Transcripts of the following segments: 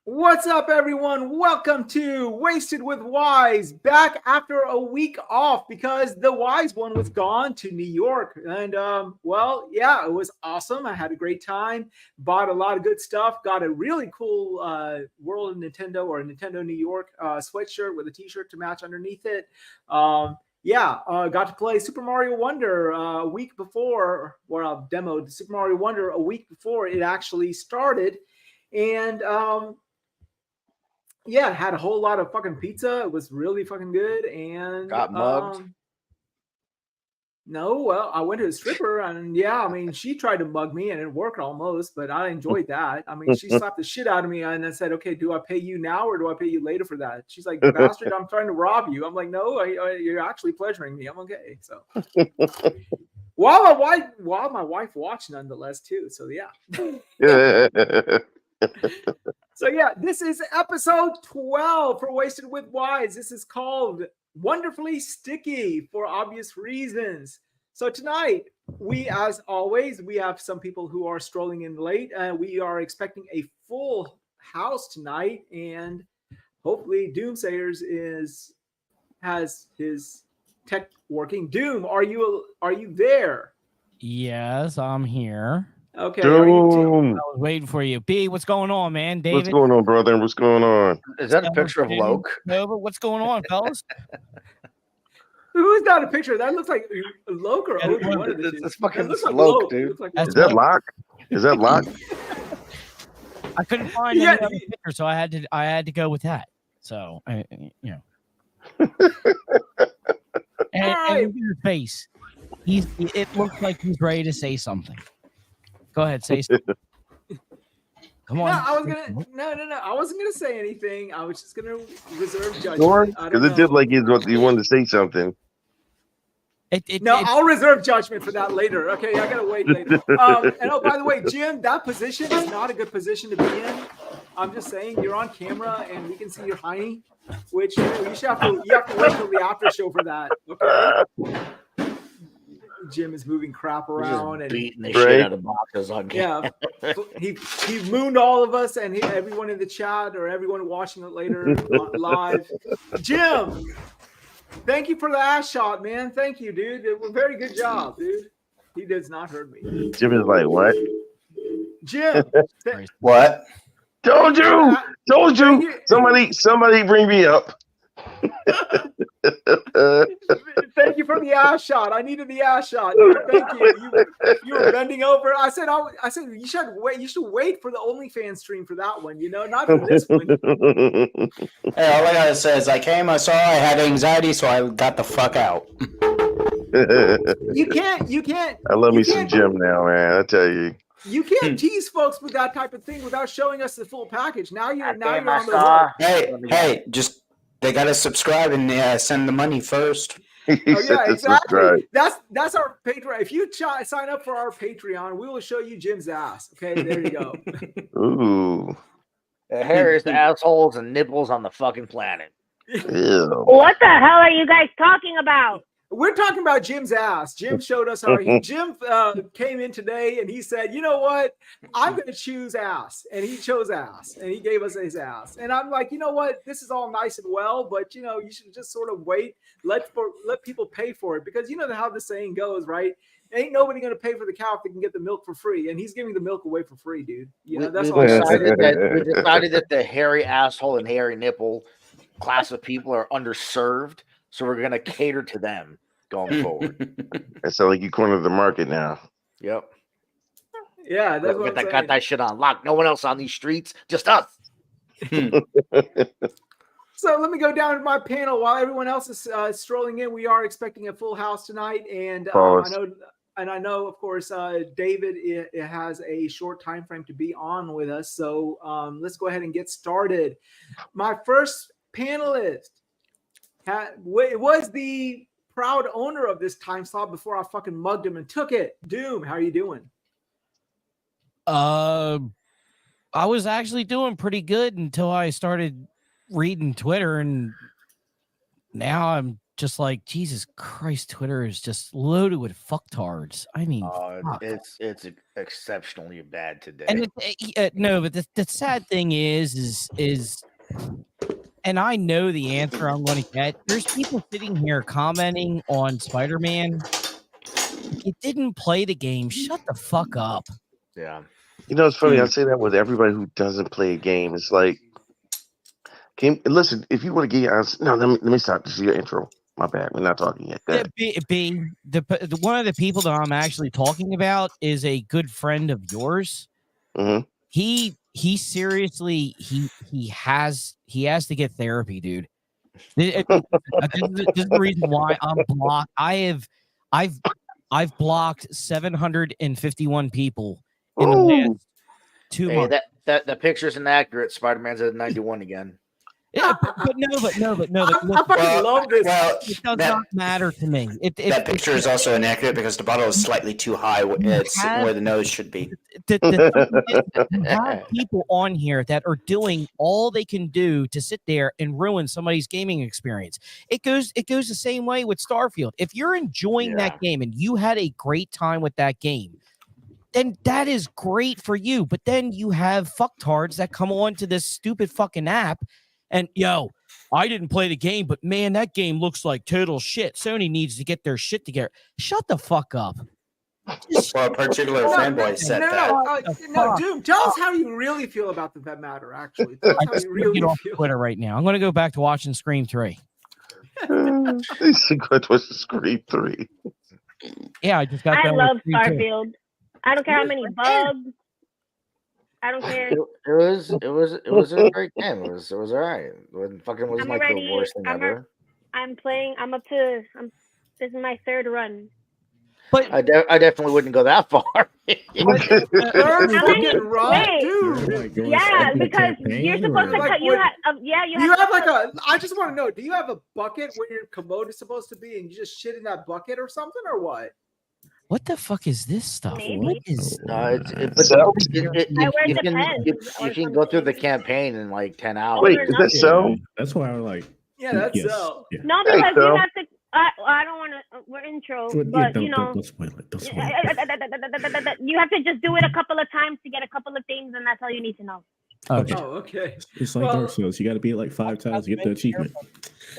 What's up, everyone? Welcome to Wasted with Wize. Back after a week off because the Wize one was gone to New York. And, it was awesome. I had a great time. Bought a lot of good stuff. Got a really cool World of Nintendo or Nintendo New York sweatshirt with a t-shirt to match underneath it. Got to play Super Mario Wonder a week before, or I demoed Super Mario Wonder a week before it actually started. And, had a whole lot of fucking pizza. It was really fucking good. And got mugged. No, well, I went to a stripper and she tried to mug me and it worked almost, but I enjoyed that. I mean, she slapped the shit out of me and I said, okay, do I pay you now or do I pay you later for that? She's like, bastard, I'm trying to rob you. I'm like, no, you're actually pleasuring me. I'm okay. So while my wife watched nonetheless too. So yeah. So this is episode 12 for Wasted with Wize. This is called Wonderfully Sticky for obvious reasons. So tonight, as always, we have some people who are strolling in late. We are expecting a full house tonight, and hopefully Doomsayers has his tech working. Doom, are you there? Yes, I'm here. Okay. I was waiting for you. B, what's going on, man? David? What's going on, brother? What's going on? Is that a picture of Loke? Nova, what's going on, fellas? Who's got a picture? That looks like Loke or Obi. It's fucking Loke, dude. Is that Locke? Is that Locke? I couldn't find any other picture, so I had to go with that. So and look at his face. It looks like he's ready to say something. Go ahead, say something. Come on. No. I wasn't gonna say anything. I was just gonna reserve judgment. Because it did like you wanted to say something. I'll reserve judgment for that later. Okay, I gotta wait later. And by the way, Jim, that position is not a good position to be in. I'm just saying, you're on camera and we can see your hiney, which you have to wait till the after show for that. Okay. Jim is moving crap around and beating the shit out of boxes on camera. Yeah, he mooned all of us and everyone in the chat or everyone watching it later live. Jim, thank you for the ass shot, man. Thank you, dude. It was a very good job, dude. He does not hurt me. Jim is like, what? Jim, what? Told you. Somebody bring me up. Thank you for the ass shot. I needed the ass shot. Thank you. You were bending over. I said you should wait. You should wait for the OnlyFans stream for that one. Not for this one. Hey, all I gotta say is I came, I saw, I had anxiety, so I got the fuck out. You can't. I love me some Jim now, man. I tell you. You can't tease folks with that type of thing without showing us the full package. Now you're on the hook. Hey, just they gotta subscribe and send the money first. Oh yeah, exactly. That's our Patreon. If you sign up for our Patreon, we will show you Jim's ass. Okay, there you go. Ooh, the hairiest assholes and nipples on the fucking planet. Ew. What the hell are you guys talking about? We're talking about Jim's ass. Jim showed us Jim came in today and he said, you know what? I'm going to choose ass. And he chose ass. And he gave us his ass. And I'm like, you know what? This is all nice and well, but, you should just sort of wait. Let people pay for it. Because you know how the saying goes, right? Ain't nobody going to pay for the cow if they can get the milk for free. And he's giving the milk away for free, dude. That's all. We decided that the hairy asshole and hairy nipple class of people are underserved. So we're going to cater to them going forward. It sounds like you cornered the market now. Yep. Yeah, that's what got that shit on lock. No one else on these streets, just us. So let me go down to my panel while everyone else is strolling in. We are expecting a full house tonight, and I know, of course, David has a short time frame to be on with us. So let's go ahead and get started. My first panelist. It was the proud owner of this time slot before I fucking mugged him and took it. Doom, how are you doing? I was actually doing pretty good until I started reading Twitter, and now I'm just like Jesus Christ, Twitter is just loaded with fucktards. I mean, fuck. It's exceptionally bad today. And no, but the sad thing is, and I know the answer I'm going to get. There's people sitting here commenting on Spider-Man. If you didn't play the game, shut the fuck up. Yeah. You know, it's funny. I say that with everybody who doesn't play a game. It's like, listen, if you want to get honest, no, let me stop. This is your intro. My bad. We're not talking yet. The one of the people that I'm actually talking about is a good friend of yours. Mm-hmm. He seriously he has to get therapy, dude. This is the reason why I'm blocked. I've blocked 751 people in the last 2 months. That picture's inaccurate. Spider-Man's at 91 again. Yeah, but no. I fucking love this. Well, It does not matter to me. That picture is also inaccurate because the bottle is slightly too high. It's where the nose should be. You have people on here that are doing all they can do to sit there and ruin somebody's gaming experience. It goes the same way with Starfield. If you're enjoying that game and you had a great time with that game, then that is great for you. But then you have fucktards that come on to this stupid fucking app and, I didn't play the game, but man, that game looks like total shit. Sony needs to get their shit together. Shut the fuck up. Well, a particular fanboy said that. No, dude, tell us how you really feel about that matter, actually. Tell us how you really get off feel. Twitter right now. I'm going to go back to watching Scream 3. This was Scream 3. Yeah, I just got I done love with Scream 2. Starfield. I don't care how many bugs. I don't care. It was a great game. It was all right. It wasn't like the worst thing ever. I'm playing. This is my third run. But I definitely wouldn't go that far. Third fucking run, dude. Yeah, because you're supposed to cut. You have like a. I just want to know. Do you have a bucket where your commode is supposed to be, and you just shit in that bucket or something, or what? what the fuck is this stuff? Maybe. What is? You can go through the campaign in like 10 hours. Wait, is that so? That's why I like. Yeah, that's yes. so. Yeah. No, because you have to. I don't want to. We're intro, but don't spoil it. Don't spoil it. you have to just do it a couple of times to get a couple of things, and that's all you need to know. Okay. Oh, okay. It's like Dark Souls. You got to beat it like 5 times to get the achievement.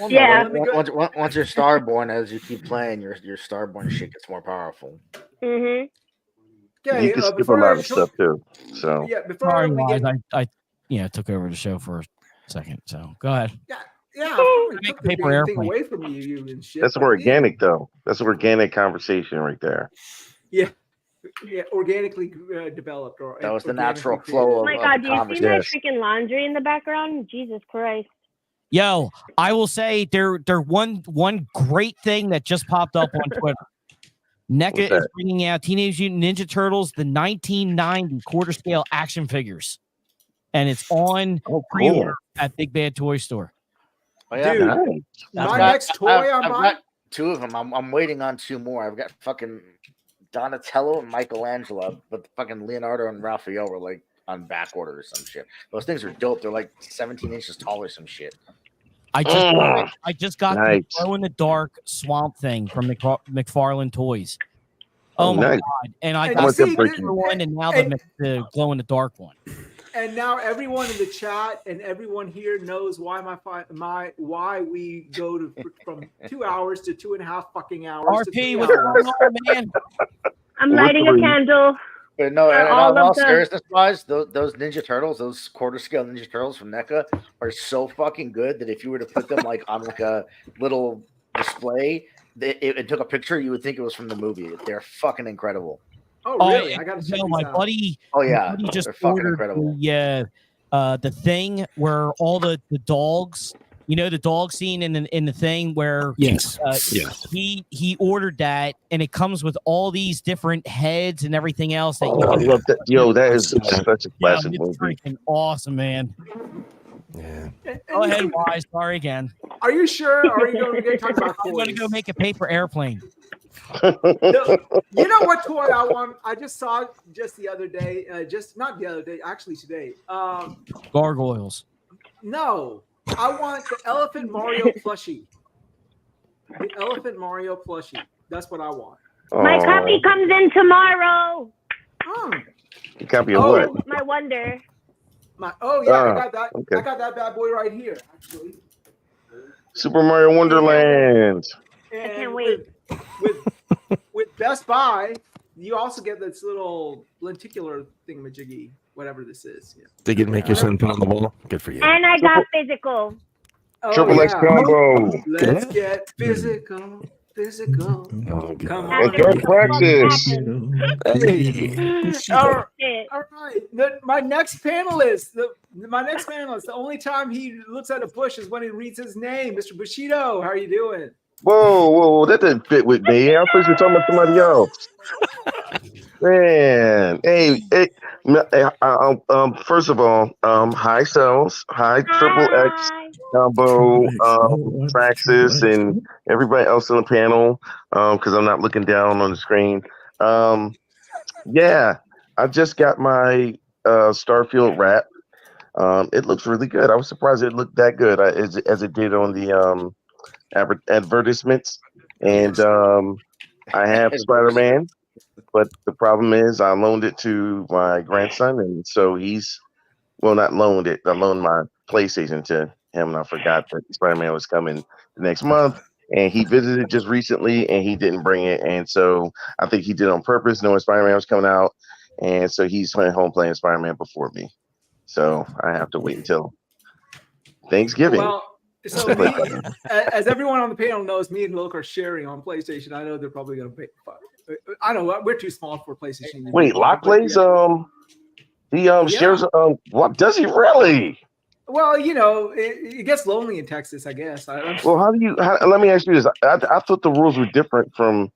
Well, Yeah. Once you're Starborn, as you keep playing, your Starborn shit gets more powerful. Mhm. Okay, You can skip a before lot I of stuff too. So Sorry, before we Wise, get, I took over the show for a second. So go ahead. I Make took a the paper damn thing airplane. away from you and shit. that's but organic though. That's organic conversation right there. Yeah, organically developed. Or That was the organically natural created. flow Oh of my God, do you see my conversation. freaking laundry in the background? Jesus Christ. Yo, I will say there one great thing that just popped up on Twitter. What's NECA that? is bringing out Teenage Mutant Ninja Turtles, the 1990 quarter scale action figures, and it's on pre-order at Big Bad Toy Store. Oh, yeah, Dude, Nice. my next toy I've I'm buying. got 2 of them. I'm waiting on 2 more. I've got fucking Donatello and Michelangelo, but fucking Leonardo and Raphael were like on back order or some shit. Those things are dope. They're like 17 inches tall or some shit. I just got Nice. the glow in the dark Swamp Thing from McFarlane Toys. Oh my nice. God! And I And got you the see, regular one, and now the glow in the dark one. And now everyone in the chat and everyone here knows why why we go to from 2 hours to 2.5 fucking hours. to RP, 3 what's hours. going on, man? I'm Or lighting a 3. candle. But no, For and all in of all the- seriousness wise, those Ninja Turtles, those quarter scale Ninja Turtles from NECA are so fucking good that if you were to put them like on like a little display, it took a picture, you would think it was from the movie. They're fucking incredible. Oh, really? I got to check my these out. buddy. Oh yeah, My buddy just they're fucking ordered incredible. the thing where all the dogs. You know the dog scene in the thing where Yes. he ordered that, and it comes with all these different heads and everything else that you I can. love that. Yo, that is such a Yeah, classic it's movie. freaking awesome, man. Yeah. And Go you ahead, can- Wise. Sorry again. Are you sure? Or are you going to talk about I'm toys? going to go make a paper airplane. No, you know what toy I want? I just saw it just the other day. Not the other day, actually today. Gargoyles. No, I want the Elephant Mario plushie. The Elephant Mario plushie. That's what I want. My copy comes in tomorrow. You copy of what? My Wonder. I got that. Okay. I got that bad boy right here, actually. Super Mario Wonderland. And I can't wait. With Best Buy, you also get this little lenticular thingamajiggy, whatever this is. Yeah. They can make your son put on the wall. Good for you. And I got physical. Triple X combo. Let's get physical. Physical. Oh, Come on. And Dark Praxis. All right. My next panelist, the only time he looks at a bush is when he reads his name. Mr. Bushido, how are you doing? Whoa, that didn't fit with me. I thought you were talking about somebody else. Man, hey, first of all, hi Cells, hi Triple X combo, Praxis, and everybody else on the panel. Because I'm not looking down on the screen. Yeah, I just got my Starfield wrap. It looks really good. I was surprised it looked that good as it did on the advertisements. And I have Spiderman. But the problem is I loaned it to my grandson, and so he's not loaned it. I loaned my PlayStation to him, and I forgot that Spider-Man was coming the next month. And he visited just recently, and he didn't bring it. And so I think he did it on purpose, knowing Spider-Man was coming out. And so he's at home playing Spider-Man before me. So I have to wait until Thanksgiving. Well, so as everyone on the panel knows, me and Loke are sharing on PlayStation. I know they're probably going to pay. I know we're too small for PlayStation. Wait, Locke plays shares what does he really? Well, it gets lonely in Texas, I guess. Well, let me ask you this. I thought the rules were different from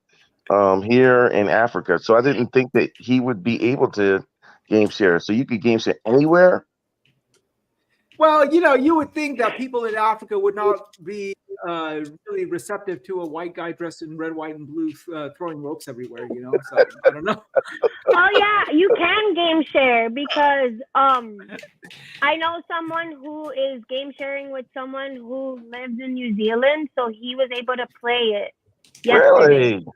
here in Africa, so I didn't think that he would be able to game share. So you could game share anywhere. Well, you would think that people in Africa would not be really receptive to a white guy dressed in red, white, and blue throwing ropes everywhere, So I don't know. Oh yeah, you can game share because I know someone who is game sharing with someone who lives in New Zealand, so he was able to play it yesterday. Really?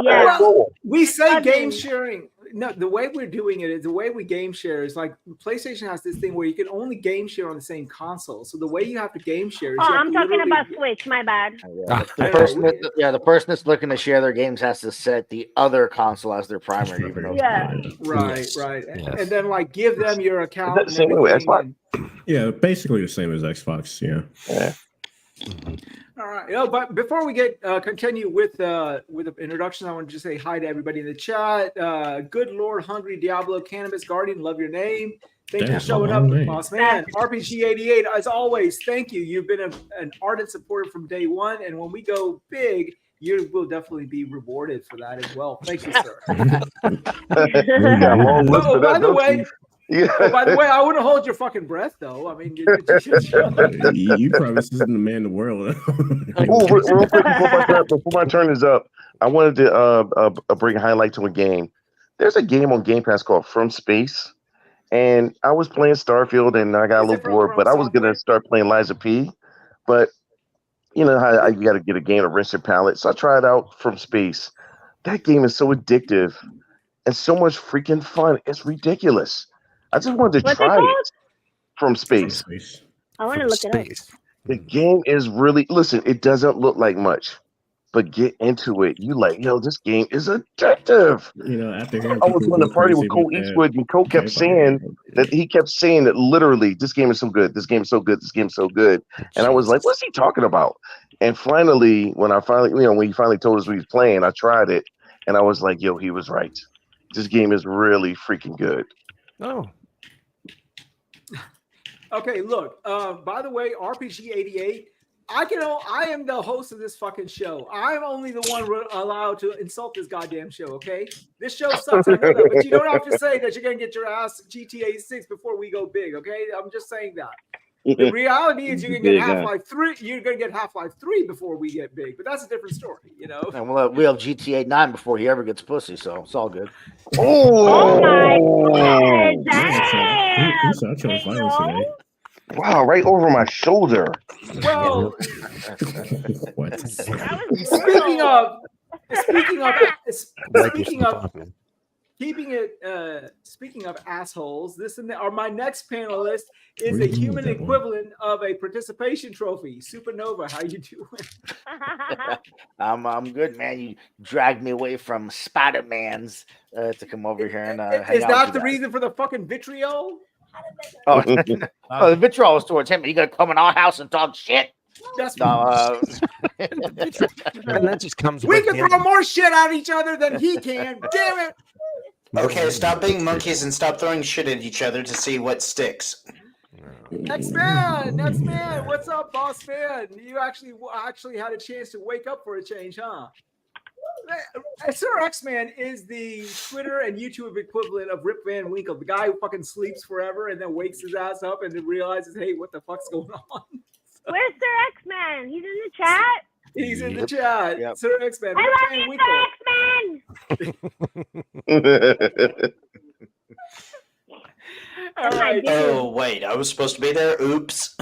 Yeah. Well, we say game sharing. No, the way we're doing it is the way we game share is like PlayStation has this thing where you can only game share on the same console. So the way you have to game share is I'm talking about Switch, my bad. The person that's looking to share their games has to set the other console as their primary. Right. Yes. And then give them your account. Same way with Xbox? Yeah, basically the same as Xbox. Yeah. All right. But before we continue with the introduction, I want to just say hi to everybody in the chat. Good Lord, Hungry Diablo, Cannabis Guardian, love your name. Thank you for showing up, boss man. RPG88, as always, thank you. You've been an ardent supporter from day one, and when we go big, you will definitely be rewarded for that as well. Thank you, sir. By the way. Yeah. By the way, I wouldn't hold your fucking breath, though. I mean, you probably isn't the man in the world. Real quick, before my turn is up, I wanted to bring a highlight to a game. There's a game on Game Pass called From Space, and I was playing Starfield, and I got a little bored, but I was gonna start playing Liza P. But you know how you got to get a game to rinse your palate, so I tried out From Space. That game is so addictive and so much freaking fun. It's ridiculous. I just wanted to try it. From Space. I want to look it up. The game is really, listen, it doesn't look like much, but get into it. You this game is addictive. After I was on the party with Cole Eastwood, and Cole kept saying that literally, this game is so good. This game is so good. This game is so good. And I was like, what's he talking about? And finally, when he finally told us what he's playing, I tried it, and I was like, yo, he was right. This game is really freaking good. Oh. Okay, look. By the way, RPG88. I am the host of this fucking show. I'm only the one allowed to insult this goddamn show. Okay, this show sucks. I know that, but you don't have to say that you're gonna get your ass GTA 6 before we go big. Okay, I'm just saying that. The reality is you're gonna get Half-Life 3. You're gonna get Half-Life 3 before we get big, but that's a different story, And we have GTA 9 before he ever gets pussy, so it's all good. Oh my God! He's actually violence today. Wow, right over my shoulder. Well, What? That was speaking brutal. speaking of keeping it. Speaking of assholes, my next panelist is Where a you going human with that one? equivalent of a participation trophy. Supernova, how you doing? I'm good, man. You dragged me away from Spider-Man's to come over here and hang Is out that with the you guys. reason for the fucking vitriol? Oh, oh, the vitriol was towards him. You gotta come in our house and talk shit. That's No, And that just comes we with can him. throw more shit at each other than he can. Damn it! Okay, stop being monkeys and stop throwing shit at each other to see what sticks. Next man, what's up, boss man? You actually had a chance to wake up for a change, huh? Sir X-Man is the Twitter and YouTube equivalent of Rip Van Winkle, the guy who fucking sleeps forever and then wakes his ass up and then realizes, hey, what the fuck's going on? Where's Sir X-Man? He's in the chat. He's in the chat. Yep. Sir X-Man. I Rip love Van you, Winkle. Sir X-Man. All That's my right. dude. Oh, wait, I was supposed to be there? Oops.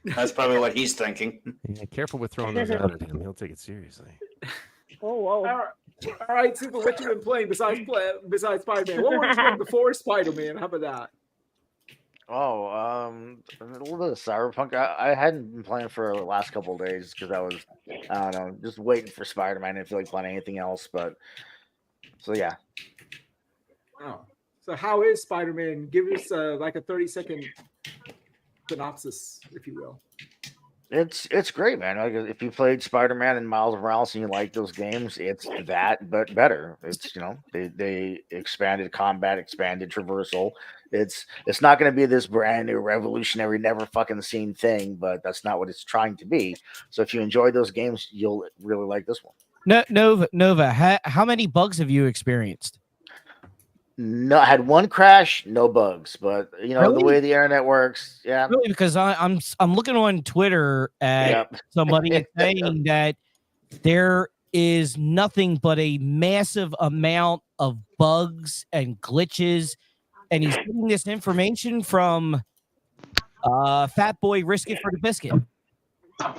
That's probably what he's thinking. Yeah, careful with throwing those out at him. He'll take it seriously. Oh, whoa. All right, Super, what you been playing besides Spider-Man? What were you playing before Spider-Man? How about that? oh, a little bit of Cyberpunk. I hadn't been playing for the last couple of days because I was, I don't know, just waiting for Spider-Man. I didn't feel like playing anything else, but so yeah. Oh, so how is Spider-Man? Give us like a 30-second synopsis, if you will. It's great, man. Like, if you played Spider-Man and Miles Morales and you like those games, it's that but better. It's they expanded combat, expanded traversal. It's not going to be this brand new revolutionary, never fucking seen thing, but that's not what it's trying to be. So if you enjoy those games, you'll really like this one. Nova, how many bugs have you experienced? No, I had one crash, no bugs, but the Really? way the internet works, yeah. Really, because I'm looking on Twitter at Yep. somebody saying that there is nothing but a massive amount of bugs and glitches, and he's getting this information from Fat Boy Risk It for the Biscuit.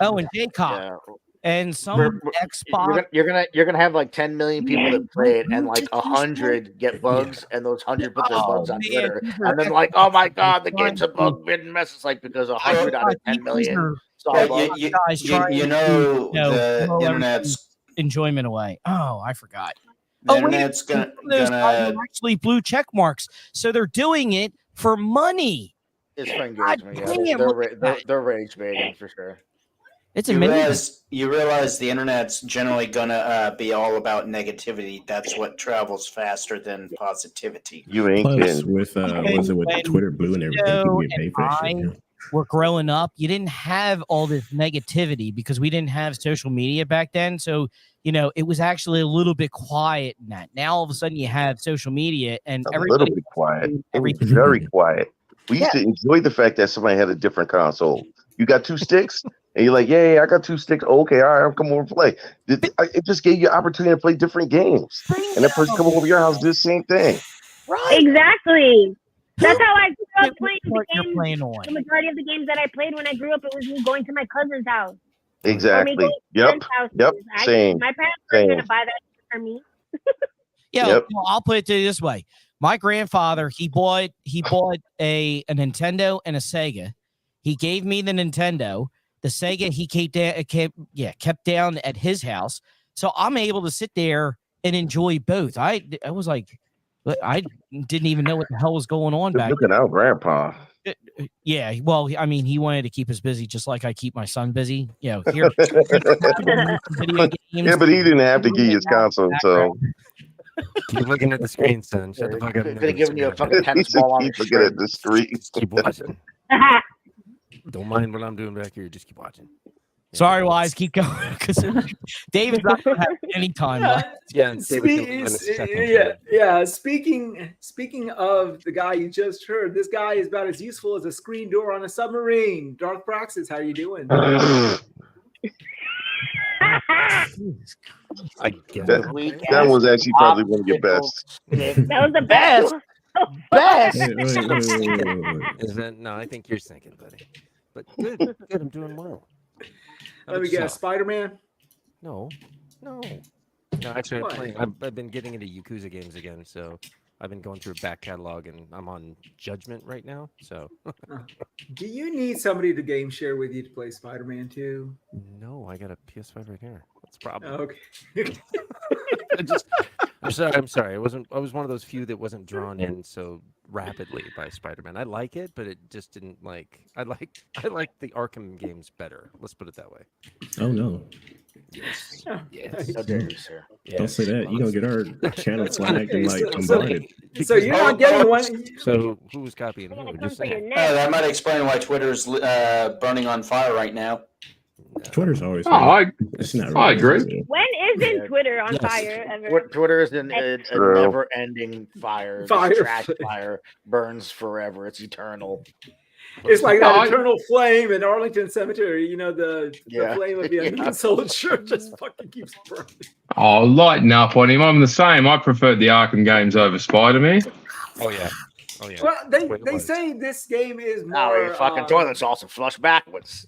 Oh, and Jaycop Yeah. and some Xbox. You're gonna have like 10 million people that play it, and like 100 get bugs, and those 100 put their bugs on man, Twitter, these are and then like, oh my god, the trying game's a to- bug-ridden mess. It's like because 100 out of 10 million saw Well, bugs. guys trying you to, know, the blow internet's enjoyment away. Oh, I forgot. the Oh, wait, internet's gonna those guys are actually blue check marks, so they're doing it for money. It's for God engagement. Yeah, damn, look at that. they're rage baiting for sure. It's you amazing. realize the internet's generally gonna be all about negativity. That's what travels faster than positivity. You ain't Plus, kidding. with was it with When Twitter Blue and everything, people get paid for that shit. Yeah. We're growing up. You didn't have all this negativity because we didn't have social media back then. So, it was actually a little bit quiet in that. Now, all of a sudden, you have social media and A everybody little bit quiet. It was everything. very quiet. We used to enjoy the fact that somebody had a different console. You got 2 sticks, and you're like, yeah, I got 2 sticks. Oh, okay, all right, I'll come over and play. It just gave you opportunity to play different games. And that person come over to your house, do the same thing. Right. Exactly. That's how I grew up playing What the you're games. playing The on. majority of the games that I played when I grew up, it was me going to my cousin's house. Or me Exactly. going to Yep. friends' houses. Yep. Same. My parents weren't going Same. to buy that for me. Yeah, Yep. well, I'll put it to you this way. My grandfather, he bought a Nintendo and a Sega. He gave me the Nintendo. The Sega he kept down at his house. So I'm able to sit there and enjoy both. I was like, I didn't even know what the hell was going on back Looking out, Grandpa. then. Yeah, well, I mean, he wanted to keep us busy just like I keep my son busy. Here, video games. Yeah, but he didn't have to give you his console, so Keep looking at the screen, son. Shut the fuck up. Could have given you a fucking he tennis said ball on keep your looking at string. the screen. Keep watching. Don't mind what I'm doing back here. Just keep watching. Sorry, Wize, keep going because David's not gonna have any time left. Yeah. Speaking of the guy you just heard, this guy is about as useful as a screen door on a submarine. Darth Praxis, how you doing? I guess. That was actually probably one of your best. That was the best. Best. Wait. Is that no? I think you're sinking, buddy. But good, good. I'm doing well. How Let about me guess, yourself? Spider-Man. No. Actually, What? I've been getting into Yakuza games again, so I've been going through a back catalog, and I'm on Judgment right now. So Do you need somebody to game share with you to play Spider-Man 2? no, I got a PS5 right here. That's the problem. Okay. I'm sorry. I was one of those few that wasn't drawn in so rapidly by Spider-Man. I like it, but it just didn't like. I like the Arkham games better. Let's put it that way. Oh no! Yes. How dare you, sir? Don't say that. You gonna get our channel flagged and like so- bombarded. So you're not getting one. So who was copying They're who? gonna come Just for your saying. neck. that might explain why Twitter's burning on fire right now. Twitter's always. Oh, it's not I really agree. When isn't Yeah. Twitter on Yes. fire ever? Twitter is a True. never-ending fire. This Fire. trash fire burns forever. It's eternal. It's like that I- eternal flame in Arlington Cemetery. You know, the Yeah. flame of the unknown soldier just fucking keeps burning. Oh, lighten up on him. I'm the same. I preferred the Arkham games over Spider-Man. Oh yeah. Oh yeah. Well, Wait, it they was. say this game is Now more. your fucking toilet's also flush backwards.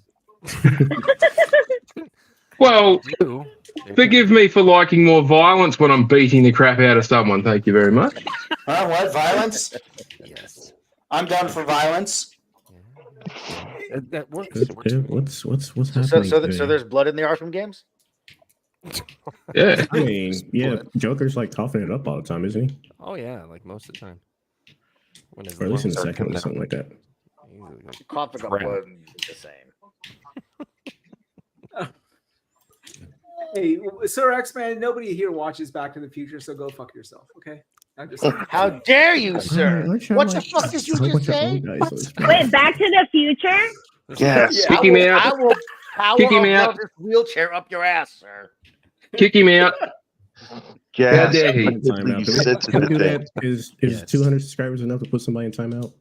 Well, You. forgive me for liking more violence when I'm beating the crap out of someone. Thank you very much. Huh? What? Violence? Yes. I'm down for violence. That works. Good, It works. good. What's So, happening? so today? there's blood in the Arkham games? Yeah. I mean, yeah, Joker's like coughing it up all the time, isn't he? Oh yeah, like most of the time. When his Or at least in the lungs are second coming or something out. like that. He's like, Coughing up Crap. blood is the same. Hey, Sir X-Man, nobody here watches Back to the Future, so go fuck yourself, okay? I'm just How dare you, sir? Aren't you What the like fuck did you a whole just bunch of say? old guys, so it's fine. Wait, Back to the Future? Yes. Kick him out. I will power Kick him up out. this wheelchair up your ass, sir. Kick him out. Yes. dare he? In timeout. You Can said to we the do thing. that? Is Yes. 200 subscribers enough to put somebody in timeout?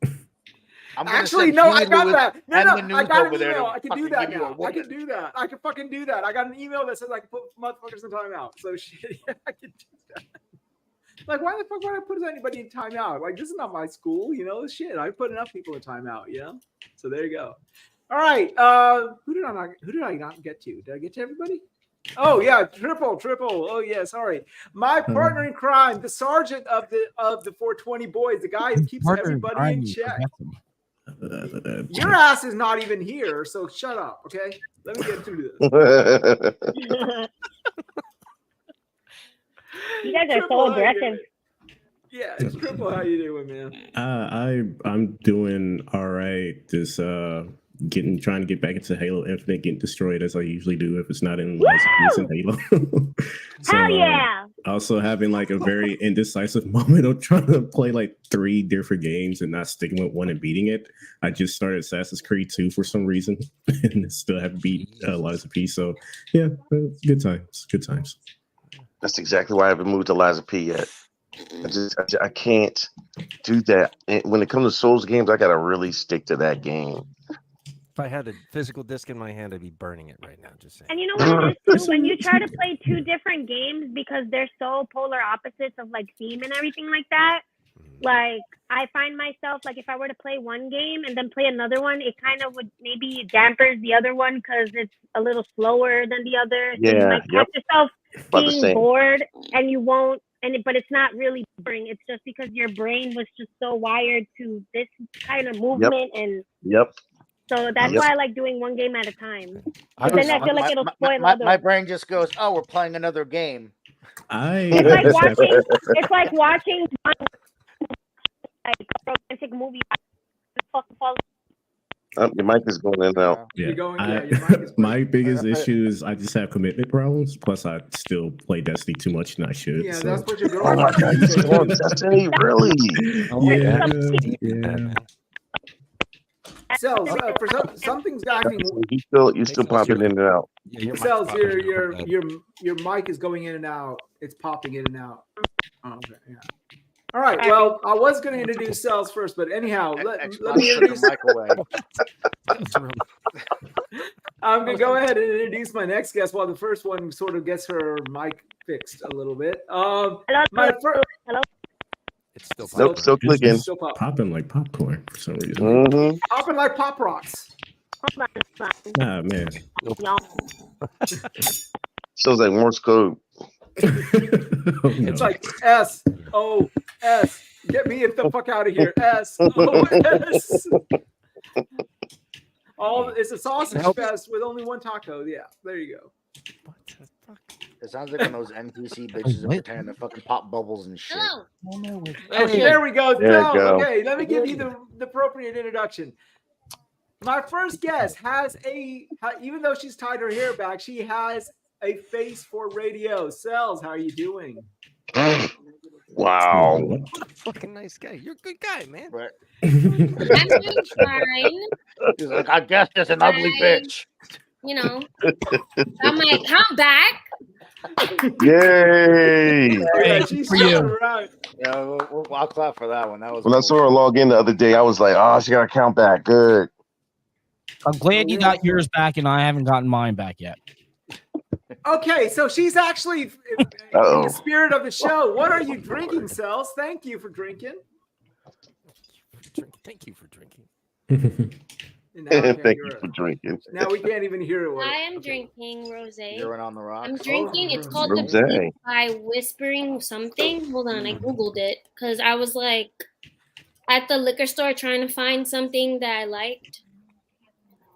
I'm gonna Actually, send no, Huey I got Lewis that. No, and no, Manu I got an over there email. to I can fucking do that give you a now. I whooping. can do that. I can fucking do that. I got an email that says I can put motherfuckers in timeout. So shit, yeah, I can do that. Like, why the fuck would I put anybody in timeout? Like, this is not my school, you know? Shit, I put enough people in timeout, you know? So there you go. All right. Who did I not get to? Did I get to everybody? Oh yeah, triple. Oh yeah, sorry. My partner in crime, the sergeant of the 420 boys, the guy who keeps Partner in everybody crime, in you check. forgot them. Your ass is not even here, so shut up, okay? Let me get through this. You guys are Triple, so how you aggressive. doing? Yeah, Triple, how you doing, man? I'm doing all right. Just trying to get back into Halo Infinite, getting destroyed as I usually do if it's not in recent Halo. So, Hell yeah! Also having like a very indecisive moment of trying to play like 3 different games and not sticking with one and beating it. I just started Assassin's Creed 2 for some reason and still haven't beat Lies of P. So yeah, good times. Good times. That's exactly why I haven't moved to Liza P yet. I can't do that. And when it comes to Souls games, I gotta really stick to that game. If I had a physical disc in my hand, I'd be burning it right now. Just saying. And you know what it is too? When you try to play 2 different games because they're so polar opposites of like theme and everything like that, like I find myself like if I were to play one game and then play another one, it kind of would maybe dampers the other one because it's a little slower than the other. So you Yeah, might catch yourself About the being same. bored and you won't. But it's not really boring. It's just because your brain was just so wired to this kind of movement, and Yep. so that's Yep. why I like doing one game at a time. I But then I was- feel like it'll spoil my other. brain just goes, oh, we're playing another game. It's like watching. It's like watching like a romantic movie. Your mic is going in and out. Yeah, You're going, yeah, your mic is my biggest issue is I just have commitment problems. Plus, I still play Destiny too much than I should. Yeah, so. that's what your girl. Oh my god, you still on Destiny? Really? Yeah, Deep in that, yeah. man. Cells, for something's acting. You still popping in and out. Yeah, your mic's Cells, popping in your real bad. your mic is going in and out. It's popping in and out. Oh, okay, yeah. All right. Well, I was going to introduce Cells first, but anyhow, let me introduce. the mic away. That's real- I'm going to go ahead and introduce my next guest while the first one sort of gets her mic fixed a little bit. Hello. My first. Hello. It's still Nope, still clicking. Still pop. Popping like popcorn for some reason. Mm-hmm. Popping like pop rocks. Ah, man. Sounds like Morse code. Oh, no. It's like SOS. Get me the fuck out of here. SOS. It's a sausage fest with only one taco. Yeah, there you go. What the fuck? It sounds like one of those NPC bitches that pretend to fucking pop bubbles and shit. Hello. Okay, there we go. There you Phil, go. okay, let me give you the appropriate introduction. My first guest has even though she's tied her hair back, she has a face for radio. Cells, how are you doing? Wow. What a fucking nice guy. You're a good guy, man. Right. I'm doing fine. He's like, I guess that's an ugly bitch. You know, I'm like, come back. Yay. Yeah, she's for you. showing around. Yeah, I'll clap for that one. That was When I saw her log in the other day, I was like, oh, she got to count back. Good. I'm glad you got yours back, and I haven't gotten mine back yet. Okay, so she's actually in the spirit of the show. What are you drinking, Cells? Thank you for drinking. Thank you for drinking. And now I can't Thank hear you it. for drinking. Now we can't even hear it. I am drinking rosé. You're on the rocks. I'm drinking. It's called the Rosé. Beat by Whispering something. Hold on, I googled it because I was like at the liquor store trying to find something that I liked.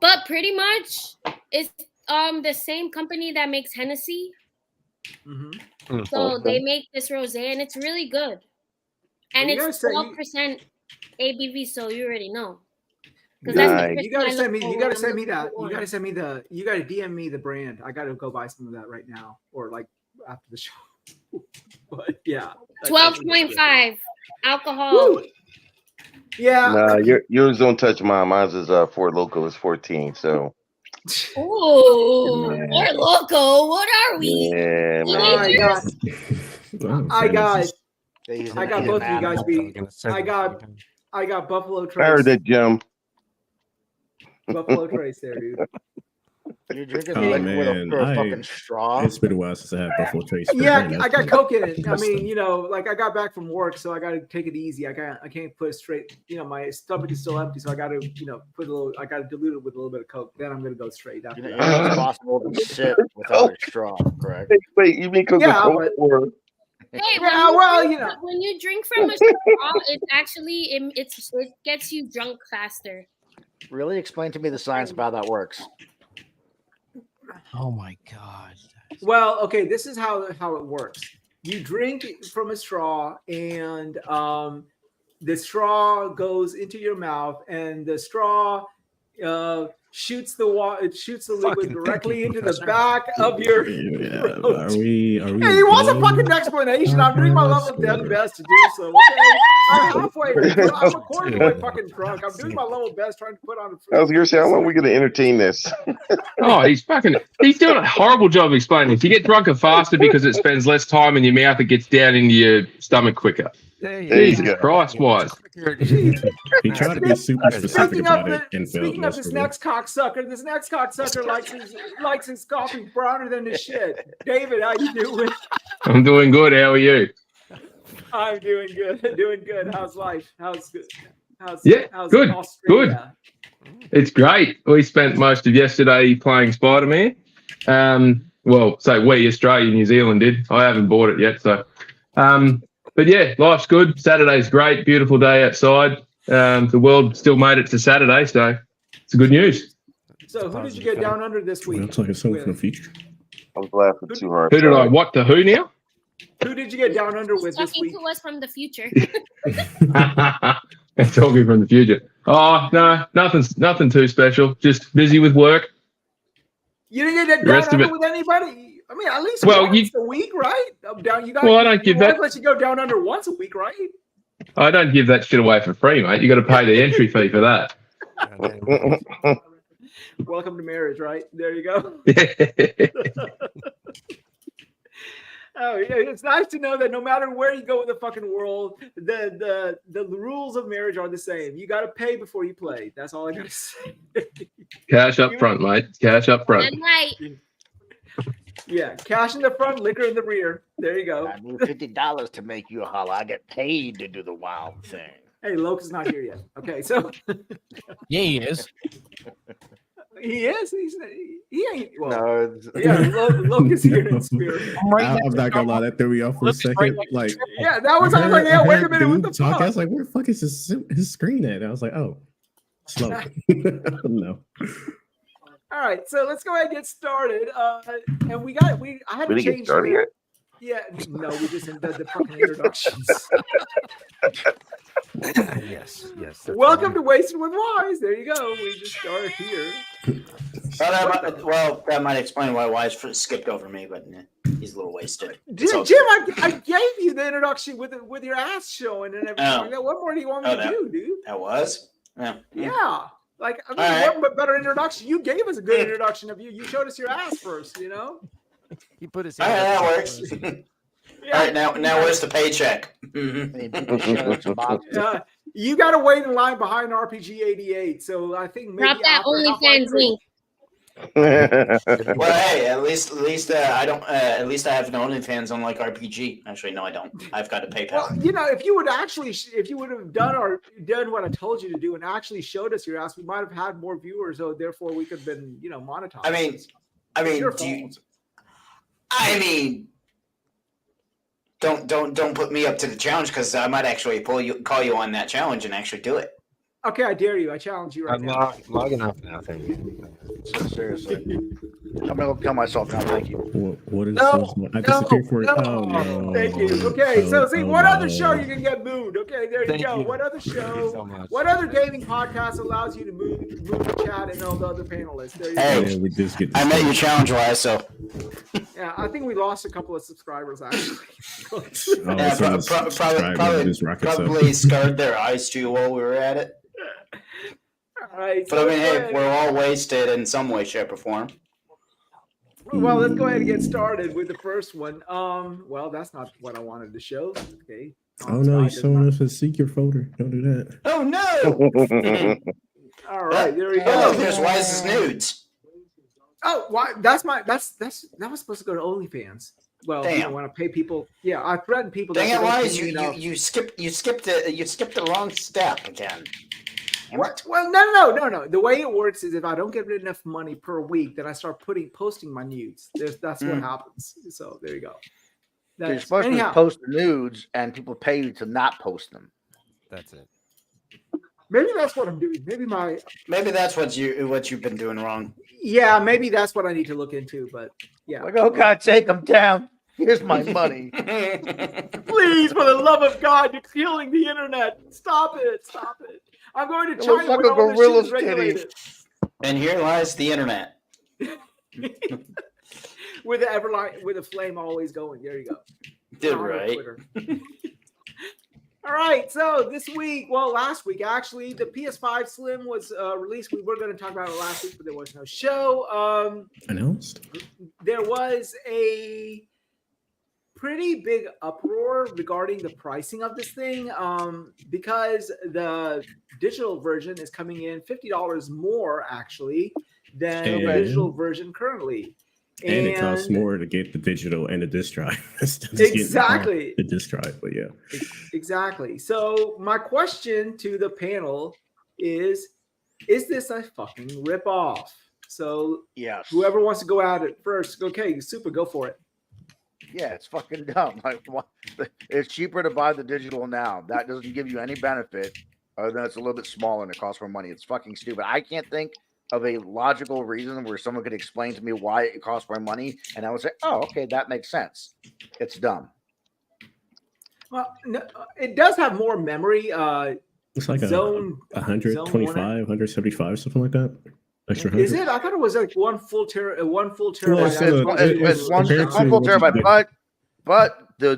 But pretty much, it's the same company that makes Hennessy. Mm-hmm. So they make this rosé, and it's really good. And Well, you it's gotta 12% ABV, so you already know. Nice. You gotta send me. You gotta send me that. You gotta send me the. You gotta DM me the brand. I gotta go buy some of that right now, or like after the show. But yeah, 12.5 alcohol. Woo! Yeah. Nah, yours don't touch mine. Mine's is Fort Loco is 14. So Ooh, Yeah. we're loco. What are we? yeah, I man. got. Oh, I got. He's I got an both of you animal. guys beat. I got Buffalo I heard Trace. that, Jim. Buffalo Trace there, dude. You're drinking Oh, liquor with man, a fucking straw. It's been a while since I had Buffalo Trace. but Yeah, man, I got that's Coke in it. I That's mean, the- you know, like I got back from work, so I got to take it easy. I can't put it straight. You know, my stomach is still empty, so I got to, you know, I got to dilute it with a little bit of Coke. Then I'm gonna go straight after You know, that. it's possible to sip without a straw, correct? Wait, you mean Yeah, Coca-Cola? but- Or Hey, Yeah, well, you know. when you drink from a straw, it actually it gets you drunk faster. Really explain to me the science of how that works. Oh my god. Well, okay, this is how it works. You drink from a straw, and the straw goes into your mouth, and the straw shoots the liquid Fucking directly into the professor. back of your Yeah, throat. are we? Hey, he wants a above- fucking explanation. I'm doing my level Sure. best to do so. Okay? I'm halfway. I'm a quarter of the way fucking drunk. I'm doing my level best trying to put on. I was gonna say, how long are we gonna entertain this? Oh, he's doing a horrible job of explaining. If you get drunker faster because it spends less time in your mouth, it gets down into your stomach quicker. There you There you Jesus go. Christ, Wise. He tried to be super specific Speaking about of it and failed speaking of this miserably. next cocksucker likes his coffee browner than his shit. David, how you doing? I'm doing good. How are you? I'm doing good. Doing good. How's life? How's good? How's good, Australia? It's great. We spent most of yesterday playing Spiderman. Well, so we, Australia, New Zealand did. I haven't bought it yet, so. But yeah, life's good. Saturday's great. Beautiful day outside. The world still made it to Saturday, so it's good news. So who did you get down under this week? Looks like it's something from the with? future. I was laughing too hard. Who did I? What the who now? Who did you get down under with this Talking week? to us from the future. Talking from the future. Oh no, nothing too special. Just busy with work. You didn't get The down rest of under it- with anybody. I mean, at least Well, once a week, right? Down. You got. Well, I don't give your wife that- lets you go down under once a week, right? I don't give that shit away for free, mate. You got to pay the entry fee for that. Welcome to marriage, right? There you go. Oh, yeah, it's nice to know that no matter where you go in the fucking world, the rules of marriage are the same. You got to pay before you play. That's all I got to say. Cash up front, mate. Cash up front. And right. Yeah, cash in the front, liquor in the rear. There you go. I need $50 to make you a holla. I get paid to do the wild thing. Hey, Loke is not here yet. Okay, so Yeah, he is. he is. He ain't. Well, No, yeah, Loke is here in spirit. I'm not gonna lie, that threw me off for a second. Like, Yeah, that was. I was like, yeah, wait a minute, what the talk. fuck? I was like, where the fuck is his screen at? I was like, oh, slow. No. All right, so let's go ahead and get started. And I had to We didn't get change. started yet? Yeah, no, we just did the fucking introductions. Yes. Welcome to Wasted with Wize. There you go. We just started here. That might explain why Wize skipped over me, but he's a little wasted. Jim, I gave you the introduction with your ass showing and everything. Oh. Like that. What more do you want me to do, dude? That was? Yeah. Like, I mean, All right. what better introduction? You gave us a good introduction of you. You showed us your ass first, you know? He put his All right, hand that up. works. Yeah. All right, now where's the paycheck? You got to wait in line behind RPG 88. So I think maybe Drop that OnlyFans link. Well, hey, at least I don't. At least I have an OnlyFans unlike RPG. Actually, no, I don't. I've got a PayPal. Well, you know, if you would have done what I told you to do and actually showed us your ass, we might have had more viewers. So therefore, we could have been, monetized. I mean, your fault. Don't put me up to the challenge because I might actually call you on that challenge and actually do it. Okay, I dare you. I challenge you right I'm now. logging off now. Thank you. Seriously. I'm going to kill myself now. Thank you. What is No, I disappeared for it. no. Oh, no. Thank you. Okay, so see, what no. other show you can get moved? Okay, there Thank you go. you. What other Thank you show? so much. What other gaming podcast allows you to move the chat and all the other panelists? There you Hey. go. Yeah, we just get I met you challenge wise, so Yeah, I think we lost a couple of subscribers actually. yeah, probably scarred their eyes too while we were at it. All right. But I mean, hey, we're all wasted in some way, shape, or form. Well, let's go ahead and get started with the first one. Well, that's not what I wanted to show. Okay. Oh no, you're showing us a secret folder. Don't do that. Oh no! All right, there we Oh, go. there's Wise's nudes. Oh, why? That was supposed to go to OnlyFans. Well, you Damn. don't want to pay people. Yeah, I threaten people. Dang it, that don't Wise! pay me You skipped the wrong step again. What? Well, no. The way it works is if I don't get enough money per week, then I start posting my nudes. That's what happens. So there you go. You're supposed to post the nudes, and people pay you to not post them. That's it. Maybe that's what I'm doing. Maybe that's what you've been doing wrong. Yeah, maybe that's what I need to look into. But yeah, Like, oh God, take them down. Here's my money. please, for the love of God, you're killing the internet. Stop it. I'm going to It China looks like where a all this shit gorilla's is regulated. And here lies the internet. with a flame always going. There you go. Did On right. Twitter. All right, so last week actually, the PS5 Slim was released. We were going to talk about it last week, but there was no show. Announced? There was a pretty big uproar regarding the pricing of this thing because the digital version is coming in $50 more actually than the digital version currently. And it costs more to get the digital and the disc drive. Exactly. The disc drive, but yeah. Exactly. So my question to the panel is this a fucking ripoff? So Yes. whoever wants to go at it first, okay, super, go for it. Yeah, it's fucking dumb. Like, it's cheaper to buy the digital now. That doesn't give you any benefit other than it's a little bit smaller and it costs more money. It's fucking stupid. I can't think of a logical reason where someone could explain to me why it costs more money, and I would say, "Oh, okay, that makes sense." It's dumb. Well, no, it does have more memory. It's like Zone 125, 175, something like that. Extra 100. Is it? I thought it was like one full terabyte. Well, It's one full terabyte, but the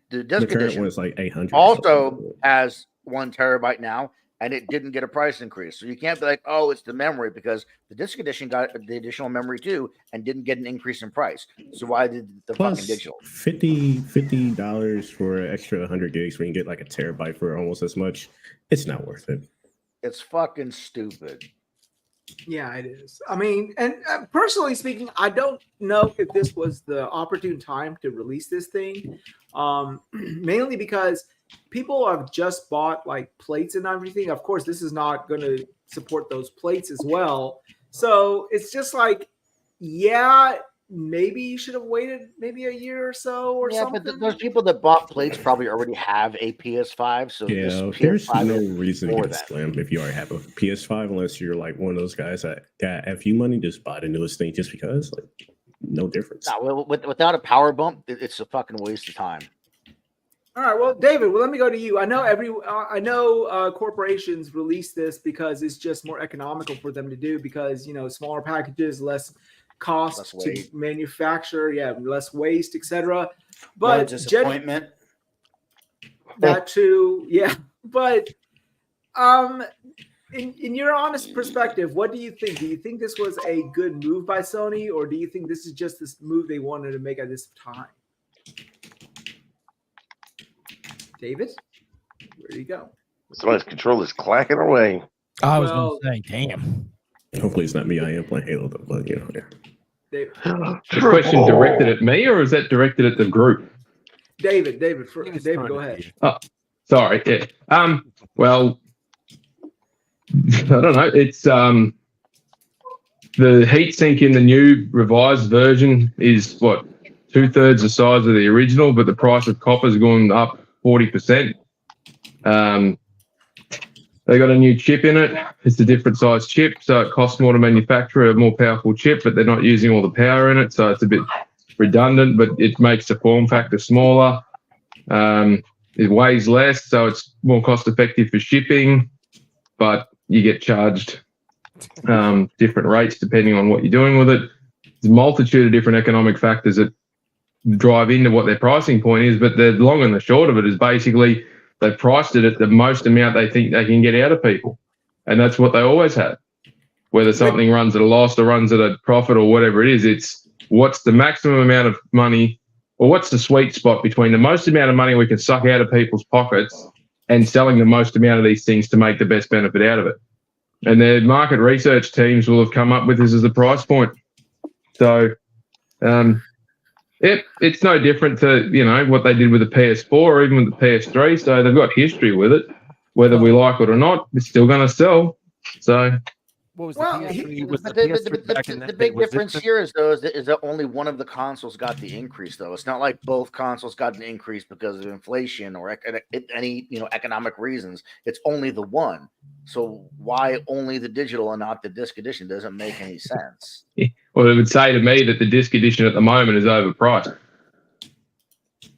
disc current edition was like 800. also has 1 terabyte now, and it didn't get a price increase. So you can't be like, "Oh, it's the memory," because the disc edition got the additional memory too and didn't get an increase in price. So why did the fucking digital? $50 for an extra 100 gigs when you get like a terabyte for almost as much? It's not worth it. It's fucking stupid. Yeah, it is. I mean, and personally speaking, I don't know if this was the opportune time to release this thing, mainly because people have just bought like plates and everything. Of course, this is not going to support those plates as well. So it's just like, yeah, maybe you should have waited maybe a year or so or Yeah, something. but those people that bought plates probably already have a PS5. So this Yeah, there's PS5 no is reason to for get a that. Slim if you already have a PS5, unless you're like one of those guys that got a few money, just buy the newest thing just because. Like, no difference. No, without a power bump, it's a fucking waste of time. All right, well, David, well, let me go to you. I know corporations release this because it's just more economical for them to do because smaller packages, less cost to manufacture, less waste, etc. But disappointment. That too, yeah. But in your honest perspective, what do you think? Do you think this was a good move by Sony, or do you think this is just this move they wanted to make at this time? David, where do you go? Somebody's controller's clacking away. I was going to say, damn. Hopefully it's not me. I am playing Halo, though, but yeah. David. The question directed at me, or is that directed at the group? David, go ahead. Oh, sorry. Yeah. Well, I don't know. It's the heatsink in the new revised version is what 2/3 the size of the original, but the price of copper's gone up 40%. They got a new chip in it. It's a different size chip, so it costs more to manufacture a more powerful chip, but they're not using all the power in it, so it's a bit redundant, but it makes the form factor smaller. It weighs less, so it's more cost effective for shipping, but you get charged different rates depending on what you're doing with it. There's a multitude of different economic factors that drive into what their pricing point is, but the long and the short of it is basically they've priced it at the most amount they think they can get out of people. And that's what they always have. Whether something runs at a loss or runs at a profit or whatever it is, it's what's the maximum amount of money, or what's the sweet spot between the most amount of money we can suck out of people's pockets and selling the most amount of these things to make the best benefit out of it. And their market research teams will have come up with this as a price point. So, it's no different to, what they did with the PS4 or even with the PS3. So they've got history with it. Whether we like it or not, it's still going to sell. So, what was the big difference here is that only one of the consoles got the increase, though. It's not like both consoles got an increase because of inflation or any economic reasons. It's only the one. So why only the digital and not the disc edition? Doesn't make any sense. Well, it would say to me that the disc edition at the moment is overpriced.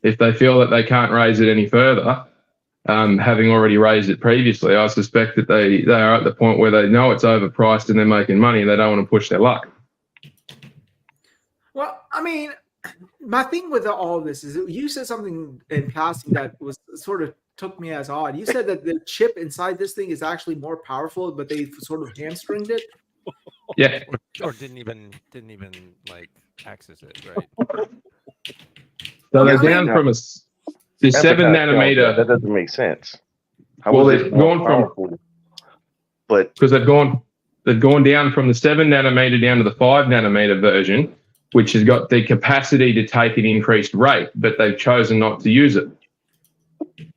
If they feel that they can't raise it any further, having already raised it previously, I suspect that they are at the point where they know it's overpriced and they're making money and they don't want to push their luck. Well, I mean, my thing with all of this is you said something in passing that was sort of took me as odd. You said that the chip inside this thing is actually more powerful, but they sort of hamstringed it. Yeah. Or didn't even like access it, right? So they're down from the 7 nanometer. That doesn't make sense. Well, they've gone from, but because they've gone down from the 7 nanometer down to the 5 nanometer version, which has got the capacity to take an increased rate, but they've chosen not to use it.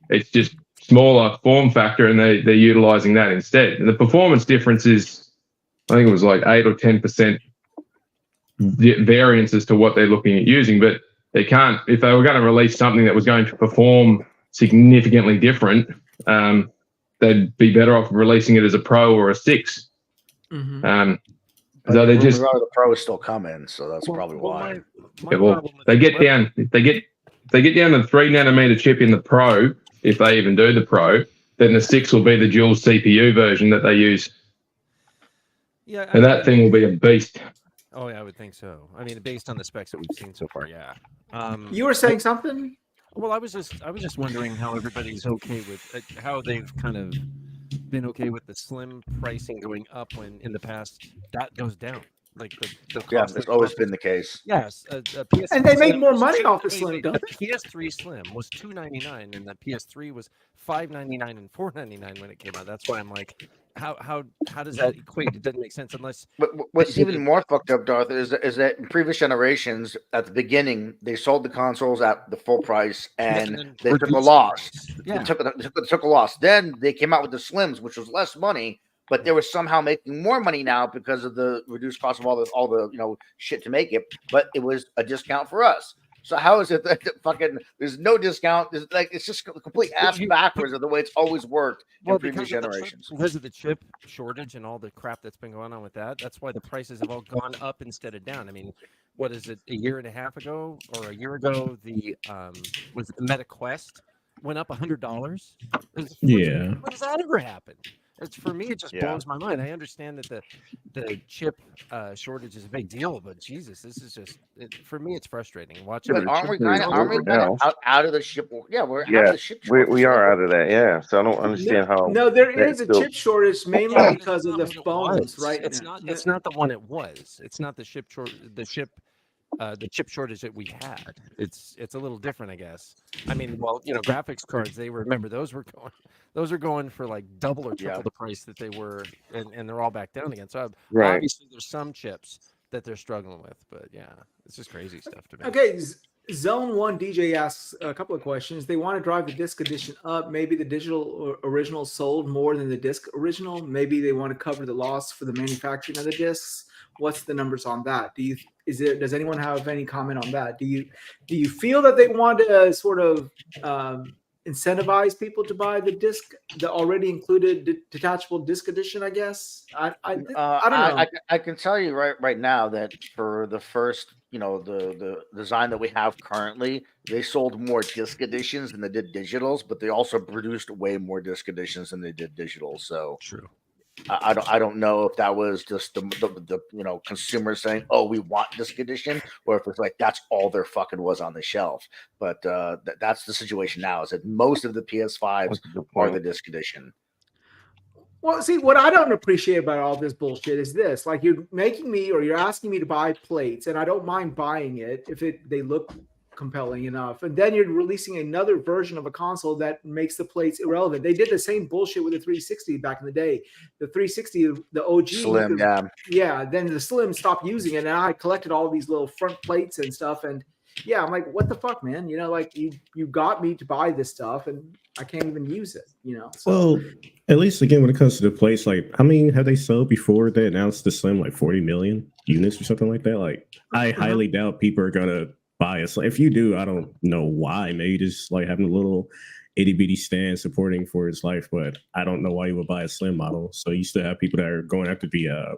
It's just smaller form factor, and they're utilizing that instead. And the performance difference is, I think it was like 8 or 10% variance as to what they're looking at using, but they can't, if they were going to release something that was going to perform significantly different, they'd be better off releasing it as a Pro or a 6. Mm-hmm. So they just, the Pro is still coming, so that's probably why. They get down to the 3 nanometer chip in the Pro. If they even do the Pro, then the 6 will be the dual CPU version that they use. Yeah, and that thing will be a beast. Oh yeah, I would think so. I mean, based on the specs that we've seen so far, yeah. You were saying something? Well, I was just wondering how everybody's okay with how they've kind of been okay with the Slim pricing going up when in the past that goes down. Like the yes, that's always been the case. Yes, and they make more money off the Slim. The PS3 Slim was $299, and the PS3 was $599 and $499 when it came out. That's why I'm like, how does that equate? It doesn't make sense unless. But what's even more fucked up, Darth, is that in previous generations, at the beginning, they sold the consoles at the full price, and then they took a reduced loss. the price. They Yeah. took a loss. Then they came out with the Slims, which was less money, but they were somehow making more money now because of the reduced cost of all the shit to make it. But it was a discount for us. So how is it that fucking there's no discount? It's just a complete ass backwards of the way it's always worked in previous generations. Because of the chip shortage and all the crap that's been going on with that, that's why the prices have all gone up instead of down. I mean, what is it? A year and a half ago or a year ago, the was it the Meta Quest went up $100. Yeah. When does that ever happen? For me, it just blows my mind. I understand that the chip shortage is a big deal, but Jesus, this is just for me. It's frustrating watching. But aren't we kind of out of the chip? Yeah, we're out of the chip. We are out of that. Yeah, so I don't understand how. No, there is a chip shortage mainly because of the phones, right? It's not the one it was. It's not the chip shortage that we had. It's a little different, I guess. I mean, well, graphics cards. Those are going for like double or triple the price that they were, and they're all back down again. So obviously, there's some chips that they're struggling with, but yeah, it's just crazy stuff to me. Okay, Zone 1 DJ asks a couple of questions. They want to drive the disc edition up. Maybe the digital original sold more than the disc original. Maybe they want to cover the loss for the manufacturing of the discs. What's the numbers on that? Does anyone have any comment on that? Do you feel that they want to sort of incentivize people to buy the already included detachable disc edition? I guess I don't know. I can tell you right now that for the first, the design that we have currently, they sold more disc editions than they did digitals, but they also produced way more disc editions than they did digitals. So true. I don't know if that was just the consumers saying, "Oh, we want disc edition," or if it's like that's all there fucking was on the shelf. But that's the situation now. Is that most of the PS5s are the disc edition. Well, see, what I don't appreciate about all this bullshit is this: like you're making me or you're asking me to buy plates, and I don't mind buying it if they look compelling enough, and then you're releasing another version of a console that makes the plates irrelevant. They did the same bullshit with the 360 back in the day. The 360, the OG Slim, then the Slim stopped using it, and I collected all these little front plates and stuff. And yeah, I'm like, what the fuck, man? Like you got me to buy this stuff, and I can't even use it. So. Well, at least again, when it comes to the plates, like how many have they sold before they announced the Slim? Like 40 million units or something like that. Like I highly doubt people are gonna buy it. So if you do, I don't know why. Maybe just like having a little itty bitty stand supporting for his life, but I don't know why you would buy a Slim model. So you still have people that are going after the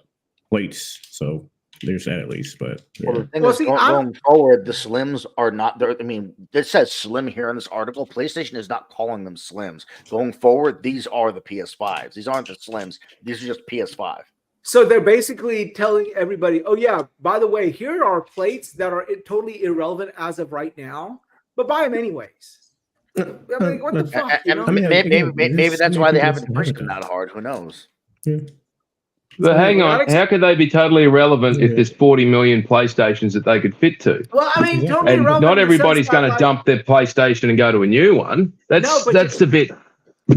plates. So there's that at least. But yeah. Going forward, the Slims are not there. I mean, it says Slim here in this article. PlayStation is not calling them Slims. Going forward, these are the PS5s. These aren't the Slims. These are just PS5. So they're basically telling everybody, oh, yeah, by the way, here are plates that are totally irrelevant as of right now, but buy them anyways. I mean, what the fuck? Maybe that's why they haven't pushed them that hard. Who knows? Yeah. But hang on, how could they be totally irrelevant if there's 40 million PlayStations that they could fit to? Well, I mean, totally and irrelevant. Not everybody's going to dump their PlayStation and go to a new one. That's a bit.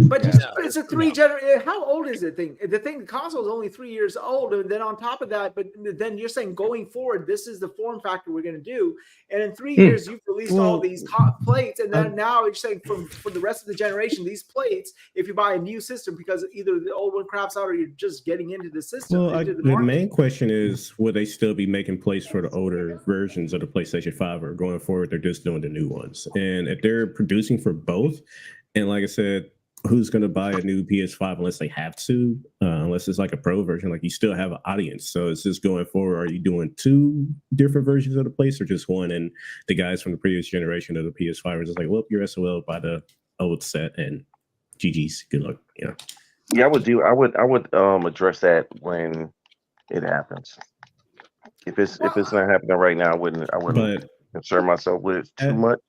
But it's a how old is it thing? The console is only 3 years old, and then on top of that, but then you're saying going forward, this is the form factor we're going to do, and in 3 years you've released all these plates, and then now you're saying for the rest of the generation, these plates, if you buy a new system because either the old one craps out or you're just getting into the system. Well, the main question is, will they still be making plates for the older versions of the PlayStation 5, or going forward they're just doing the new ones? And if they're producing for both, and like I said, who's going to buy a new PS5 unless they have to, unless it's like a pro version? Like you still have an audience. So it's just going forward. Are you doing two different versions of the place or just one? And the guys from the previous generation of the PS5 are just like, well, you're SOL by the old set and GG's. Good luck. Yeah. Yeah, I would address that when it happens. If it's not happening right now, I wouldn't concern myself with it too much.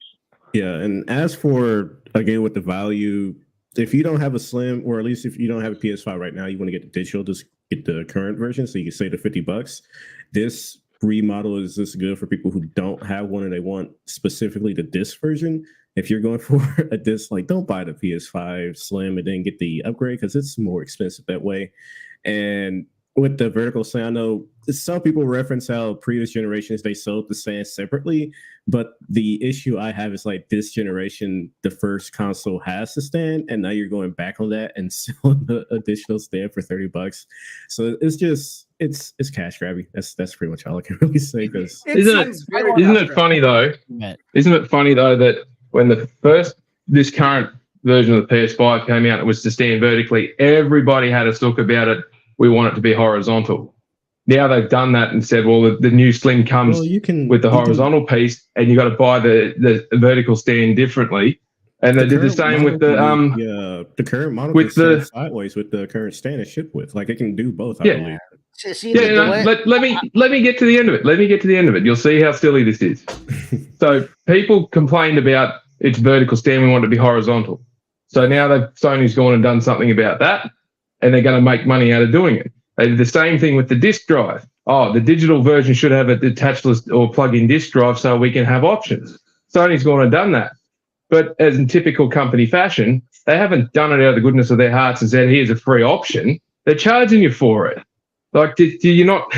Yeah. And as for again with the value, if you don't have a Slim, or at least if you don't have a PS5 right now, you want to get the digital, just get the current version so you can save the $50. This remodel is just good for people who don't have one and they want specifically the disc version. if you're going for a disc, like don't buy the PS5 Slim and then get the upgrade because it's more expensive that way. And with the vertical stand, I know some people reference how previous generations they sold the stand separately, but the issue I have is like this generation, the first console has the stand, and now you're going back on that and selling the additional stand for $30. So it's just it's cash grabby. That's pretty much all I can really say. Because isn't it funny though? Isn't it funny though that when this current version of the PS5 came out, it was to stand vertically. Everybody had a talk about it. We want it to be horizontal. Now they've done that and said, well, the new Slim comes with the horizontal piece, and you got to buy the vertical stand differently. And they did the same with the current model with the sideways with the current stand and ship width. Like it can do both. I believe. Let me get to the end of it. Let me get to the end of it. You'll see how silly this is. So people complained about its vertical stand. We want it to be horizontal. So now Sony's gone and done something about that, and they're going to make money out of doing it. They did the same thing with the disk drive. Oh, the digital version should have a detachless or plug-in disk drive so we can have options. Sony's gone and done that. But as in typical company fashion, they haven't done it out of the goodness of their hearts and said, here's a free option. They're charging you for it. Like, do you not...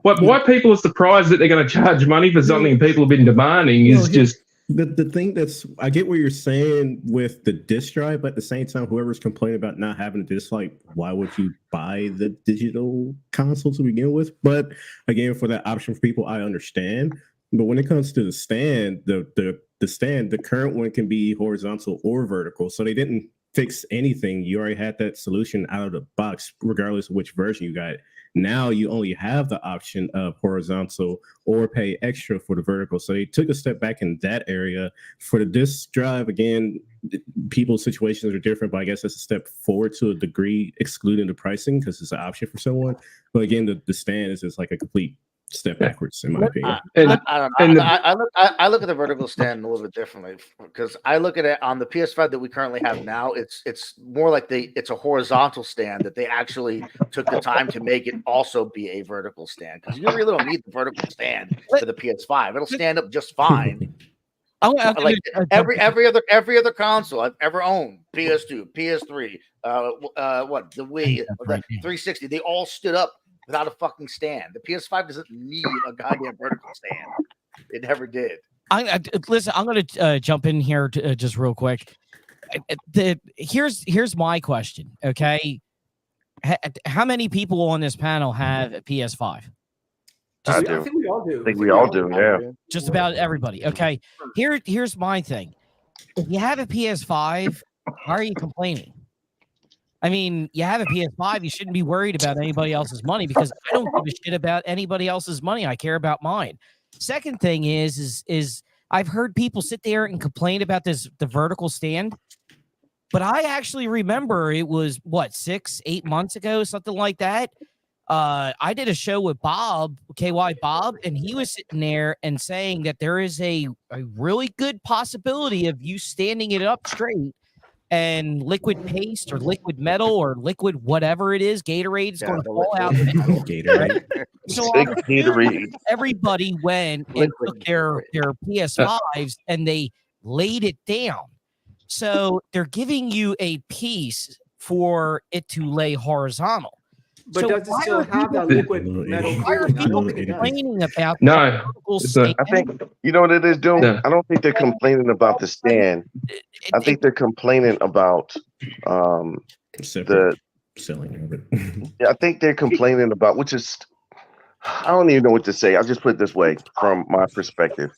Why people are surprised that they're going to charge money for something people have been demanding is just... The thing I get what you're saying with the disc drive, but at the same time, whoever's complaining about not having a disc, like, why would you buy the digital console to begin with? But again, for that option for people, I understand. But when it comes to the stand, the stand, the current one can be horizontal or vertical. So they didn't fix anything. You already had that solution out of the box, regardless of which version you got. Now you only have the option of horizontal or pay extra for the vertical. So they took a step back in that area. For the disk drive, again, people's situations are different, but I guess that's a step forward to a degree, excluding the pricing because it's an option for someone. But again, the stand is just like a complete step backwards in my opinion. I don't know. I look at the vertical stand a little bit differently because I look at it on the PS5 that we currently have now. it's more like it's a horizontal stand that they actually took the time to make it also be a vertical stand because you really don't need the vertical stand for the PS5. It'll stand up just fine. Like every other console I've ever owned, PS2, PS3, the Wii, the 360, they all stood up without a fucking stand. The PS5 doesn't need a goddamn vertical stand. It never did. Listen, I'm going to jump in here just real quick. Here's my question. Okay, how many people on this panel have a PS5? I think we all do. I think we all do. Yeah, just about everybody. Okay, here's my thing. If you have a PS5, why are you complaining? I mean, you have a PS5, you shouldn't be worried about anybody else's money because I don't give a shit about anybody else's money. I care about mine. Second thing is I've heard people sit there and complain about the vertical stand, but I actually remember it was 6-8 months ago, something like that. I did a show with Bob, KY Bob, and he was sitting there and saying that there is a really good possibility of you standing it up straight and liquid paste or liquid metal or liquid whatever it is, Gatorade is going to fall out. Gatorade. So everybody went and took their PS5s and they laid it down. So they're giving you a piece for it to lay horizontal. But does it still have that liquid metal? Why are people complaining about no? I think you know what it is doing. I don't think they're complaining about the stand. I think they're complaining about the selling of it. Yeah, I think they're complaining about, which is, I don't even know what to say. I'll just put it this way from my perspective.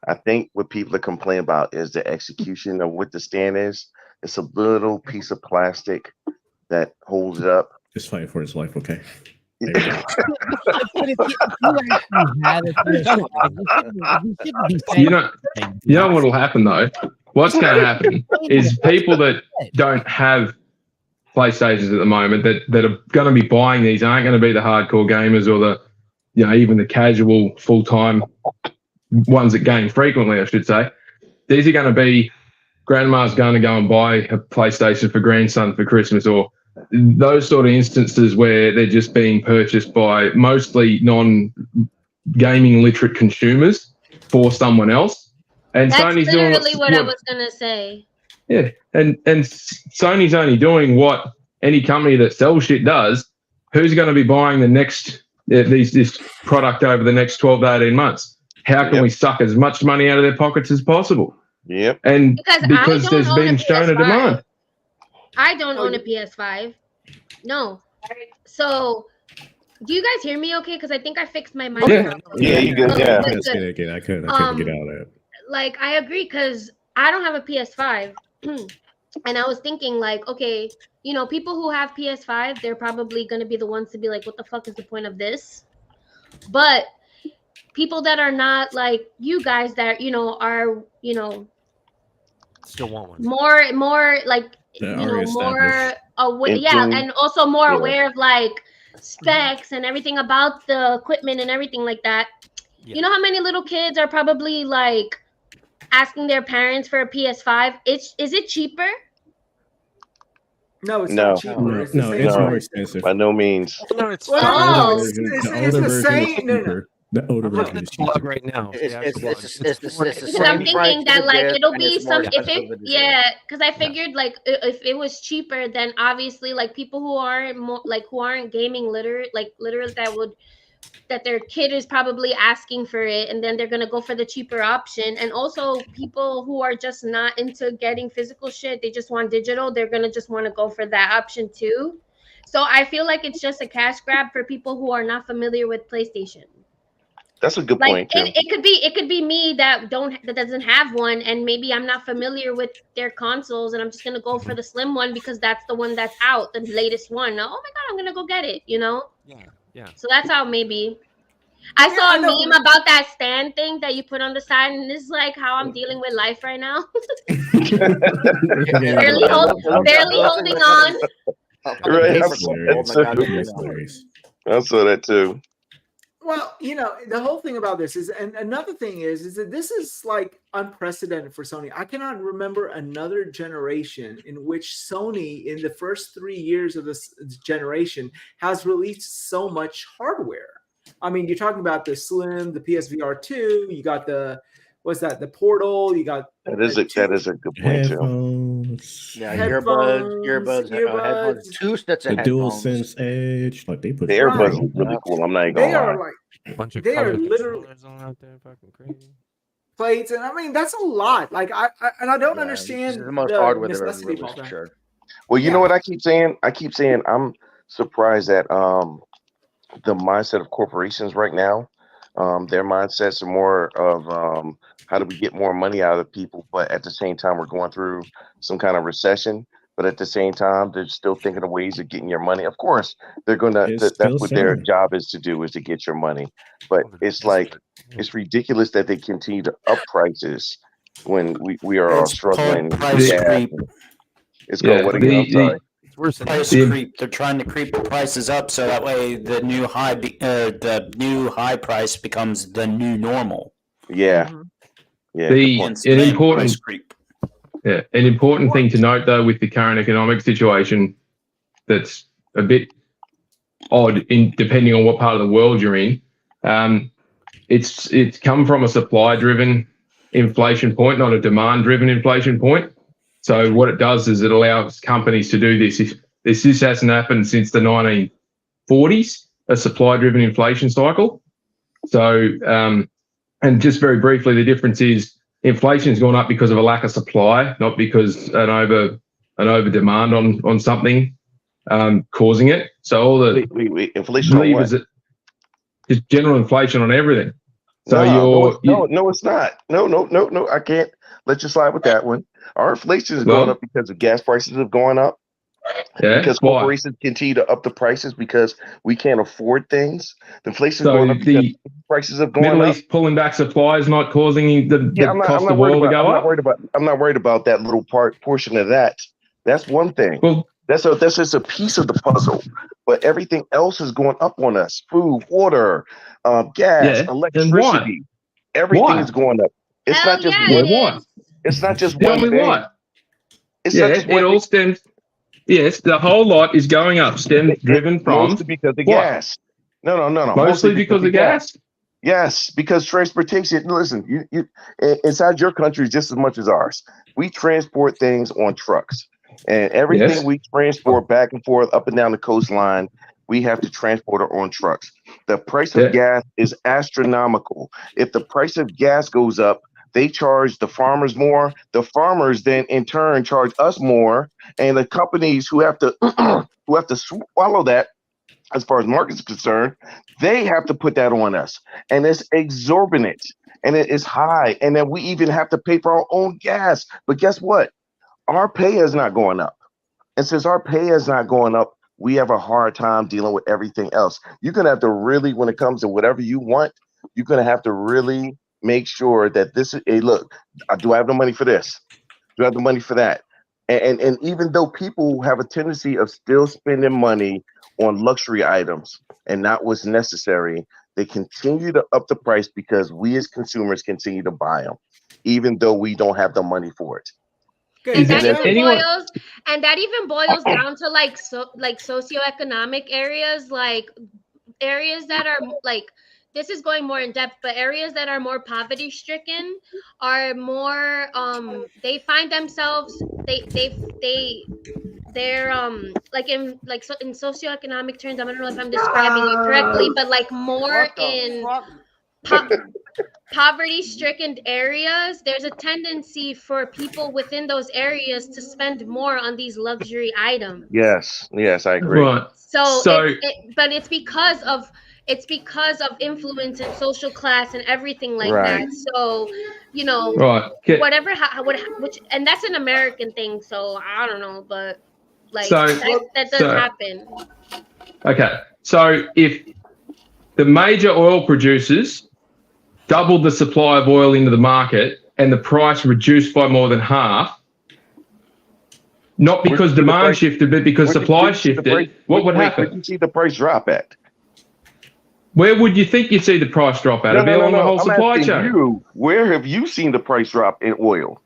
I think what people are complaining about is the execution of what the stand is. It's a little piece of plastic that holds it up. Just fighting for his life, okay? You know what will happen though? What's going to happen is people that don't have PlayStations at the moment that are going to be buying these aren't going to be the hardcore gamers or the, even the casual full-time ones that game frequently, I should say. These are going to be grandma's going to go and buy a PlayStation for grandson for Christmas, or those sort of instances where they're just being purchased by mostly non-gaming literate consumers for someone else. And That's Sony's doing literally what I was gonna say. Yeah, and Sony's only doing what any company that sells shit does. Who's going to be buying the next this product over the next 12 to 18 months? How can we suck as much money out of their pockets as possible? Yep. And because I don't there's own been a shown a PS5. demand. I don't own a PS5. No. So, do you guys hear me okay? Because I think I fixed my mic. Yeah. Yeah, you good. Yeah. I couldn't get out of that. Like, I agree because I don't have a PS5. And I was thinking, like, okay, you know, people who have PS5, they're probably going to be the ones to be like, what the fuck is the point of this? But people that are not like you guys that, you know, are, you know, still want one. More like, you know, more aware. Yeah. And also more aware of like specs and everything about the equipment and everything like that. Yeah. You know how many little kids are probably like asking their parents for a PS5? Is it cheaper? No, it's not cheaper. It's more expensive. By no means. No, it's it's the same. The older version is cheaper right now. It's the Because same I'm thinking that like it'll be some because I figured like if it was cheaper, then obviously like people who aren't gaming literate that their kid is probably asking for it, and then they're gonna go for the cheaper option. And also people who are just not into getting physical shit, they just want digital, they're gonna just want to go for that option too. So I feel like it's just a cash grab for people who are not familiar with PlayStation. That's a good point. It could be me that doesn't have one, and maybe I'm not familiar with their consoles, and I'm just gonna go for the slim one because that's the one that's out, the latest one. Oh my god, I'm gonna go get it, you know? Yeah. So that's how maybe. I saw a meme about that stand thing that you put on the side, and this is like how I'm dealing with life right now. barely holding on. Right. I saw that too. Well, you know, the whole thing about this is, and another thing is that this is like unprecedented for Sony. I cannot remember another generation in which Sony, in the first 3 years of this generation, has released so much hardware. I mean, you're talking about the Slim, the PSVR 2, you got the Portal, you got that is a good point too. Yeah, earbuds, headphones, 2 sets of headphones. The DualSense Edge, like they put the earbuds are really cool. I'm not even gonna lie. A bunch of literally out there, fucking crazy. Plates, and I mean that's a lot. Like I don't understand the most hardware they've necessity ever of all that. sure. Well, you know what I keep saying? I'm surprised at the mindset of corporations right now. Their mindsets are more of how do we get more money out of people, but at the same time we're going through some kind of recession. But at the same time, they're still thinking of ways of getting your money. Of course, they're gonna. That's what their job is to do, is to get your money. But it's like it's ridiculous that they continue to up prices when we are all struggling. Price creep. It's called what again? I'm sorry. Price creep. They're trying to creep the prices up so that way the new high price becomes the new normal. Yeah. Yeah. An important thing to note, though, with the current economic situation, that's a bit odd, depending on what part of the world you're in. It's come from a supply-driven inflation point, not a demand-driven inflation point. So what it does is it allows companies to do this. This hasn't happened since the 1940s, a supply-driven inflation cycle. So, and just very briefly, the difference is inflation has gone up because of a lack of supply, not because an over demand on something causing it. So all the inflation on what? Just general inflation on everything. So no, it's not. No. I can't let you slide with that one. Our inflation is going up because of gas prices have gone up. Yeah, because corporations continue to up the prices because we can't afford things. The inflation is going up because prices have gone up. Middle East pulling back supply is not causing the cost of oil to go up. I'm not worried about that little portion of that. That's one thing. Well, that's just a piece of the puzzle. But everything else is going up on us: food, water, gas, electricity. Everything is going up. It's not just one. It's not just one thing. What? It's not just one. It all stems. Yes, the whole lot is going up, driven from mostly because of gas. No. Mostly because of gas. Yes, because transportation. Listen, you inside your country just as much as ours. We transport things on trucks, and everything Yes. we transport back and forth up and down the coastline, we have to transport it on trucks. The price of Yeah. gas is astronomical. If the price of gas goes up, they charge the farmers more. The farmers then in turn charge us more, and the companies who have to who have to swallow that, as far as markets concerned, they have to put that on us, and it's exorbitant, and it is high, and then we even have to pay for our own gas. But guess what? Our pay is not going up, and since our pay is not going up, we have a hard time dealing with everything else. You're gonna have to really, when it comes to whatever you want, you're gonna have to really make sure that this is. Hey, look, do I have the money for this? Do I have the money for that? And even though people have a tendency of still spending money on luxury items and not what's necessary, they continue to up the price because we as consumers continue to buy them, even though we don't have the money for it. And Is that there even anyone? boils down to like socioeconomic areas, like areas that are like, this is going more in depth, but areas that are more poverty stricken are more they find themselves they're like in socioeconomic terms. I don't know if I'm describing it correctly, but like more in poverty stricken areas, there's a tendency for people within those areas to spend more on these luxury items. Yes, I agree. Right. So So- but it's because of influence and social class and everything like Right. that. So, you know, Right. Okay. whatever, which, and that's an American thing. So I don't know, but like So- that does happen. Okay. So if the major oil producers doubled the supply of oil into the market and the price reduced by more than half, not because demand shifted, but because supply shifted, what would happen? Where do you see the price drop at? Where would you think you'd see the price drop at? It'd be along the whole I'm supply asking chain. you, where have you seen the price drop in oil?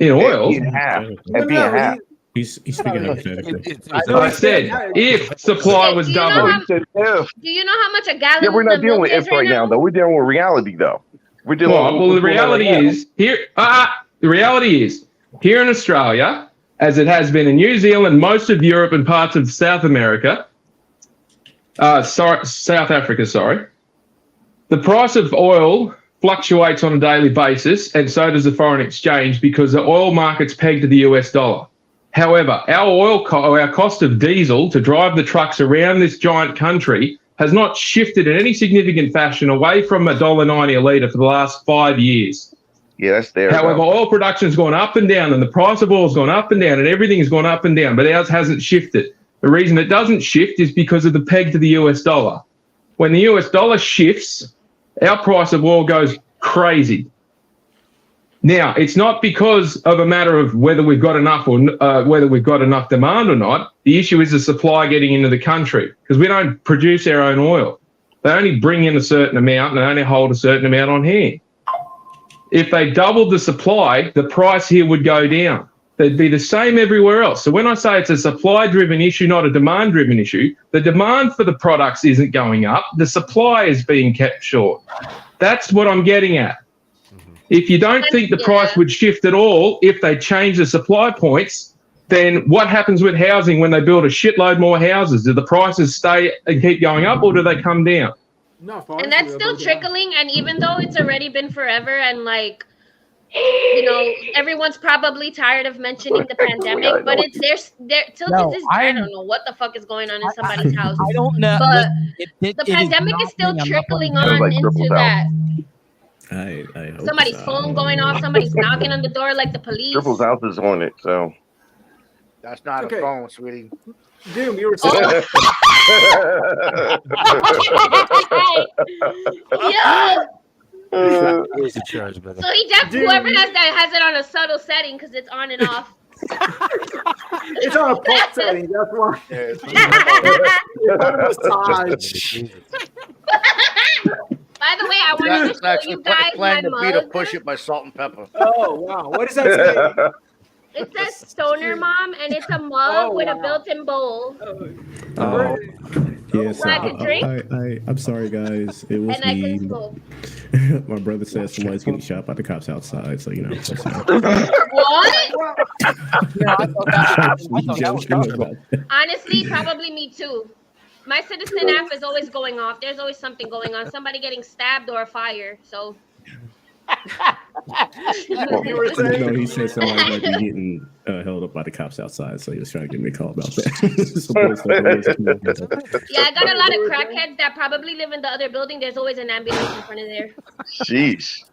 In oil? Being half. And being half. He's speaking hypothetically. I said if supply was Do you know doubled. Do you know how much a gallon? Yeah, we're not of dealing milk with is ifs right now, though. We're dealing with reality, though. We're dealing Well, the reality is here. The reality is here in Australia, as it has been in New Zealand, most of Europe, and parts of South America. South Africa. Sorry. The price of oil fluctuates on a daily basis, and so does the foreign exchange because the oil market's pegged to the US dollar. However, our cost of diesel to drive the trucks around this giant country has not shifted in any significant fashion away from $1.90 a litre for the last 5 years. Yeah, that's there. However, oil production's gone up and down, and the price of oil's gone up and down, and everything's gone up and down, but ours hasn't shifted. The reason it doesn't shift is because of the peg to the US dollar. When the US dollar shifts, our price of oil goes crazy. Now, it's not because of a matter of whether we've got enough or whether we've got enough demand or not. The issue is the supply getting into the country because we don't produce our own oil. They only bring in a certain amount and they only hold a certain amount on hand. If they doubled the supply, the price here would go down. They'd be the same everywhere else. So when I say it's a supply-driven issue, not a demand-driven issue, the demand for the products isn't going up. The supply is being kept short. That's what I'm getting at. If you don't think the price would shift at all if they change the supply points, then what happens with housing when they build a shitload more houses? Do the prices stay and keep going up, or do they come down? No, and that's still trickling. And even though it's already been forever, and like, you know, everyone's probably tired of mentioning the pandemic, but it's there till No, this. I don't know what the fuck is going on in somebody's house. I don't know. But the pandemic is still trickling on like into that. I hope Somebody's so. phone going off. Somebody's knocking on the door like the police. Triple's house is on it, so. That's not Okay. a phone, sweetie. Doom, you were saying. Yo! He's in charge, brother. So whoever has it on a subtle setting because it's on and off. It's on a pulse setting. That's why. Yeah, It's on a massage. By the way, I wanted to show you guys my playing the beat of mug. Push It by Salt and Pepper. Oh wow! What does that say? It says Stoner Mom, and it's a mug with a built-in bowl. Oh. Yes, Where I can drink? I'm sorry, guys. It was And I can me. smoke. My brother said somebody's getting shot by the cops outside, so you know. That's What? Yeah, I thought that was possible. Honestly, probably me too. My Citizen app is always going off. There's always something going on. Somebody getting stabbed or a fire. So. No, he said somebody might be getting held up by the cops outside, so he was trying to give me a call about that. Yeah, I got a lot of crackheads that probably live in the other building. There's always an ambulance in front of there. Sheesh.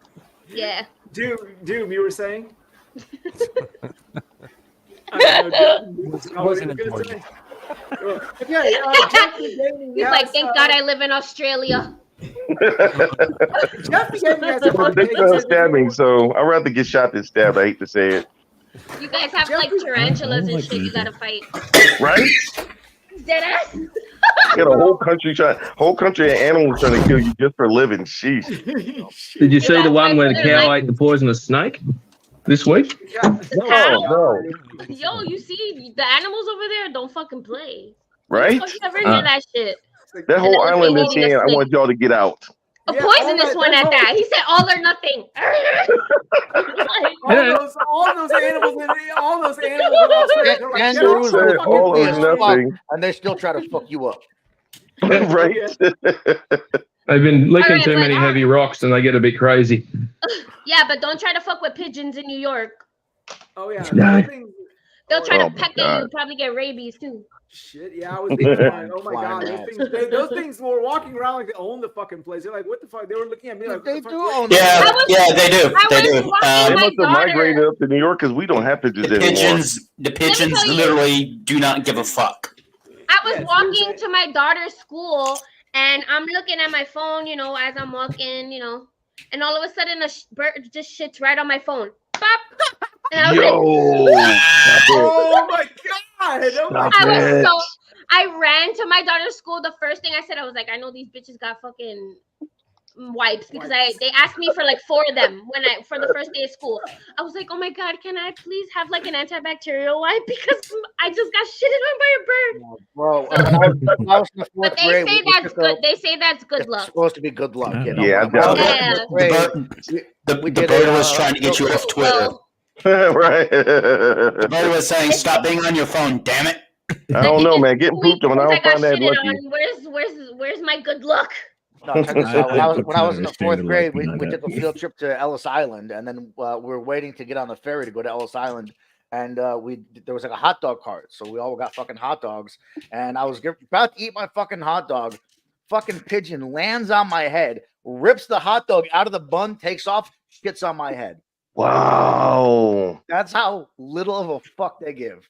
Yeah. Doom, you were saying? Wasn't important. Okay, He's like, thank God I live in Australia. Jeffy Gaming has a hot They're take. still stabbing, so I'd rather get shot than stabbed. I hate to say it. You guys have like tarantulas and shit you gotta fight. Right? Deadass? You got a whole country of animals trying to kill you just for living. Sheesh. Did you see the one where the cow ate the poisonous snake this week? No. Yo, you see the animals over there don't fucking play. Right? You never hear that shit. That whole island is here. I want y'all to get out. A poisonous one at that. He said all or nothing. all those animals in Australia. Kangaroos are all or as fuck, nothing. and they still try to fuck you up. Right? They've been licking too many heavy rocks and they get a bit crazy. Yeah, but don't try to fuck with pigeons in New York. Oh yeah. They'll try Oh, to peck at you, probably get rabies too. Shit, yeah, I was thinking about it. Oh my god, those things were walking around like they own the fucking place. They're like, what the fuck? They were looking at me like, They what the do fuck? own Yeah, they do. They do. They must have migrated up to New York because we don't have pigeons anymore. The pigeons literally do not give a fuck. I was walking to my daughter's school and I'm looking at my phone, you know, as I'm walking, you know, and all of a sudden a bird just shits right on my phone. Bop! And I was like, oh my god! I ran to my daughter's school. The first thing I said, I was like, I know these bitches got fucking wipes because they asked me for like 4 of them for the first day of school. I was like, oh my god, can I please have like an antibacterial wipe because I just got shitted on by a bird. Bro, I was in the but 4th grade. Say that's good. They say that's good luck. It's supposed to be good luck. You know? Yeah, the bird was trying to get you off Twitter. Right. The bird was saying, "Stop being on your phone, damn it." I don't know, man. Getting pooped on, I don't find that lucky. Where's my good luck? No, check this out. When I was in the 4th grade, we took a field trip to Ellis Island, and then we were waiting to get on the ferry to go to Ellis Island, and there was like a hot dog cart, so we all got fucking hot dogs, and I was about to eat my fucking hot dog. Fucking pigeon lands on my head, rips the hot dog out of the bun, takes off, shits on my head. Wow. That's how little of a fuck they give.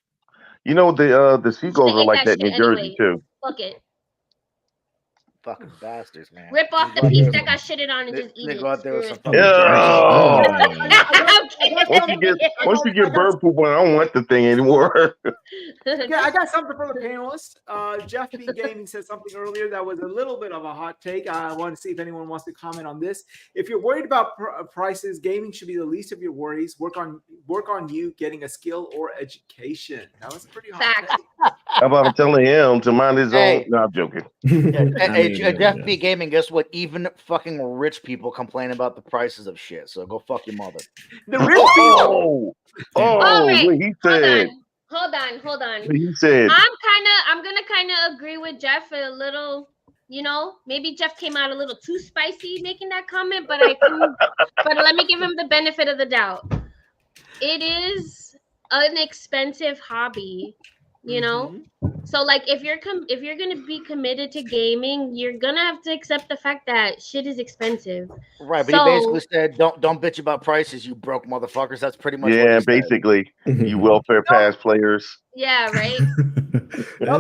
You know, the seagulls are like that in New Jersey too. Fuck it. Fucking bastards, man. Rip off the piece that got shitted on and just eat it. Go out there with some Once you get bird poop on, I don't want the thing anymore. Yeah, I got something for the panelists. Jeff B. Gaming said something earlier that was a little bit of a hot take. I want to see if anyone wants to comment on this. If you're worried about prices, gaming should be the least of your worries. Work on you getting a skill or education. That was a pretty hot take. How about telling him to mind his own? No, I'm joking. Jeff B. Gaming, guess what? Even fucking rich people complain about the prices of shit. So go fuck your mother. The rich people. Right. What he said. Hold on. What he said. I'm gonna agree with Jeff a little. You know, maybe Jeff came out a little too spicy making that comment, but but let me give him the benefit of the doubt. It is an expensive hobby. You know, so like if you're gonna be committed to gaming, you're gonna have to accept the fact that shit is expensive. Right, but he basically said, "Don't bitch about prices, you broke motherfuckers." That's pretty much what he basically said. You welfare pass players. Yeah, right.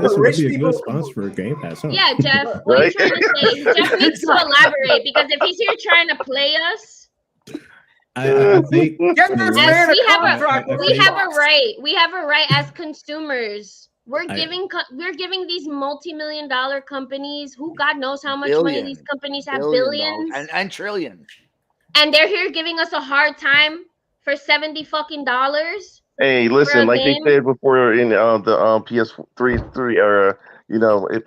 This would be a good sponsor for a Game Pass. Huh? Yeah, Jeff. What are you trying to say? Jeff needs to elaborate because if he's here trying to play us. I think we have a right as consumers. We're giving these multi-million-dollar companies who God knows how much money these companies have, billions and trillion, and they're here giving us a hard time for $70 fucking dollars. Hey, listen, like they said before in the PS3 you know, if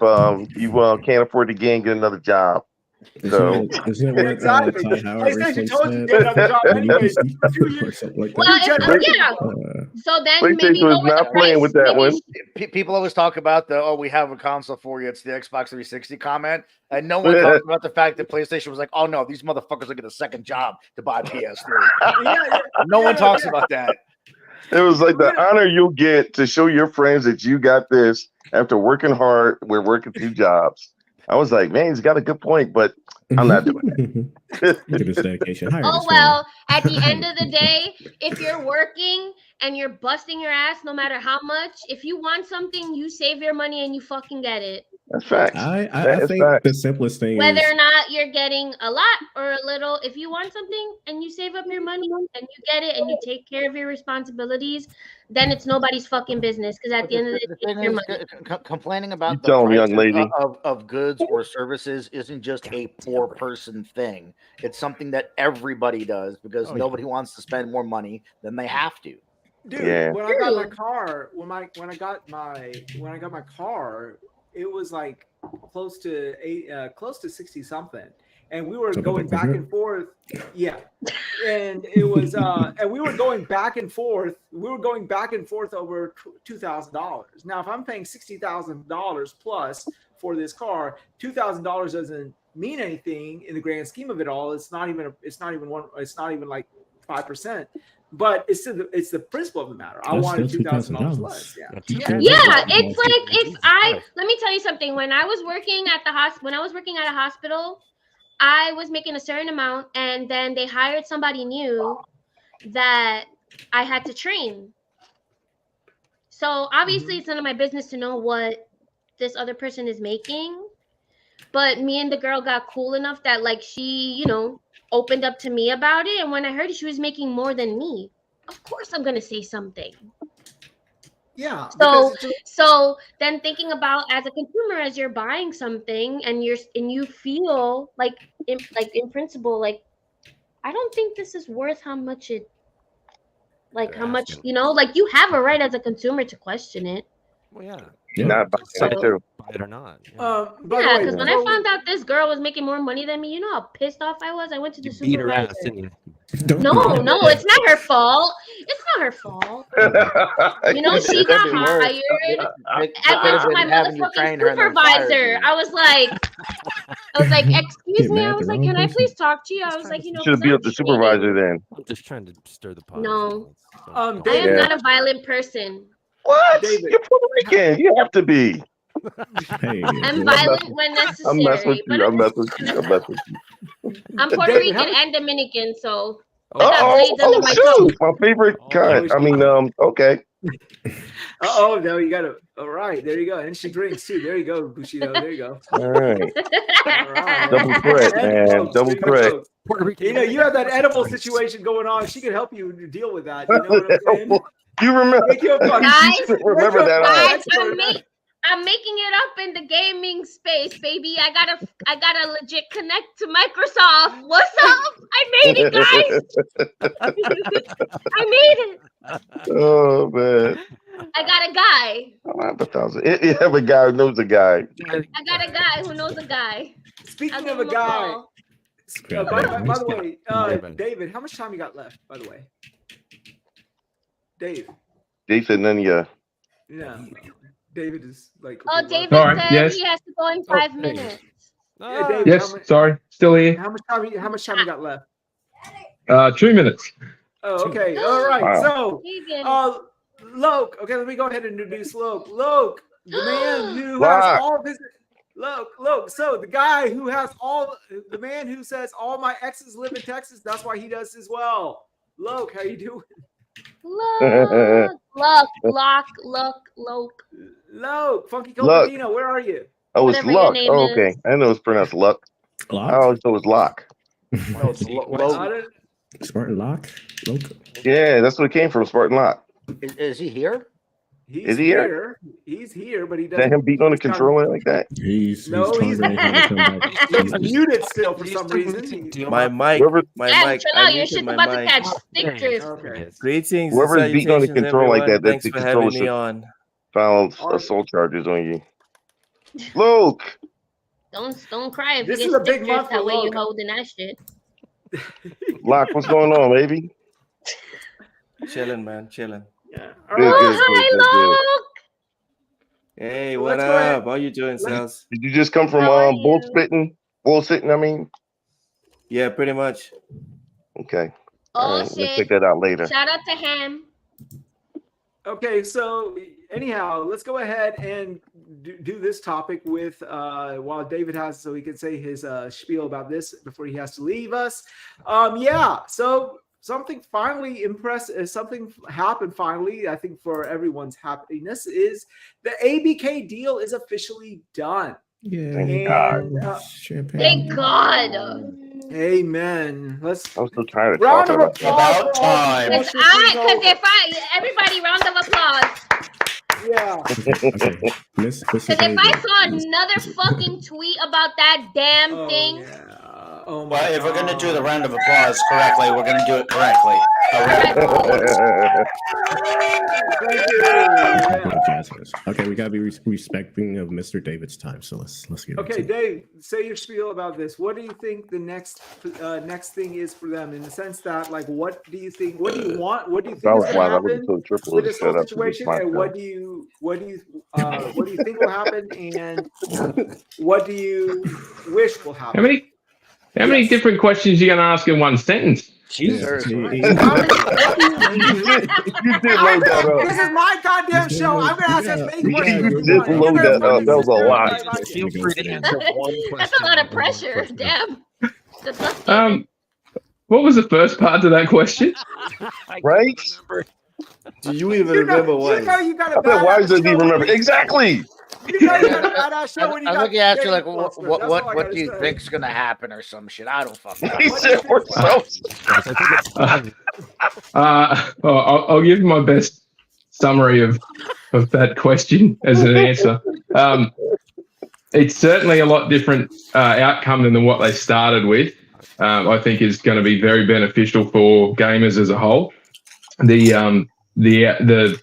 you can't afford the game, get another job. So Isn't it what Exactly. Todd Howard PlayStation recently told you said? to get another job anyways. Or something like Well, that. yeah. So then maybe PlayStation go was with not the playing price. with that Maybe one. People always talk about we have a console for you. It's the Xbox 360 comment. And no one talks about the fact that PlayStation was like, oh no, these motherfuckers will get a second job to buy PS3. No one talks about that. It was like the honor you'll get to show your friends that you got this after working hard. We're working 2 jobs. I was like, man, he's got a good point, but I'm not doing it. Look at this dedication. Oh well, at the end of the day, if you're working and you're busting your ass no matter how much, if you want something, you save your money and you fucking get it. That's facts. I think the simplest thing Whether is or not you're getting a lot or a little, if you want something and you save up your money and you get it and you take care of your responsibilities, then it's nobody's fucking business. Because at the end of the day, it's your money. Complaining about the tell 'em, price young lady. of goods or services isn't just a poor person thing. It's something that everybody does because nobody wants to spend more money than they have to. Dude, when I got my car, when I got my car, it was like close to 60 something, and we were going back and forth. Yeah, and it was and we were going back and forth. We were going back and forth over $2,000. Now, if I'm paying $60,000 plus for this car, $2,000 doesn't mean anything in the grand scheme of it all. It's not even like 5%. But it's the principle of the matter. I wanted $2,000 less. Yeah, it's like let me tell you something. When I was working at a hospital, I was making a certain amount, and then they hired somebody new that I had to train. So obviously, it's none of my business to know what this other person is making. But me and the girl got cool enough that like she, opened up to me about it, and when I heard she was making more than me, of course I'm gonna say something. Yeah. So then thinking about as a consumer, as you're buying something and you feel like in principle, like I don't think this is worth how much it, like how much like you have a right as a consumer to question it. Well, yeah. Not buy it or not. Yeah, because when I found out this girl was making more money than me, you know how pissed off I was. I went to the Beat her ass, supervisor. didn't you? No, it's not her fault. It's not her fault. She got hired. I went to my motherfucking supervisor. I was like, excuse me. I was like, can I please talk to you? I was like, should have beat up the supervisor then. I'm just trying to stir the pot. No, I am not a violent person. What? You're Puerto Rican. You have to be. Hey, I'm violent when necessary. I'm messing with you. I'm Puerto Rican and Dominican, so I got blades under my tongue. My favorite kind. I mean, okay. Oh no, you got to. All right, there you go. And she drinks too. There you go, Bushido. There you go. All right. Double threat, man. Double threat. You have that edible situation going on. She can help you deal with that. You know what I'm saying? You remember? Guys, remember that? I'm making it up in the gaming space, baby. I gotta legit connect to Microsoft. What's up? I made it, guys. I made it. Oh man. I got a guy. You have a guy who knows a guy. I got a guy who knows a guy. Speaking of a guy, by the way, David, how much time you got left? By the way, Dave. Dave said none of you. Yeah. David is like. Oh, David said he has to go in 5 minutes. Yeah, David, yes, sorry, still here. How much time you got left? 2 minutes. Oh, okay. All right. Wow. So, Loke. Okay, let me go ahead and introduce Loke. Loke, the man who has all of his. Loke. So the guy who has the man who says all my exes live in Texas. That's why he does as well. Loke, how you doing? Loke, Funky Coladino, where are you? Oh, it's Luck. Oh, okay. I know it's pronounced Luck. I always thought it was Lock. No, it's Spartan Lock? Yeah, that's what it came from, Spartan Lock. Is he here? Is he here? He's here, but he doesn't. Is that him beating on the controller like that? He's muted still for some reason. My mic. Your shit's about to catch stick drift. Okay. Greetings. Whoever's beating on the controller like that, that's Thanks the for having controller me on. file assault charges on you. Luke. Don't cry if This you is get a big stickers month that for way you Luke. holding that shit. Locke, what's going on, baby? Chilling, man, chilling. Yeah. Hi, Luke. Hey, Well, what let's go ahead. up? How you doing, Sals? Did you just come from How are bull you? spitting? Bull sitting, I mean? Yeah, pretty much. Okay. Oh All right, we'll shit. check that out later. Shout out to him. Okay, so anyhow, let's go ahead and do this topic with while David has, so he can say his spiel about this before he has to leave us. Yeah, so something finally something happened finally, I think for everyone's happiness, is the ABK deal is officially done. Yeah. Thank God. Thank God. Amen. I'm so tired of round talking of about applause About for all time. the bullshit being over. Everybody round of applause. Yeah. Okay. Miss Because if I saw another fucking tweet about that damn thing, Yeah. Oh my Well, if we're gonna do the God. round of applause correctly, we're gonna do it correctly. A round of Thank you. Yeah. Okay, we gotta be respecting of Mr. David's time. So let's get Okay, into it. Dave, say your spiel about this. What do you think the next thing is for them, in the sense that, like, what do you think? What do you want? What do you think is going to happen with this whole situation? And what do you think will happen? And what do you wish will happen? How many different questions are you going to ask in one sentence? Jesus. You did load that up. This is my goddamn show. I'm gonna ask as many questions as You you did want. load that up. That was a lot. Feel free to answer one question. that's a lot of pressure. Damn. Good luck, David. What was the first part of that question? Right? Do you even remember what? You got I bet Wize doesn't even remember. Exactly. You got a badass show when you I'm got looking at you Dave like, Foster. That's all I what gotta do you say. think's gonna happen or some shit? I don't fucking know. He said we're so. I'll give you my best summary of that question as an answer. It's certainly a lot different outcome than what they started with. I think is going to be very beneficial for gamers as a whole. The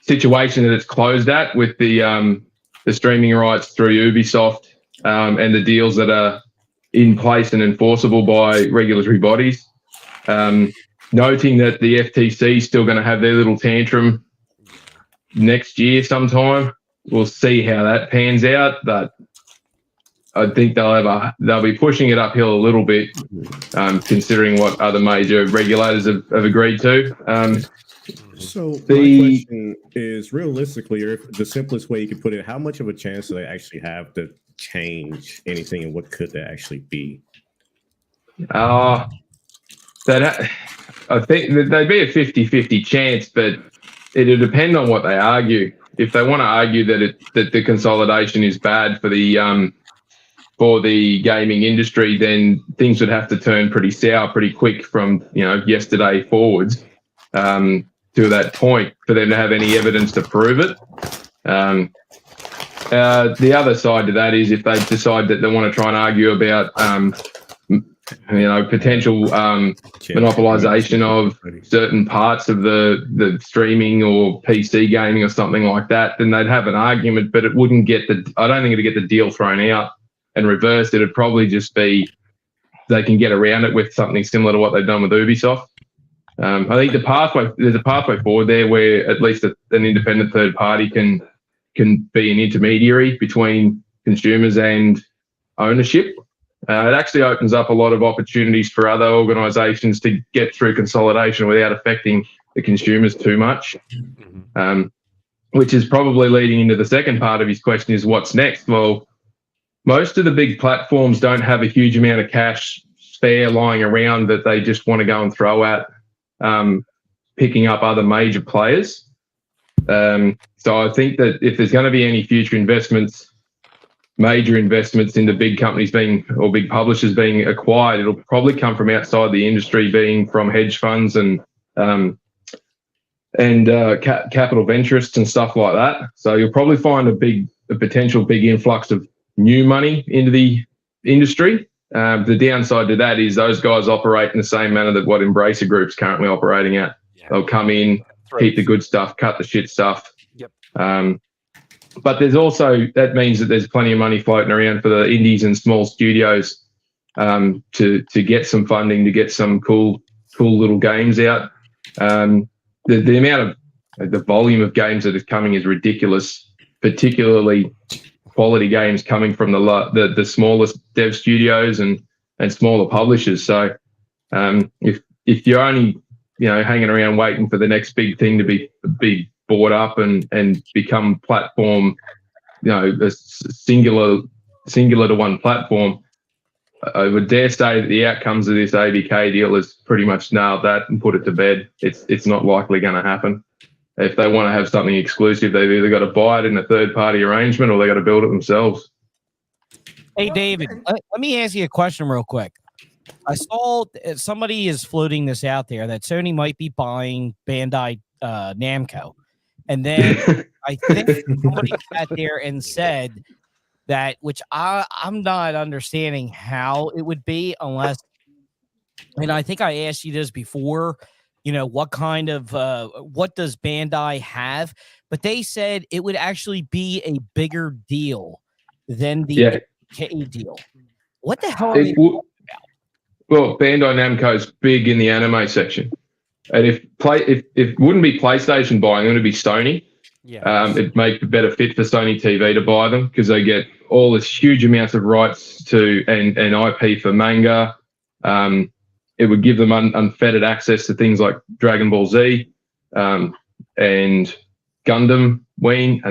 situation that it's closed at with the streaming rights through Ubisoft and the deals that are in place and enforceable by regulatory bodies. Noting that the FTC is still going to have their little tantrum next year sometime. We'll see how that pans out, but I think they'll be pushing it uphill a little bit, considering what other major regulators have agreed to. So my question is, realistically, or the simplest way you could put it, how much of a chance do they actually have to change anything, and what could that actually be? I think that they'd be a 50-50 chance, but it'll depend on what they argue. If they want to argue that the consolidation is bad for the gaming industry, then things would have to turn pretty sour pretty quick from yesterday forwards to that point for them to have any evidence to prove it. The other side to that is if they decide that they want to try and argue about potential monopolization of certain parts of the streaming or PC gaming or something like that, then they'd have an argument, but it wouldn't get I don't think it'd get the deal thrown out and reversed. It'd probably just be they can get around it with something similar to what they've done with Ubisoft. I think there's a pathway forward there where at least an independent third party can be an intermediary between consumers and ownership. It actually opens up a lot of opportunities for other organisations to get through consolidation without affecting the consumers too much, which is probably leading into the second part of his question is what's next? Well, most of the big platforms don't have a huge amount of cash spare lying around that they just want to go and throw at picking up other major players. So I think that if there's going to be any future major investments into big companies or big publishers being acquired, it'll probably come from outside the industry, being from hedge funds and capital venturists and stuff like that. So you'll probably find a potential big influx of new money into the industry. The downside to that is those guys operate in the same manner that what Embracer Group's currently operating at. Yeah. They'll come in, keep the good stuff, cut the shit stuff. Yep. but there's also, that means that there's plenty of money floating around for the indies and small studios to get some funding, to get some cool little games out. The amount of the volume of games that is coming is ridiculous, particularly quality games coming from the smallest dev studios and smaller publishers. So if you're only hanging around waiting for the next big thing to be bought up and become platform, a singular to one platform, I would dare say that the outcomes of this ABK deal has pretty much nailed that and put it to bed. It's not likely going to happen. If they want to have something exclusive, they've either got to buy it in a third-party arrangement or they got to build it themselves. Hey, David, let me ask you a question real quick. I saw somebody is floating this out there that Sony might be buying Bandai Namco. And then I think somebody sat there and said that, which I'm not understanding how it would be unless, and I think I asked you this before, what kind of, what does Bandai have? But they said it would actually be a bigger deal than the K deal. What the hell are you talking about? Well, Bandai Namco is big in the anime section. And if it wouldn't be PlayStation buying, it would be Sony. Yeah. It'd make a better fit for Sony TV to buy them because they get all this huge amounts of rights to and IP for manga. It would give them unfettered access to things like Dragon Ball Z and Gundam Wing,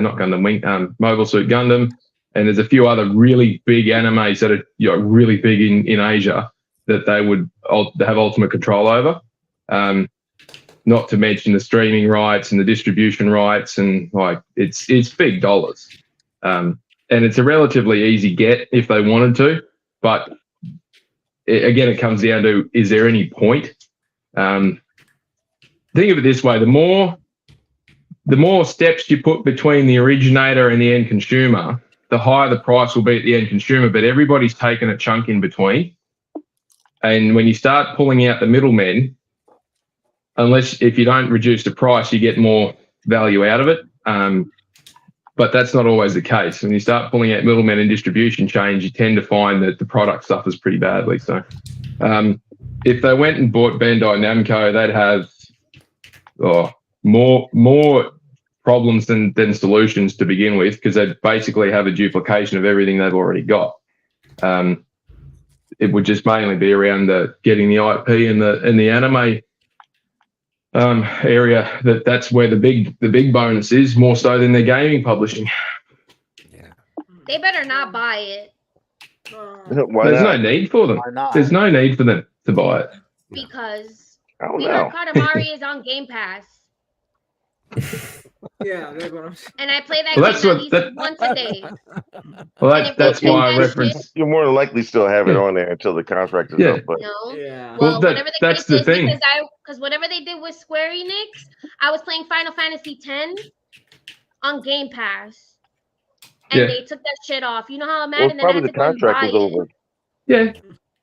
Mobile Suit Gundam. And there's a few other really big animes that are really big in Asia that they would have ultimate control over. Not to mention the streaming rights and the distribution rights, and it's big dollars. And it's a relatively easy get if they wanted to, but again, it comes down to, is there any point? Think of it this way: the more steps you put between the originator and the end consumer, the higher the price will be at the end consumer. But everybody's taken a chunk in between, and when you start pulling out the middlemen, if you don't reduce the price, you get more value out of it. But that's not always the case. When you start pulling out middlemen and distribution chains, you tend to find that the product suffers pretty badly. So if they went and bought Bandai Namco, they'd have more problems than solutions to begin with, because they'd basically have a duplication of everything they've already got. It would just mainly be around getting the IP and the anime area. That's where the big bonus is, more so than their gaming publishing. Yeah, they better not buy it. There's no need for them. There's no need for them to buy it because we heard Katamari is on Game Pass. Yeah, that's what I'm saying. And I play that game at least once a day. Well, that's why I reference. You'll more than likely still have it on there until the contract is up. But no. Yeah. Well, that's the thing. Because whatever they did with Square Enix, I was playing Final Fantasy X on Game Pass, and they took that shit off. You know how I'm mad, and then I had to go and buy it. Over.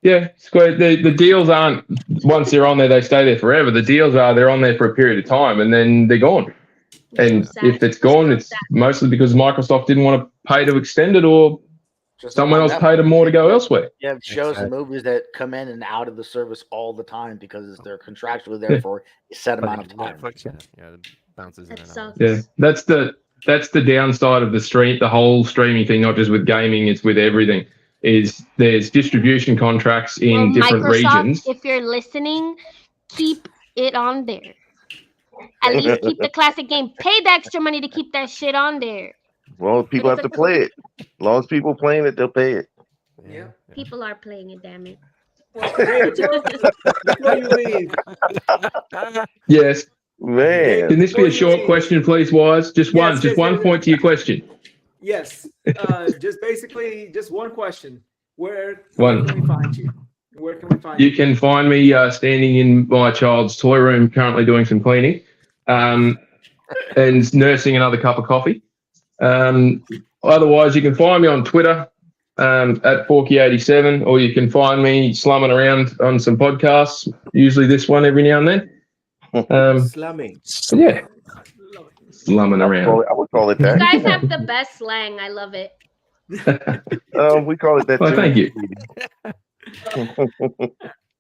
Yeah. Square. The deals aren't, once they're on there, they stay there forever. The deals are they're on there for a period of time, and then they're gone. And if it's gone, it's mostly because Microsoft didn't want to pay to extend it, or someone else paid them more to go elsewhere. You have shows and movies that come in and out of the service all the time because they're contractually there for a set amount of time. Netflix, it bounces in and out. Yeah, that's the downside of the whole streaming thing. Not just with gaming, it's with everything. Is there's distribution contracts in different regions. If you're listening, keep it on there. At least keep the classic game. Pay the extra money to keep that shit on there. Well, people have to play it. As long as people playing it, they'll pay it. Yeah. People are playing it, damn it. Yes. Man. Can this be a short question, please, Wize? Just one point to your question. Yes. Just basically just one question. Where can we find you? Where can we find you? You can find me standing in my child's toy room, currently doing some cleaning, and nursing another cup of coffee. Otherwise, you can find me on Twitter at Forky87, or you can find me slumming around on some podcasts, usually this one every now and then. Slumming. Yeah. slumming around. I would call it You that. guys have the best slang. I love it. We call it that Well, too. thank you.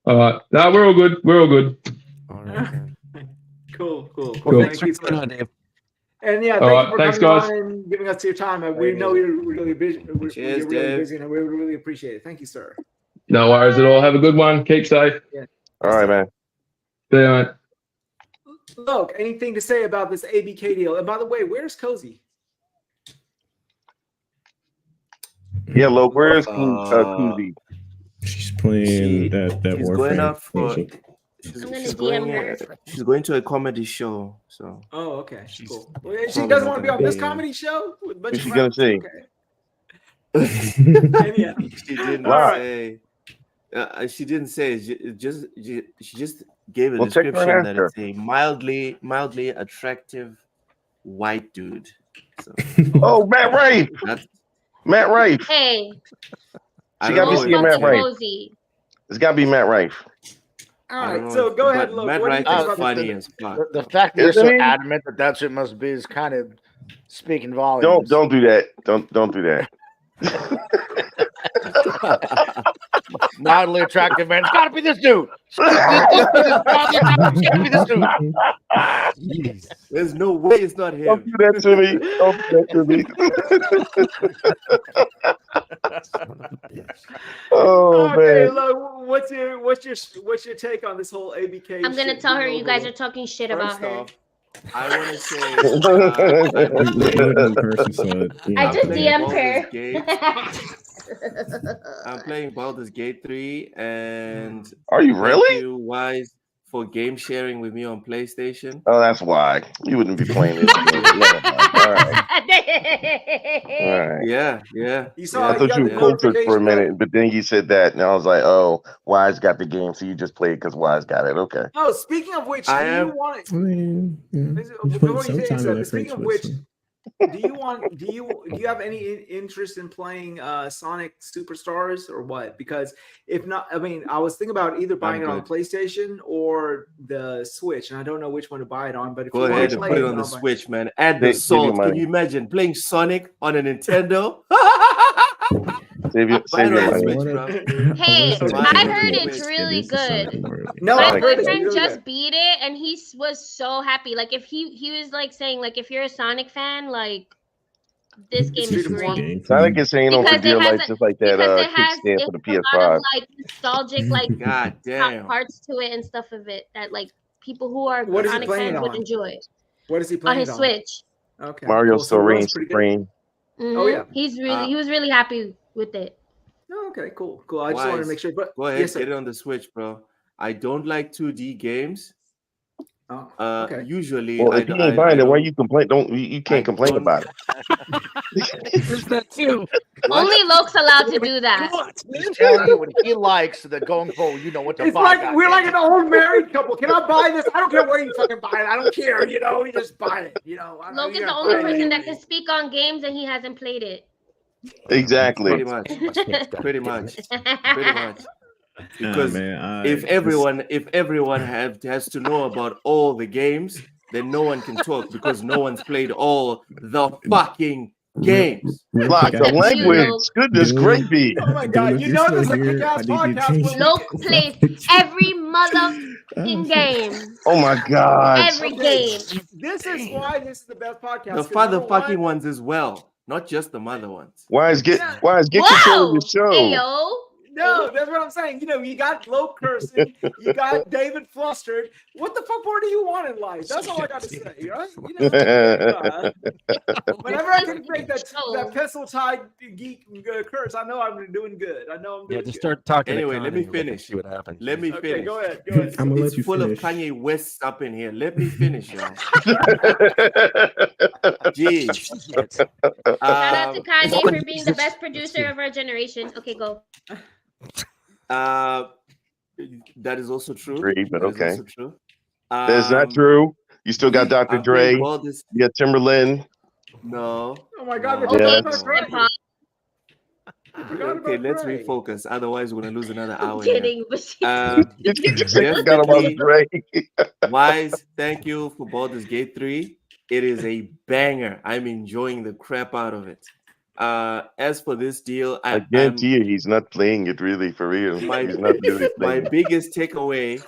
All right. No, we're all good. We're all good. All right. man. Cool. Cool. Thank you, sir. Dave. And yeah, All thank right, you for thanks, coming guys. on and giving us your time. And we know you're really busy. You're Cheers, really Dave. busy, and we really appreciate it. Thank you, sir. No worries at all. Have a good one. Keep safe. All right, man. See you, mate. Look, anything to say about this ABK deal? And by the way, where's Cozy? Yeah, Loke, where is Kuzi? She's playing that She's Warframe. going out for. She- She's, I'm gonna she's DM going. her. She's going to a comedy show. So. Oh, okay. Cool. Well, she probably doesn't not want to be gonna on this be- comedy show with a bunch What's of she gonna friends? say? Okay. And yeah. She didn't Wow. say. She didn't say. She just gave a Well, check her description and that ask it's a mildly attractive white dude. So Oh, Matt Rife. that's. Matt Rife. Hey, I She don't got to know be seeing if Matt it's- Rife. cozy. It's got to be Matt Rife. All I don't right. know So if- go ahead, but look. Matt What do you Rife think is about funny this? as fuck. The fact that you're so Isn't he? adamant that shit must be is kind of speaking volumes. Don't do that. Don't do that. Mildly attractive man. It's gotta be this dude. It's gotta be this dude. Jeez. There's no way it's not Don't him. do that to me. Don't do that to me. Oh Okay, man. look. What's your take on this whole ABK? I'm gonna shit tell her being you guys are overlooked? talking shit about First her. off, I want to say We met her in person, so I I'm just playing DM'd Baldur's her. Gate. I'm playing Baldur's Gate 3, and Are you thank really? you, Wize, for game sharing with me on PlayStation. Oh, that's why. You wouldn't be playing this. All right. All right. Yeah. You Yeah, saw. I You thought got you the were cultured for a notification. minute, but then you said that, and I was like, "Oh, Wise got the game, so you just play it because Wise got it." Okay. Oh, speaking of which, I do you am- want? I mean, yeah, you Before spent you some say time in that, that speaking of French which, whistle. do you have any interest in playing Sonic Superstars or what? Because if not, I mean, I was thinking about either buying it on good. PlayStation or the Switch, and I don't know which one to buy it on. But if Go you ahead want to and play put it on the I'll buy it. Switch, man. Add Save the your salt. Can money. you imagine playing Sonic on a Nintendo? Save your Buy it on the money. Switch, bro. Hey, I heard wanna it's switch. really good. No, My I heard it's boyfriend really just good. beat it, and he was so happy. Like if he was like saying like if you're a Sonic fan, like this game is great Sonic is saying on for because dear it has life, just like that because it has kickstand for the a lot of PS5. like nostalgic like God damn. parts to it and stuff of it that like people who are What is he Sonic playing fans would on? enjoy What is he on playing his on? Switch. Okay. Mario cool. So it still runs reigns pretty good. supreme. Oh yeah. He was really happy with it. Oh, okay. Cool. I just wanted to make sure. But Go ahead, yes, sir. get it on the Switch, bro. I don't like 2D games. Oh, okay. Usually, Well, if you ain't buying it, why you complain? You can't complain about it. There's that too. Only Loke's allowed to do that. He's telling you what he likes, so that going forward, you know what to It's buy. like we're like an old married couple. Can I buy this? I don't care where you fucking buy it. I don't care. You know, you just buy it. You know, Loke is the only person that can speak on games and he hasn't played it. Exactly. Pretty much. Pretty much. Because man, if everyone has to know about all the games, then no one can talk because no one's played all the fucking games. Like the language, goodness gravy. Oh my god, you know this is a kick-ass podcast. Loke plays every motherfucking game. Oh my god. Every game. This is why this is the best podcast. The 'cause father number one- fucking ones as well, not just the mother ones. Why is get control of your show? Hey, yo. No, that's what I'm saying. You know, you got Loke cursing, you got David flustered. What the fuck more do you want in life? That's all I got to say, right? You know, whenever I can make that pencil tied geek curse, I know I'm doing good. I know I'm doing Just good. start talking. to Anyway, let me Kanye, we'll finish. See what happens. Let me Okay, finish. go ahead. I'm gonna It's let you full finish. of Kanye West up in here. Let me finish, y'all. Jeez. Shout out to Kanye for being the best producer of our generation. Okay, go. That is also true. Agree, but That is okay. also true. That's not true. You still got Dr. I'm Dre. playing Baldur's- You got Timberland. No. Oh my god, No. we're Yes. talking about Dre. Okay, let's refocus. Otherwise, we're gonna lose another hour. I'm here. kidding, but You just forgot about Definitely. Dre. Wise, thank you for Baldur's Gate 3. It is a banger. I'm enjoying the crap out of it. As for this deal, I guarantee you, he's not playing it really for real. My, He's not really my playing it. biggest takeaway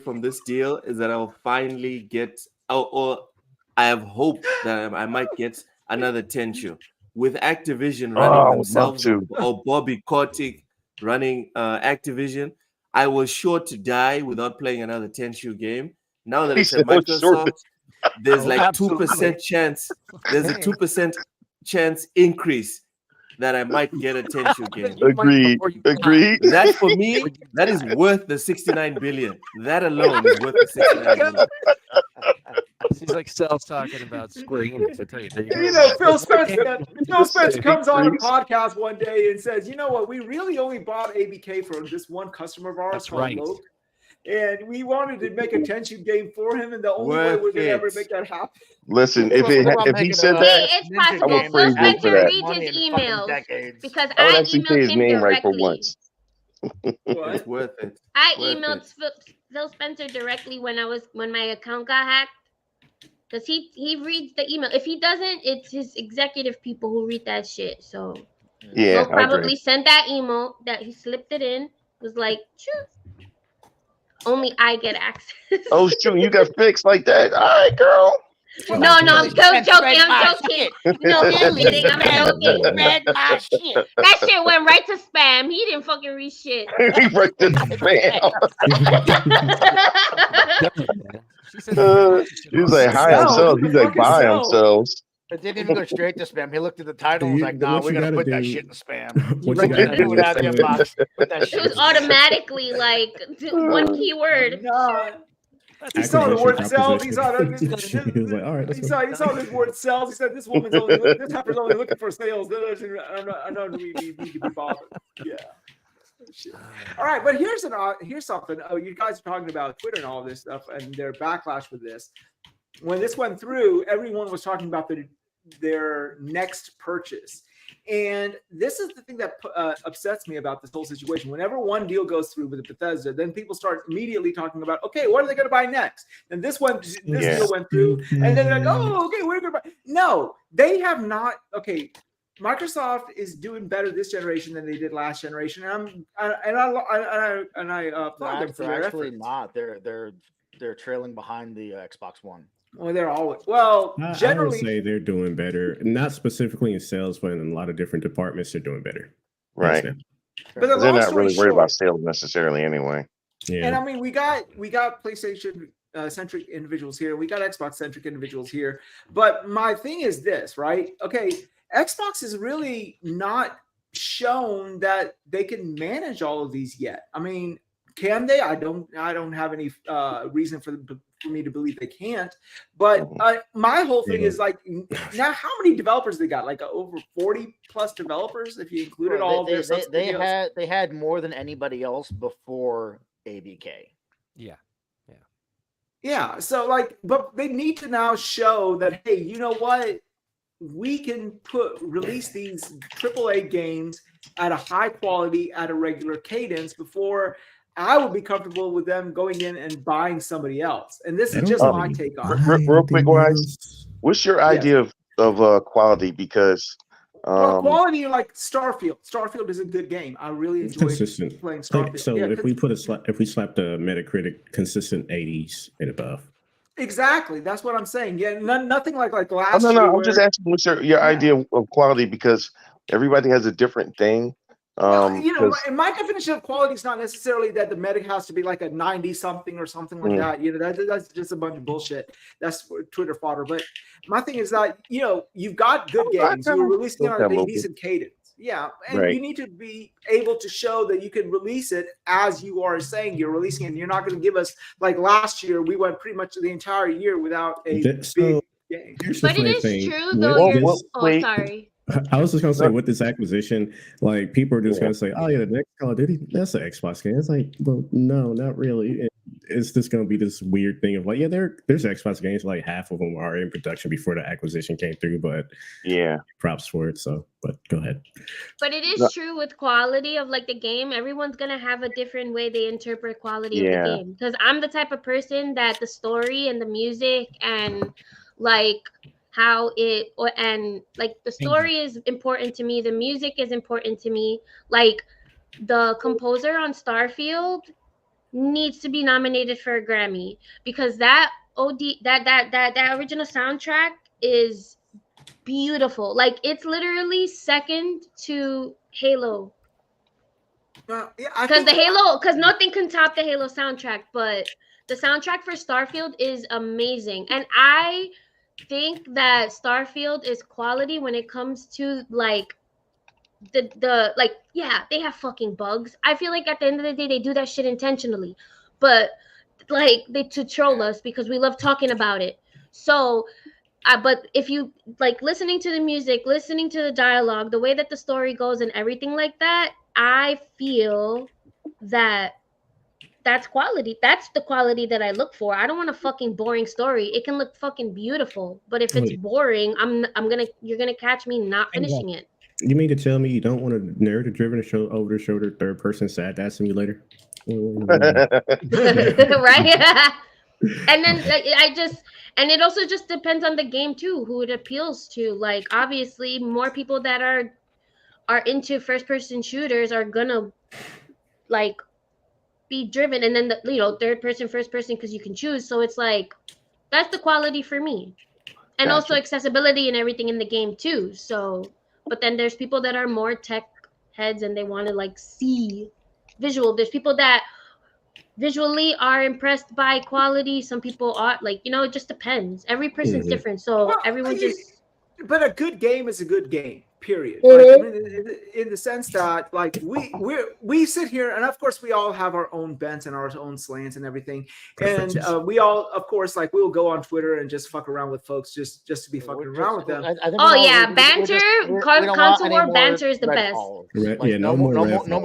from this deal is that I'll finally get, or I have hope that I might get another Tenchu. With Activision running themselves, or Bobby Kotick running Activision, I was sure to die without playing another Tenchu game. Now that it's at Microsoft, there's like 2% chance. There's a 2% chance increase that I might get a Tenchu game. Agreed. That for me, that is worth the 69 billion. That alone is worth the 69 billion. She's like Sal's talking about Square Enix. I tell you, You know, Phil Spencer comes on a podcast one day and says, "You know what? We really only bought ABK for this one customer of ours called Loke, and we wanted to make a Tenchu game for him, and the only way we're gonna ever make that happen." Listen, if he said that, it's possible. I would praise Phil him for Spencer that. reads his emails because I would I actually say emailed his him name right for directly. once. It's worth it. I Worth emailed Phil Spencer directly when my account got hacked. Because he reads the email. If he doesn't, it's his executive people who read that shit. So yeah, he'll probably send that email that he slipped it in. Was like, sure. Only I get access. Oh shoot, you got fixed like that. All right, girl. No, I'm joking. I'm joking. No, I'm kidding. I'm joking. That shit went right to spam. He didn't fucking read shit. Right to spam. He was like high on cells. He's like buy on cells. It didn't even go straight to spam. He looked at the title and was like, "Nah, we're gonna put that shit in spam." It was automatically like one keyword. He saw the word cells. He saw He was like, all right, he saw this word cells. He said, "This heifer's only looking for sales. I know we need to be bothered." Yeah. All right, but here's something. Oh, you guys are talking about Twitter and all this stuff and their backlash with this. When this went through, everyone was talking about their next purchase. And this is the thing that upsets me about this whole situation. Whenever one deal goes through with Bethesda, then people start immediately talking about, okay, what are they going to buy next? And this deal went through, and then they're like, oh, okay, we're going to buy. No, they have not. Okay, Microsoft is doing better this generation than they did last generation, and I applaud them for their actually efforts. not. They're trailing behind the Xbox One. Well, they're always I generally. would say they're doing better, not specifically in sales, but in a lot of different departments, they're doing better. Right. But they're not really worried about sales necessarily anyway. Yeah. And I mean, we got PlayStation centric individuals here. We got Xbox centric individuals here. But my thing is this, right? Okay, Xbox is really not shown that they can manage all of these yet. I mean, can they? I don't have any reason for me to believe they can't. But my whole thing is like, now how many developers they got? Like over 40 plus developers if you included all their they had more than anybody else before ABK. Yeah. So like, but they need to now show that, hey, you know what? We can release these AAA games at a high quality at a regular cadence before I would be comfortable with them going in and buying somebody else. And this is just my take on it. Real quick, Wize, what's your idea of quality? Because quality, like Starfield. Starfield is a good game. I really enjoy playing Starfield. So if we slap the Metacritic consistent 80s and above. Exactly. That's what I'm saying. Yeah, nothing like last year. No, I'm just asking what's your idea of quality, because everybody has a different thing. My definition of quality is not necessarily that the Meta has to be like a 90 something or something like that. You know, that's just a bunch of bullshit. That's Twitter fodder. But my thing is that, you know, you've got good games. You're releasing it on a decent cadence. Yeah. And you need to be able to show that you can release it as you are saying you're releasing it. And you're not going to give us, like last year, we went pretty much the entire year without a big game. But it is true, though. Sorry. I was just gonna say, with this acquisition, like people are just gonna say, "Oh yeah, the next Call of Duty, that's an Xbox game." It's like, well, no, not really. it's just going to be this weird thing of like, yeah, there's Xbox games, like half of them are in production before the acquisition came through, but yeah, props for it. So, but go ahead. But it is true with quality of like the game. Everyone's gonna have a different way they interpret quality of the game. Because I'm the type of person that the story and the music and like how it and like the story is important to me. The music is important to me. Like the composer on Starfield needs to be nominated for a Grammy because that that original soundtrack is beautiful. Like it's literally second to Halo. Because nothing can top the Halo soundtrack, but the soundtrack for Starfield is amazing. And I think that Starfield is quality when it comes to like the like, yeah, they have fucking bugs. I feel like at the end of the day they do that shit intentionally. But like they to troll us because we love talking about it. So but if you like listening to the music, listening to the dialogue, the way that the story goes and everything like that, I feel that that's quality. That's the quality that I look for. I don't want a fucking boring story. It can look fucking beautiful, but if it's boring, you're gonna catch me not finishing it. You mean to tell me you don't want a narrative-driven over the shoulder third person sad ass simulator? Right? And then and it also just depends on the game too, who it appeals to. Like obviously more people that are into first person shooters are gonna like be driven, and then the third person, first person, because you can choose. So it's like that's the quality for me. And also accessibility and everything in the game too. So but then there's people that are more tech heads and they want to like see visual. There's people that visually are impressed by quality. Some people are like, it just depends. Every person's different. So everyone but a good game is a good game, period. Like, I mean, in the sense that like we sit here and of course we all have our own bents and our own slants and everything. And we all, of course, like we'll go on Twitter and just fuck around with folks just to be fucking around with them. Banter, console war banter is the best. No more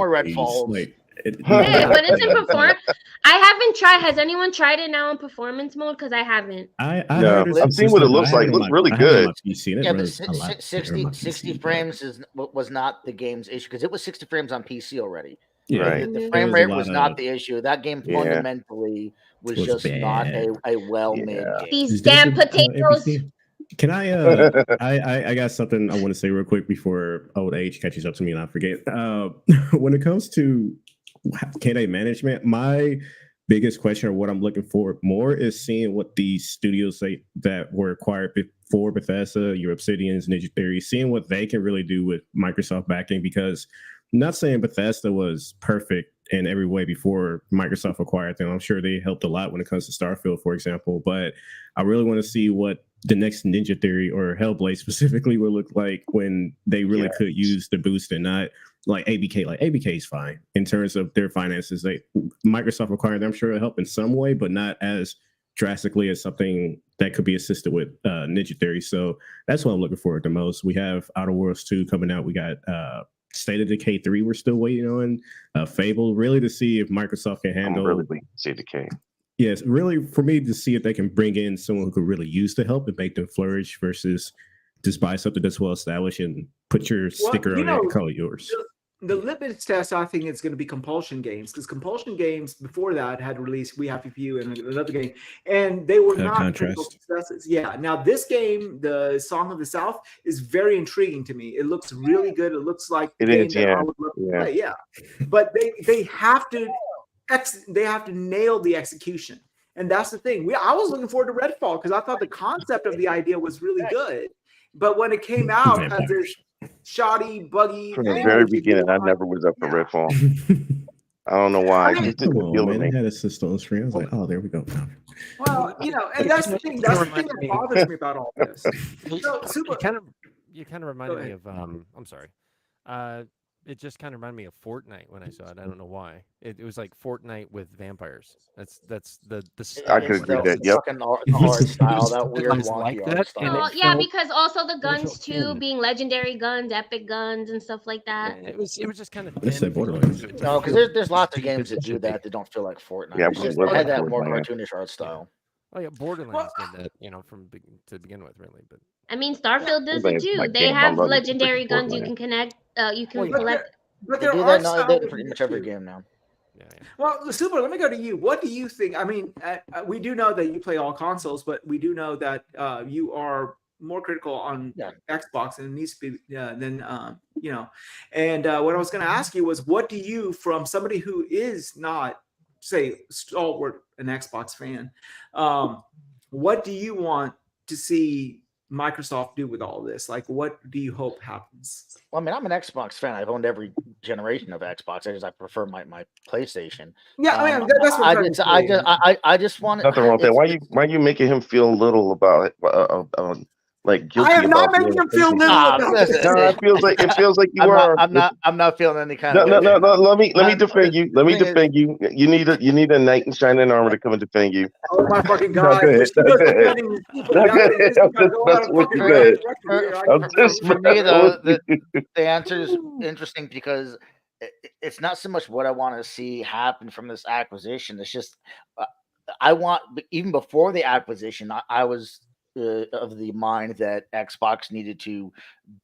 Redfalls. Like, but it's in performance. I haven't tried. Has anyone tried it now in performance mode? Because I haven't. I've seen what it looks like. It looks really good. Yeah, but 60 frames was not the game's issue because it was 60 frames on PC already. Yeah, right. The frame rate was not the issue. That game fundamentally was just not a well-made game. These damn potatoes. Can I I got something I want to say real quick before old age catches up to me and I forget. When it comes to candidate management, my biggest question or what I'm looking for more is seeing what these studios say that were acquired before Bethesda, your Obsidians, Ninja Theory, seeing what they can really do with Microsoft backing, because I'm not saying Bethesda was perfect in every way before Microsoft acquired them. I'm sure they helped a lot when it comes to Starfield, for example, but I really want to see what the next Ninja Theory or Hellblade specifically will look like when they really could use the boost and not like ABK. Like ABK is fine in terms of their finances. Microsoft acquired them, I'm sure it'll help in some way, but not as drastically as something that could be assisted with Ninja Theory. So that's what I'm looking for the most. We have Outer Worlds 2 coming out. We got State of Decay 3 we're still waiting on. Fable, really to see if Microsoft can handle State of Decay. Yes, really for me to see if they can bring in someone who could really use the help and make them flourish versus just buy something that's well established and put your sticker on it and call it yours. The litmus test, I think, is going to be compulsion games, because compulsion games before that had released We Happy Few and another game, and they were not critical successes. Yeah. Now this game, the Song of the South, is very intriguing to me. It looks really good. It looks like it is. Yeah. I would love to play. Yeah. But they have to nail the execution, and that's the thing. I was looking forward to Redfall because I thought the concept of the idea was really good, but when it came out as this shoddy, buggy from the very beginning, I never was up for Redfall. I don't know why. It didn't appeal to me. It had a system on screen. I was like, oh, there we go. Well, and that's the thing. That's the thing that bothers me about all this. You kind of reminded me of. I'm sorry. it just kind of reminded me of Fortnite when I saw it. I don't know why. It was like Fortnite with vampires. That's the I could agree with that. Yep. Fucking art style, that weird It was wonky like art that, style. and Oh it yeah, felt- because also the it guns felt too thin. being legendary guns, epic guns, and stuff like that. It was just kind of Let's thin. say Borderlands. No, because there's lots of games that do that don't feel like Fortnite. Yeah, It's just, love it had that that more Fortnite. cartoonish art style. Oh yeah, Borderlands did that, to begin with, really. But I mean, Starfield does it Borderlands is too. my They game. I have love legendary guns you Borderlands. can connect. You can Well, yeah. collect. But They there do are that. No, some they that pretty you much every do. game now. Well, Super, let me go to you. What do you think? I mean, we do know that you play all consoles, but we do know that you are more critical on Xbox, and it needs to be than you know. And what I was going to ask you was, what do you, from somebody who is not, say, stalwart an Xbox fan, what do you want to see Microsoft do with all this? Like, what do you hope happens? Well, I mean, I'm an Xbox fan. I've owned every generation of Xbox. I prefer my PlayStation. Yeah, I mean, that's what I'm trying to say. I just want Nothing wrong with that. Why you making him feel little about it? Like guilty I am not about making being him feel offended? little about listen, it. No, it feels like you are. I'm not feeling any kind No, of no, way. no, no. Let me defend you. Let me thing is- defend you. You need a knight in shining armor to come and defend you. Oh my fucking No, god! go ahead. She No, goes go ahead. defending these people. No, That go thing ahead. is I'm gonna just go out messing of with fucking you. Go ahead. direction here. I'm just For me, messing with you. the answer is interesting because it's not so much what I want to see happen from this acquisition. It's just I want, even before the acquisition, I was of the mind that Xbox needed to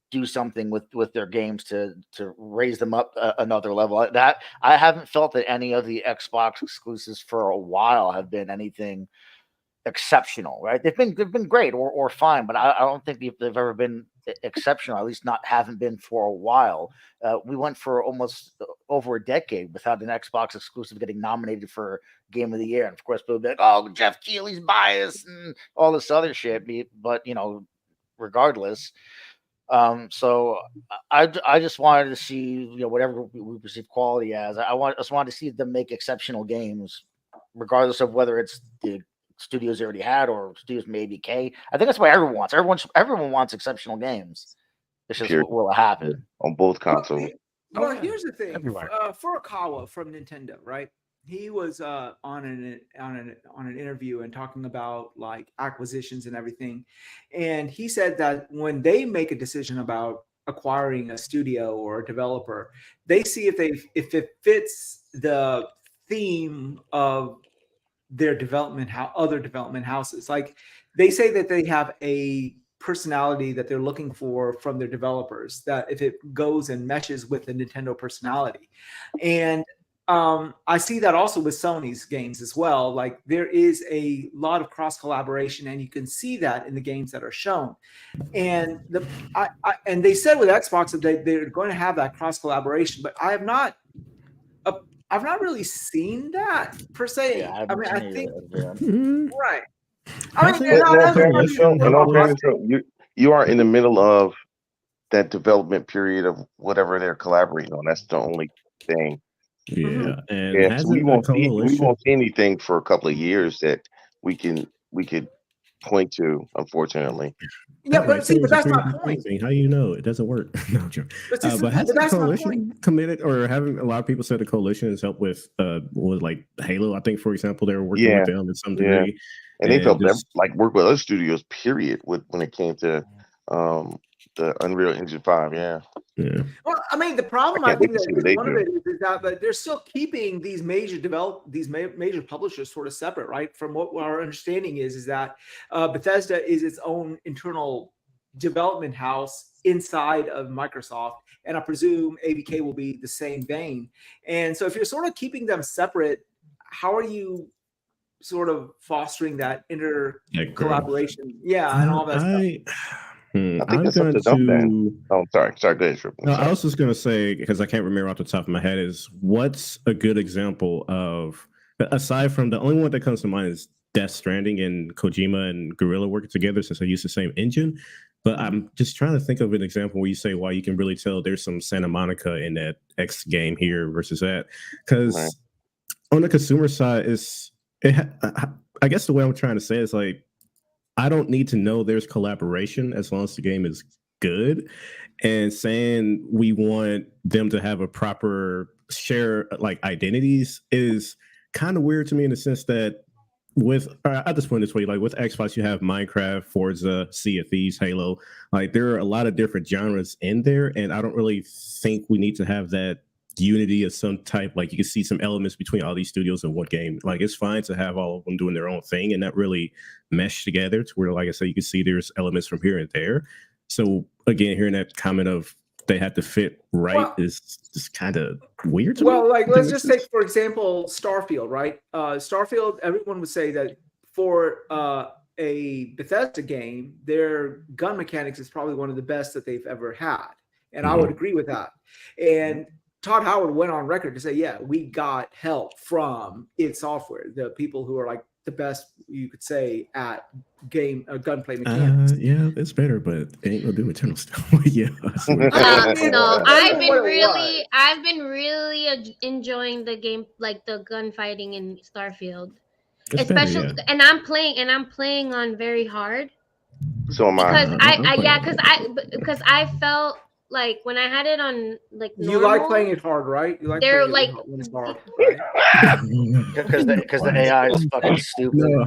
do something with their games to raise them up another level. That I haven't felt that any of the Xbox exclusives for a while have been anything exceptional, right? They've been great or fine, but I don't think they've ever been exceptional. At least haven't been for a while. We went for almost over a decade without an Xbox exclusive getting nominated for Game of the Year, and of course, people would be like, "Oh, Jeff Keighley's biased" and all this other shit. But regardless. So I just wanted to see whatever we perceive quality as. I just wanted to see them make exceptional games, regardless of whether it's the studios they already had or studios maybe K. I think that's what everyone wants. Everyone wants exceptional games. It's just what will happen on both consoles. Well, here's the thing. Furukawa from Nintendo, right? He was on an interview and talking about like acquisitions and everything, and he said that when they make a decision about acquiring a studio or a developer, they see if it fits the theme of their other development houses. Like they say that they have a personality that they're looking for from their developers, that if it goes and meshes with the Nintendo personality. And I see that also with Sony's games as well. Like there is a lot of cross collaboration, and you can see that in the games that are shown. And and they said with Xbox that they're going to have that cross collaboration, but I've not really seen that per se. Yeah, I mean, I think right. I mean, you are in the middle of that development period of whatever they're collaborating on. That's the only thing. Yeah, and so we won't see anything for a couple of years that we could point to, unfortunately. Yeah, but see, but that's my point. How do you know it doesn't work? No, I'm joking. But has the coalition committed, or having a lot of people said the coalition has helped with like Halo? I think, for example, they were working with them to some degree, and they've helped them like work with other studios. Period. When it came to the Unreal Engine 5, yeah. Well, I mean, the problem I think that one of it is that they're still keeping these major publishers sort of separate, right? From what our understanding is that Bethesda is its own internal development house inside of Microsoft, and I presume ABK will be the same vein. And so, if you're sort of keeping them separate, how are you sort of fostering that collaboration? Yeah, and all that stuff. I think that's up to them then. Oh, sorry. Go ahead. No, I was just going to say, because I can't remember off the top of my head, is what's a good example of, aside from the only one that comes to mind is Death Stranding and Kojima and Guerrilla working together since they use the same engine. But I'm just trying to think of an example where you say, you can really tell there's some Santa Monica in that X game here versus that. Because on the consumer side, I guess the way I'm trying to say is like, I don't need to know there's collaboration as long as the game is good. and saying we want them to have a proper share like identities is kind of weird to me in the sense that at this point this way, like with Xbox, you have Minecraft, Forza, Sea of Thieves, Halo. Like there are a lot of different genres in there, and I don't really think we need to have that unity of some type. Like you can see some elements between all these studios in one game. Like it's fine to have all of them doing their own thing and not really mesh together to where, like I said, you can see there's elements from here and there. So again, hearing that comment of they have to fit right is just kind of weird to me. Well, like let's just take for example Starfield, right? Starfield, everyone would say that for a Bethesda game, their gun mechanics is probably one of the best that they've ever had, and I would agree with that. And Todd Howard went on record to say, "Yeah, we got help from id Software, the people who are like the best, you could say, at gunplay mechanics." Yeah, it's better, but it ain't gonna do Eternal stuff. Yeah. No, I've been really enjoying the game, like the gunfighting in Starfield, It's especially, better, yeah. and I'm playing on very hard. So am I. Because I felt like when I had it on like normal, you like playing it hard, right? You like they're playing like it when it's hard, right? Because the AI is fucking stupid. who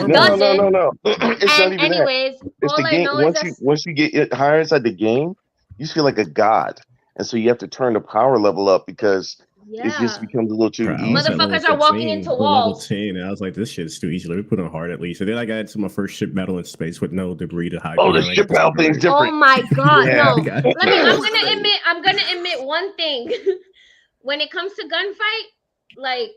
No. It's not even anyways, that. It's all the I game. know is Once you get it higher inside the game, you just feel like a god, and so you have to turn the power level up because it just becomes a little too easy. Motherfuckers are walking into walls. Level 10, and I was like, this shit's too easy. Let me put on hard at least. And then I got into my first ship battle in space with no debris to hide. Oh, the ship battle thing's different. Oh my god, Yeah. no. I'm gonna admit one thing. When it comes to gunfight, like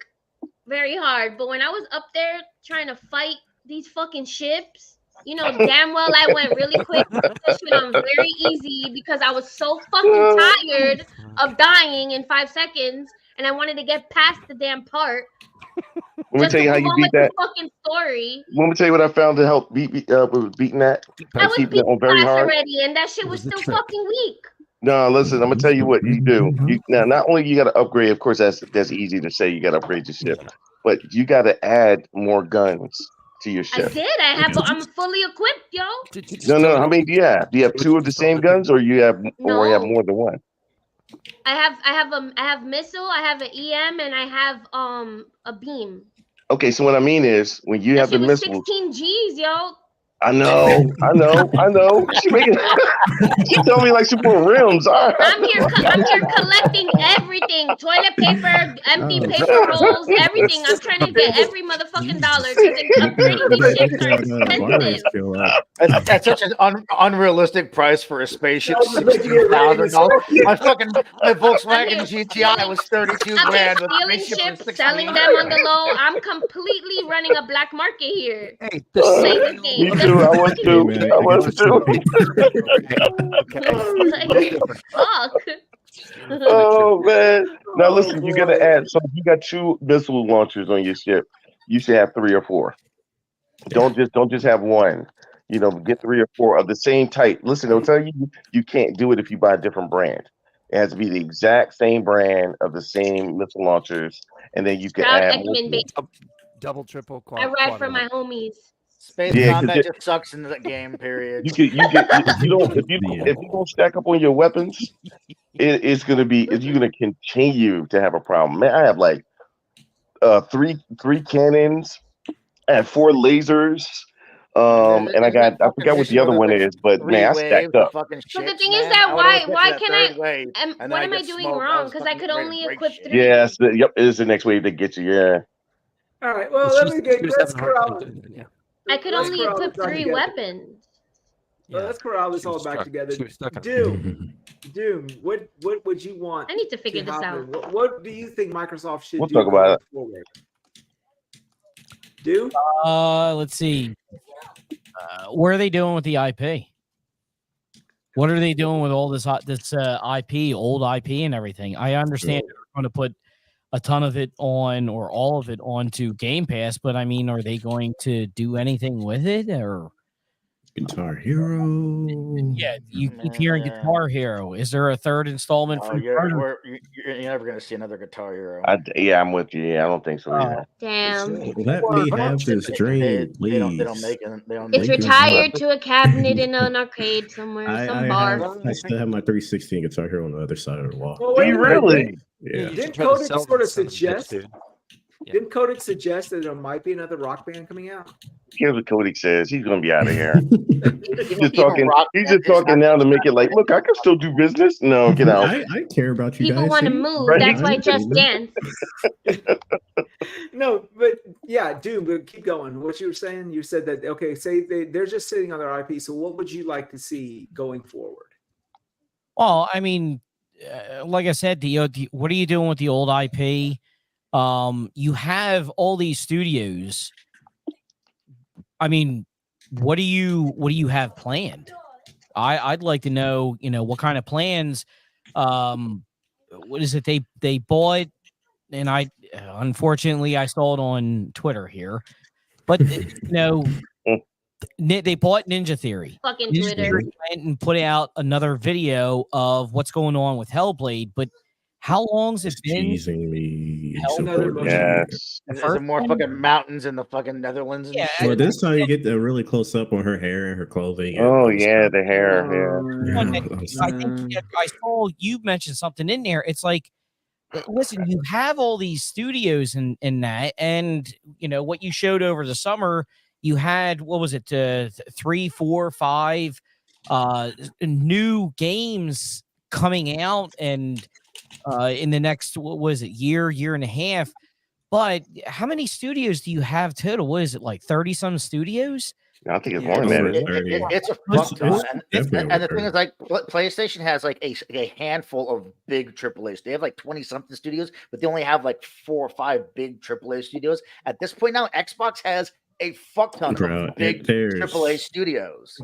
very hard. But when I was up there trying to fight these fucking ships, you know damn well I went really quick, this shit on very easy because I was so fucking tired of dying in 5 seconds and I wanted to get past the damn part. Let me tell you how you beat that. Fucking story. Let me tell you what I found to help beating that. I was Keeping it on beating very class hard. already and that shit was still fucking weak. No, listen, I'm gonna tell you what you do. Now, not only you got to upgrade, of course, that's easy to say. You got to upgrade your ship, but you got to add more guns to your ship. I did. I'm fully equipped, yo. No. How many do you have? Do you have 2 of the same guns, or you have more than one? I have missile, I have an EM, and I have a beam. Okay, so what I mean is when you have the missiles. 16 G's, yo. I know. She making. She told me like she put rims. All right. I'm here collecting everything: toilet paper, empty paper rolls, everything. I'm trying to get every motherfucking dollar because upgrading these ships are expensive. That's such an unrealistic price for a spaceship. $16,000. My Volkswagen GTI was 32 grand. Stealing ships, selling them on the low. I'm completely running a black market here. Hey, me too. I was too. Fuck. Oh man! Now listen, you gotta add. So if you got 2 missile launchers on your ship, you should have 3 or 4. Don't just have one. You know, get 3 or 4 of the same type. Listen, they'll tell you you can't do it if you buy a different brand. It has to be the exact same brand of the same missile launchers, and then you can add double, triple, I ride for my homies. Space combat just sucks in the game. Period. If you don't stack up on your weapons, it's gonna you're gonna continue to have a problem. Man, I have like 3 cannons, I have 4 lasers, and I forgot what the other one is, but man, I stacked up. But the thing is that why can I? What am I doing wrong? Because I could only equip 3. Yes, it is the next wave that gets you. Yeah. All right. Well, let's corral. I could only equip 3 weapons. Let's corral this all back together. Doom, what would you want? I need to figure this out. What do you think Microsoft should do? We'll talk about it. Doom? Let's see. What are they doing with the IP? What are they doing with all this IP, old IP, and everything? I understand they're going to put a ton of it on, or all of it onto Game Pass, but I mean, are they going to do anything with it, or Guitar Hero. Yeah, you keep hearing Guitar Hero. Is there a third installment No, for you're never gonna see another Guitar Hero. Yeah, I'm with you. Yeah, I don't think so either. Damn. Let me have this dream, please. They don't make it. They don't It's make it. retired to a cabinet in an arcade somewhere, some bar. I still have my 360 and Guitar Hero on the other side of the wall. Well, wait a minute. Really? Yeah. Didn't Kodak sort of suggest? Didn't Kodak suggest that there might be another rock band coming out? Here's what Kodak says. He's gonna be out of here. He's just talking now to make it like, look, I can still do business. No, get out. I care about you People guys. want to see? move. Right. That's why Just Dance. No, but yeah, Doom. But keep going. What you were saying? You said that okay. Say they're just sitting on their IP. So what would you like to see going forward? Well, I mean, like I said, what are you doing with the old IP? You have all these studios. I mean, what do you have planned? I'd like to know, what kind of plans. What is it they bought? And I unfortunately I saw it on Twitter here, but they bought Ninja Theory. Fucking Ninja Twitter. Theory went and put out another video of what's going on with Hellblade, but how long's it been? Teasing me. Yes. There's some more fucking mountains in the fucking Netherlands. And Yeah. Well, this time you get the really close up on her hair and her clothing. Oh yeah, the hair. Yeah. I think I saw you mention something in there. It's like, listen, you have all these studios in that, and what you showed over the summer, you had what was it, 3, 4, 5 new games coming out, and in the next year and a half. But how many studios do you have total? What is it, like 30 some studios? I think it's more than that. It's a fuck ton. And the thing is, like, PlayStation has like a handful of big AAA. They have like 20 something studios, but they only have like 4 or 5 big AAA studios. At this point now, Xbox has a fuck ton of big AAA studios.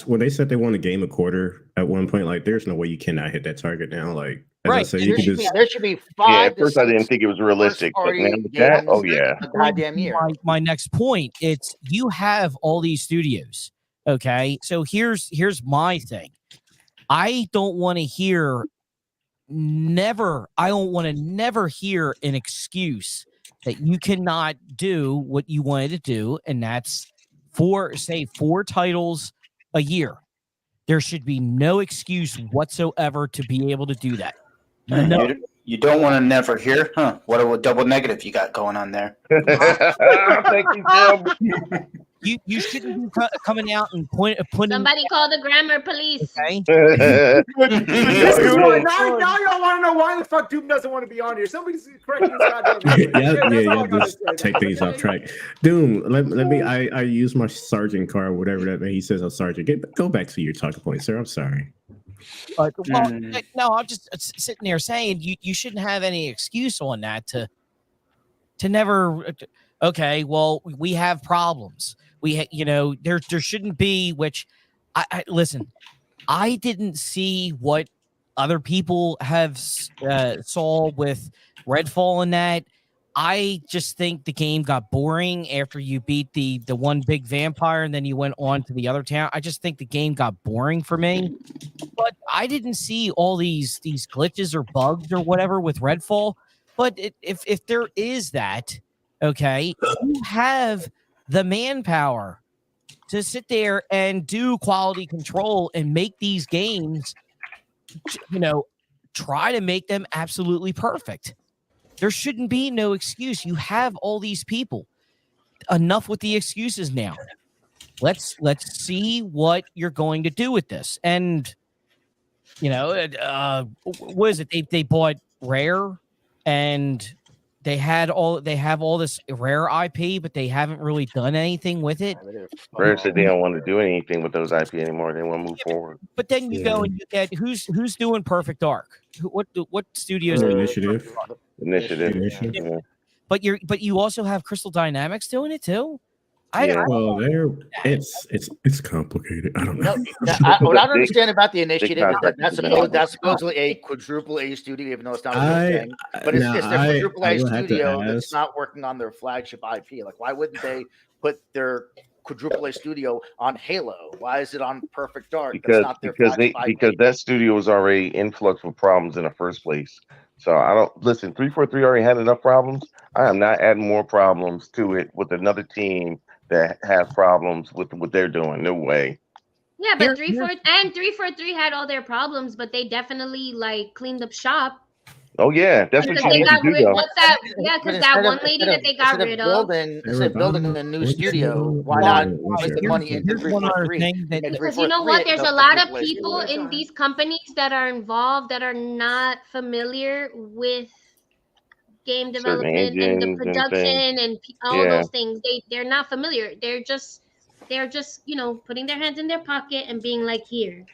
When they said they want a game a quarter at one point, like, there's no way you cannot hit that target now. Like, as I said, you can just. There should be 5. Yeah, at first I didn't think it was realistic, but now with that, oh yeah. A goddamn year. My next point, it's you have all these studios. Okay, so here's my thing. I don't want to hear never hear an excuse that you cannot do what you wanted to do, and that's 4 titles a year. There should be no excuse whatsoever to be able to do that. No. You don't want to never hear, huh? What a double negative you got going on there. Thank you, Jim. You shouldn't be coming out and putting. Somebody call the grammar police. Okay. Now y'all want to know why the fuck Doom doesn't want to be on here. Somebody's correcting his goddamn Yeah, just take things off track. Doom, let me. I use my sergeant card, whatever that means. He says I'm sergeant. Go back to your talking point, sir. I'm sorry. No, I'm just sitting there saying you shouldn't have any excuse on that to never. Okay, well, we have problems. There shouldn't be. Which I listen. I didn't see what other people have saw with Redfall and that. I just think the game got boring after you beat the one big vampire and then you went on to the other town. I just think the game got boring for me. But I didn't see all these glitches or bugs or whatever with Redfall. But if there is that, okay, you have the manpower to sit there and do quality control and make these games, try to make them absolutely perfect. There shouldn't be no excuse. You have all these people. Enough with the excuses now. Let's see what you're going to do with this. And what is it? They bought Rare, and they have all this Rare IP, but they haven't really done anything with it. Rare said they don't want to do anything with those IP anymore. They want to move forward. But then you go and you get who's doing Perfect Dark? What studios? Initiative. Yeah. But you also have Crystal Dynamics doing it too. It's complicated. I don't know. What I don't understand about the initiative is that's supposedly a quadruple A studio, even though it's not a real thing. But it's their quadruple A studio that's not working on their flagship IP. Like, why wouldn't they put their quadruple A studio on Halo? Why is it on Perfect Dark? That's because not their because they 5 because that studio was already influx with problems in the first place. So I don't listen. 343 already had enough problems. I am not adding more problems to it with another team that has problems with what they're doing. No way. Yeah, but 343 had all their problems, but they definitely like cleaned up shop. Oh yeah, that's what Because you they need got to do rid. though. What's that? Yeah, because that one lady that they got rid of. Instead of building a new studio, why not put the money into Here's one other 343? thing that Because you know what? There's a lot of people in these companies that are involved that are not familiar with game Certain development and the engines and production things. and all Yeah. those things. They're not familiar. They're just putting their hands in their pocket and being like, here.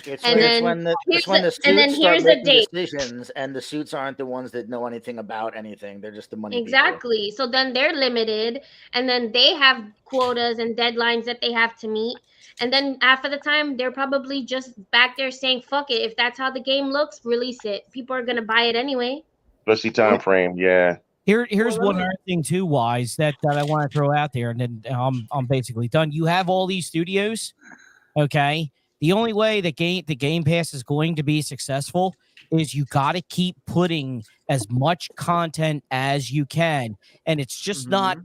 It's And when then the suits here's start the making date. decisions, and the suits aren't the ones that know anything about anything. They're just the money people. Exactly. So then they're limited, and then they have quotas and deadlines that they have to meet. And then after the time, they're probably just back there saying, fuck it. If that's how the game looks, release it. People are going to buy it anyway. Especially time frame. Yeah. Here's one other thing too, Wize, that I want to throw out there, and then I'm basically done. You have all these studios, okay? The only way that the Game Pass is going to be successful is you got to keep putting as much content as you can, and it's just not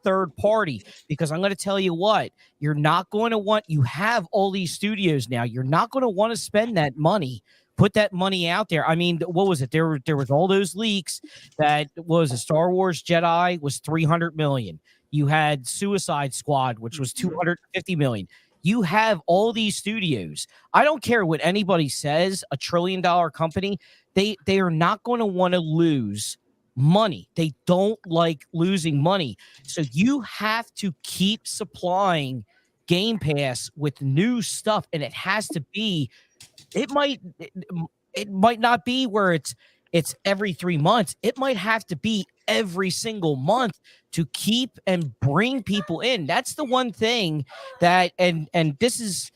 third party, because I'm going to tell you what, you're not going to want. You have all these studios now. You're not going to want to spend that money. Put that money out there. I mean, what was it? There was all those leaks that was a Star Wars Jedi was 300 million. You had Suicide Squad, which was 250 million. You have all these studios. I don't care what anybody says, $1 trillion company, they are not going to want to lose money. They don't like losing money. So you have to keep supplying Game Pass with new stuff, and it has to be, it might not be where it's every 3 months. It might have to be every single month to keep and bring people in. That's the one thing that, and this is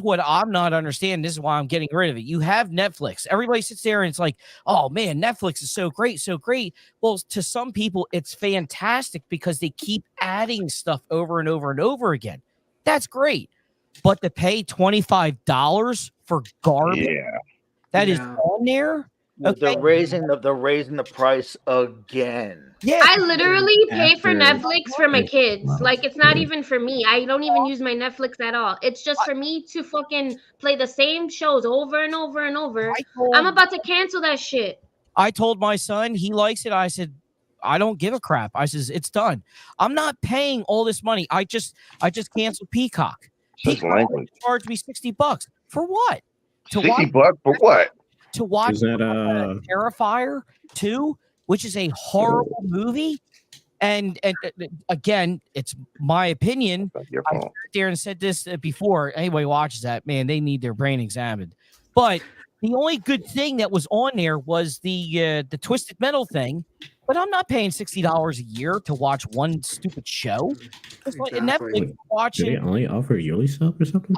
what I'm not understanding. This is why I'm getting rid of it. You have Netflix. Everybody sits there and it's like, oh man, Netflix is so great, so great. Well, to some people, it's fantastic because they keep adding stuff over and over and over again. That's great. But to pay $25 for garbage that is on there. Okay. They're raising the price again. Yeah, I literally pay for Netflix for my kids. Like, it's not even for me. I don't even use my Netflix at all. It's just for me to fucking play the same shows over and over and over. I'm about to cancel that shit. I told my son, he likes it. I said, I don't give a crap. I says, it's done. I'm not paying all this money. I just canceled Peacock. Peacock charged me $60 for what? $60 for what? To watch Is that Terrifier 2, which is a horrible movie. And again, it's my opinion. I sat there and said this before. Anybody watches that, man, they need their brain examined. But the only good thing that was on there was the Twisted Metal thing. But I'm not paying $60 a year to watch one stupid show. Just like Netflix watching. Do they only offer yearly stuff or something?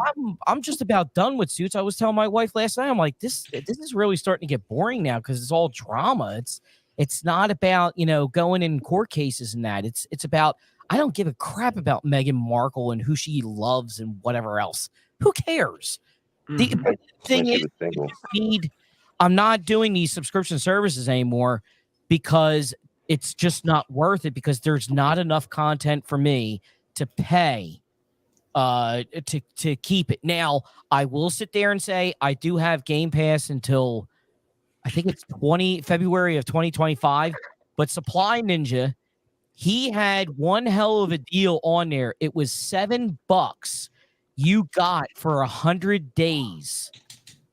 I'm just about done with Suits. I was telling my wife last night, I'm like, this is really starting to get boring now because it's all drama. It's not about, going in court cases and that. It's about, I don't give a crap about Meghan Markle and who she loves and whatever else. Who cares? The thing is, I'm not doing these subscription services anymore because it's just not worth it, because there's not enough content for me to pay to keep it. Now, I will sit there and say I do have Game Pass until I think it's February of 2025, but Supply Ninja, he had one hell of a deal on there. It was $7 you got for 100 days.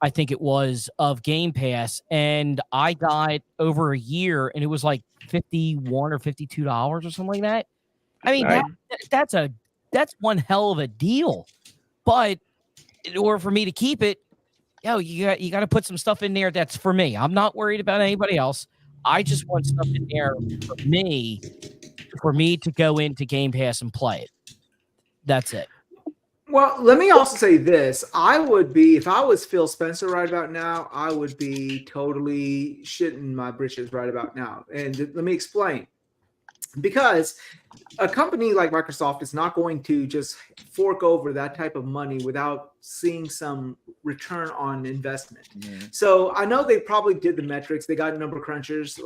I think it was, of Game Pass, and I got over a year, and it was like $51 or $52 or something like that. I mean, that's one hell of a deal. But in order for me to keep it, you got to put some stuff in there that's for me. I'm not worried about anybody else. I just want stuff in there for me to go into Game Pass and play it. That's it. Well, let me also say this. I would be, if I was Phil Spencer right about now, I would be totally shitting my britches right about now. And let me explain. because a company like Microsoft is not going to just fork over that type of money without seeing some return on investment. So I know they probably did the metrics. They got number crunchers,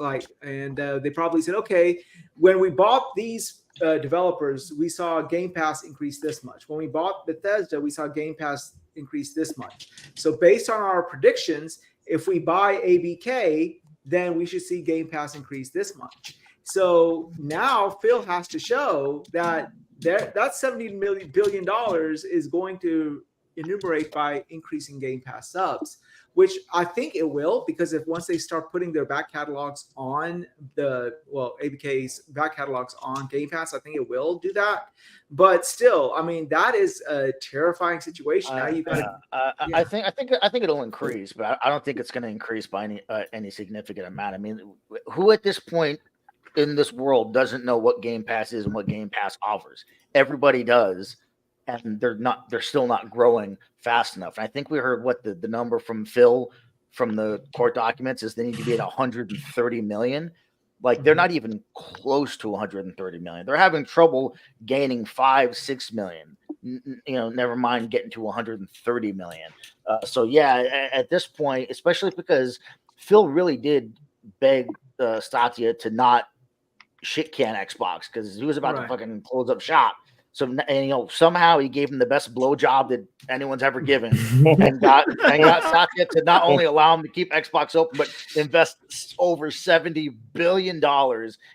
and they probably said, okay, when we bought these developers, we saw Game Pass increase this much. When we bought Bethesda, we saw Game Pass increase this much. So based on our predictions, if we buy ABK, then we should see Game Pass increase this much. So now Phil has to show that that $70 billion is going to enumerate by increasing Game Pass subs, which I think it will, because once they start putting their back catalogs on ABK's back catalogs on Game Pass, I think it will do that. But still, I mean, that is a terrifying situation. Now you got I think it'll increase, but I don't think it's going to increase by any significant amount. I mean, who at this point in this world doesn't know what Game Pass is and what Game Pass offers? Everybody does, and they're still not growing fast enough. And I think we heard what the number from Phil from the court documents is. They need to be at 130 million. Like, they're not even close to 130 million. They're having trouble gaining 5-6 million. Never mind getting to 130 million. So yeah, at this point, especially because Phil really did beg Satya to not shit can Xbox, because he was about to fucking close up shop. So, and somehow he gave him the best blowjob that anyone's ever given, and got Satya to not only allow him to keep Xbox open, but invest over $70 billion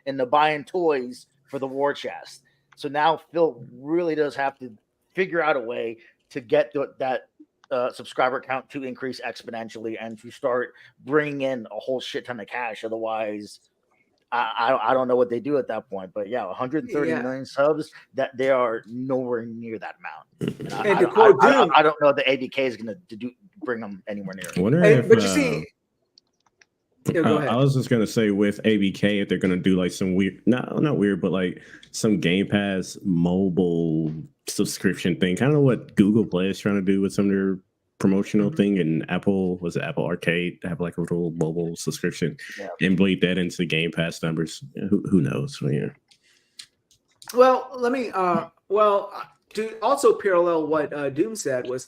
into buying toys for the war chest. So now Phil really does have to figure out a way to get that subscriber count to increase exponentially and to start bringing in a whole shit ton of cash. Otherwise, I don't know what they do at that point. But yeah, 130 million subs, that they are nowhere near that amount. And I don't know that ABK is going to bring them anywhere near. But you see. Yeah, go ahead. I was just gonna say with ABK, if they're gonna do like some weird, not weird, but like some Game Pass mobile subscription thing, kind of what Google Play is trying to do with some of their promotional thing, and Apple Arcade have like a little mobile subscription and bleed that into Game Pass numbers. Who knows? Yeah. Well, let me. To also parallel what Doom said was,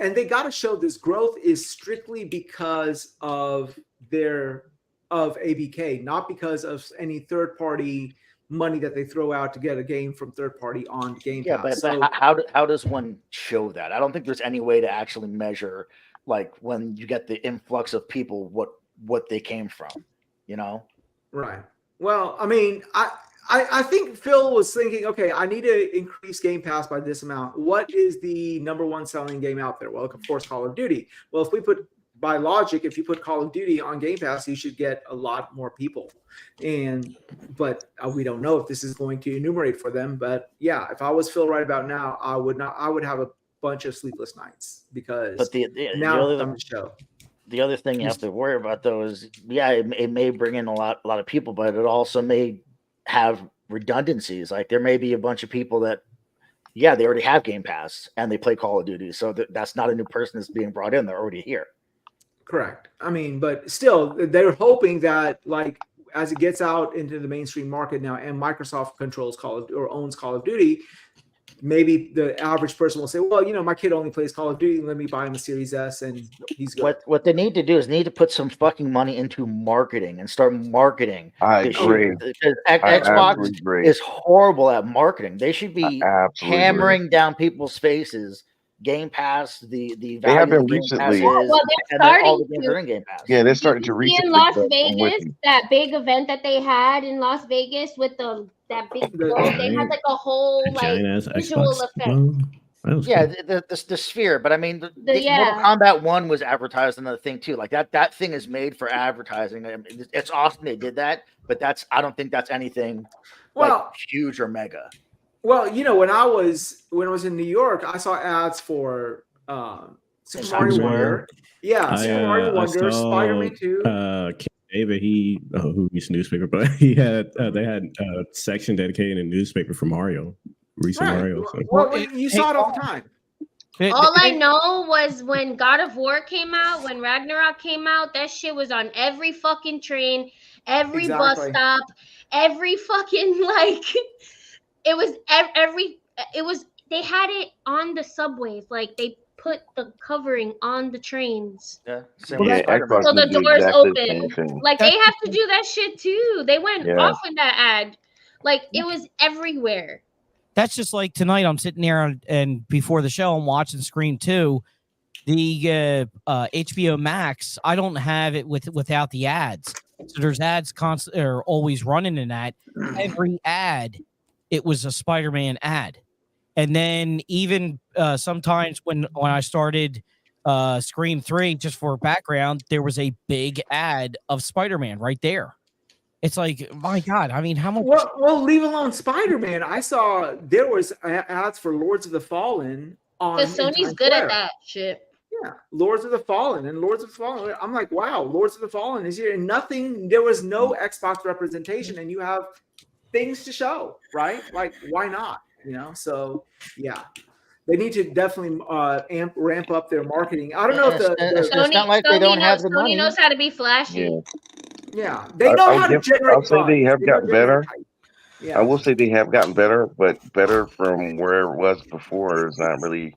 and they got to show this growth is strictly because of ABK, not because of any third party money that they throw out to get a game from third party on Game Pass. But how does one show that? I don't think there's any way to actually measure, like, when you get the influx of people, what they came from, Right. Well, I mean, I think Phil was thinking, okay, I need to increase Game Pass by this amount. What is the number one selling game out there? Well, of course, Call of Duty. Well, if you put Call of Duty on Game Pass, you should get a lot more people. But we don't know if this is going to enumerate for them. But yeah, if I was Phil right about now, I would have a bunch of sleepless nights, because the other thing you have to worry about, though, is it may bring in a lot of people, but it also may have redundancies. Like, there may be a bunch of people that they already have Game Pass and they play Call of Duty, so that's not a new person that's being brought in. They're already here. Correct. I mean, but still, they're hoping that, like, as it gets out into the mainstream market now, and Microsoft controls owns Call of Duty, maybe the average person will say, well, my kid only plays Call of Duty. Let me buy him a Series S, and he's good. What they need to do is put some fucking money into marketing and start marketing. I agree. Because Xbox is horrible at marketing. They should be hammering down people's faces Game Pass, the they have been recently. Well, they're starting to. Game Pass. Yeah, they're starting to recently. In Las Vegas, that big event that they had in Las Vegas with that big globe, they had like a whole visual effect. Yeah, the sphere, but I mean, the Mortal Kombat 1 was advertised another thing too. Like that thing is made for advertising. I mean, it's awesome they did that, but I don't think that's anything huge or mega. Well, when I was in New York, I saw ads for Super Mario Wonder. Yeah, Super Mario Wonder, Spiderman 2. David, who reads newspaper, but they had a section dedicated in newspaper for Mario, recent Mario. So. Well, you saw it all the time. All I know was when God of War came out, when Ragnarok came out, that shit was on every fucking train, every bus stop, every fucking like it was every it was they had it on the subways, like they put the covering on the trains. Yeah, same Yeah, with Spider-Man. Xbox So the would do doors exactly the open. same thing. Like they have to do that shit too. They went Yeah. off in that ad. Like it was everywhere. That's just like tonight. I'm sitting there and before the show, I'm watching Scream 2. The HBO Max, I don't have it without the ads. So there's ads constant or always running in that. Every ad, it was a Spider-Man ad. And then even sometimes when I started Scream 3, just for background, there was a big ad of Spider-Man right there. It's like, my God, I mean, how much? Well, leave alone Spider-Man. I saw there was ads for Lords of the Fallen on. Because Sony's good at that shit. Yeah, Lords of the Fallen and Lords of the Fallen. I'm like, wow, Lords of the Fallen is here, and nothing. There was no Xbox representation, and you have things to show, right? Like, why not? You know, so yeah, they need to definitely ramp up their marketing. I don't know if it's not like they don't have the money. Sony knows how to be flashy. Yeah, they know how to generate. I'll say they have gotten better. Yeah. I will say they have gotten better, but better from where it was before is not really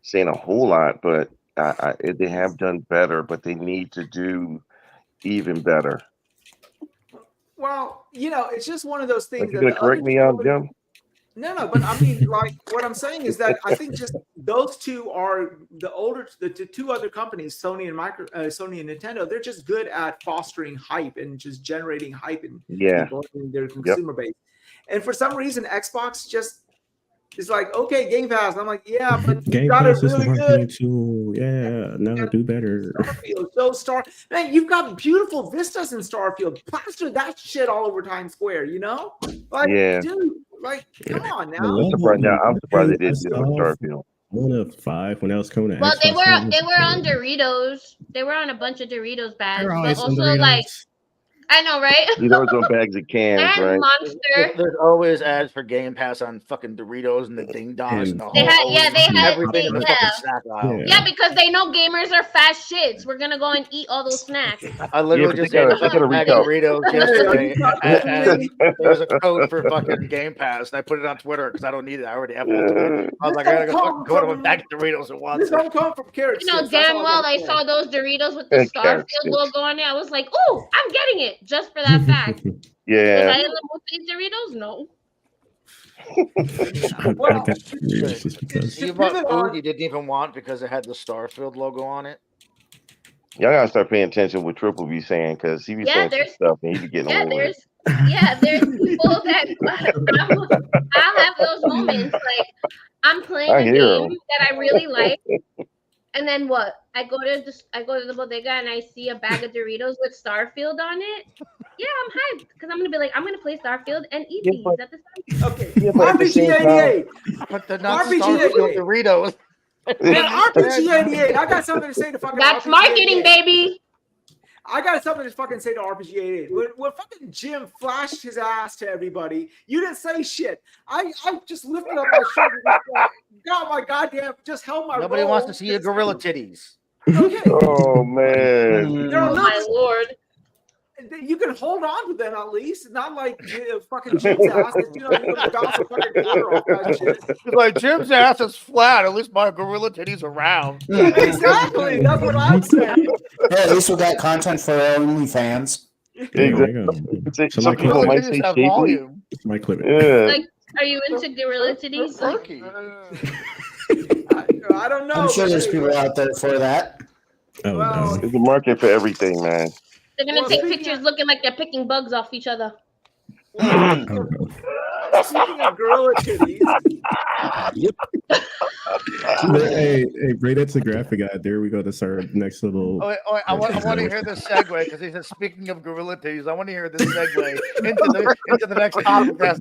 saying a whole lot. But they have done better, but they need to do even better. Well, you know, it's just one of those things. Are you going to correct me on, Jim? No, but I mean, like, what I'm saying is that I think just those two are the two other companies, Sony and Sony and Nintendo. They're just good at fostering hype and just generating hype in people in their consumer base. And for some reason, Xbox just is like, okay, Game Pass. And I'm like, yeah, but you Game got Pass it is really a marketing good. tool. Yeah, no, do better. Man, you've got beautiful vistas in Starfield. Plaster that shit all over Times Square, you know? Like, dude, like, come on now. I'm surprised they did this on Starfield. One of 5 when I was coming to Well, they Xbox were on Doritos. They were on a bunch of Doritos bags, They're but always on also Doritos. like, I know, right? You know, it's on bags of cans, And right? Monster. There's always ads for Game Pass on fucking Doritos and the Ding Dongs and the They had, everything in the fucking snack aisle. Yeah, because they know gamers are fast shits. We're gonna go and eat all those snacks. I literally just ate a fucking bag of Doritos yesterday. And there was a code for fucking Game Pass, and I put it on Twitter because I don't need it. I already have one. I was like, I gotta go fucking go to a bag of Doritos at once. This don't come from carrots. You know damn well I saw those Doritos with the Starfield logo on it. I was like, oh, I'm getting it just for that fact. Yeah. Was I in the mood to eat Doritos? No. You bought food you didn't even want because it had the Starfield logo on it. Y'all gotta start paying attention what Triple be saying because he be saying some stuff and he be getting away with it. There's people that I'll have those moments like I'm playing a game that I really like, and then what? I go to the bodega and I see a bag of Doritos with Starfield on it. Yeah, I'm hyped because I'm gonna be like, I'm gonna play Starfield and eat these at the same time. Okay, RPG 88. But they're not RPG Starfield Doritos. Man, RPG 88. I got something to say to fucking. That's RPG marketing, 88. baby. I got something to fucking say to RPG 88. When fucking Jim flashed his ass to everybody, you didn't say shit. I just lifted up my shirt and got my goddamn, just held my. Nobody wants to see your gorilla titties. Okay. Oh man. Oh my lord. You can hold on to them at least, not like fucking Jim's ass. You know, you're gonna bounce a fucking water off that shit. Like Jim's ass is flat. At least my gorilla titties are round. Exactly. That's what I'm saying. Hey, at least we got content for our OnlyFans. Exactly. Some people people might titties say have shapely. volume. My clip. Like, are you into gorilla titties? I don't know. I'm sure there's people out there for that. Oh, no. There's a market for everything, man. They're gonna take pictures looking like they're picking bugs off each other. Speaking of gorilla titties. Yep. Hey, Ray, that's a graphic guy. There we go. That's our next little. I want to hear this segue because he said, speaking of gorilla titties, I want to hear this segue into the next topic. Guys,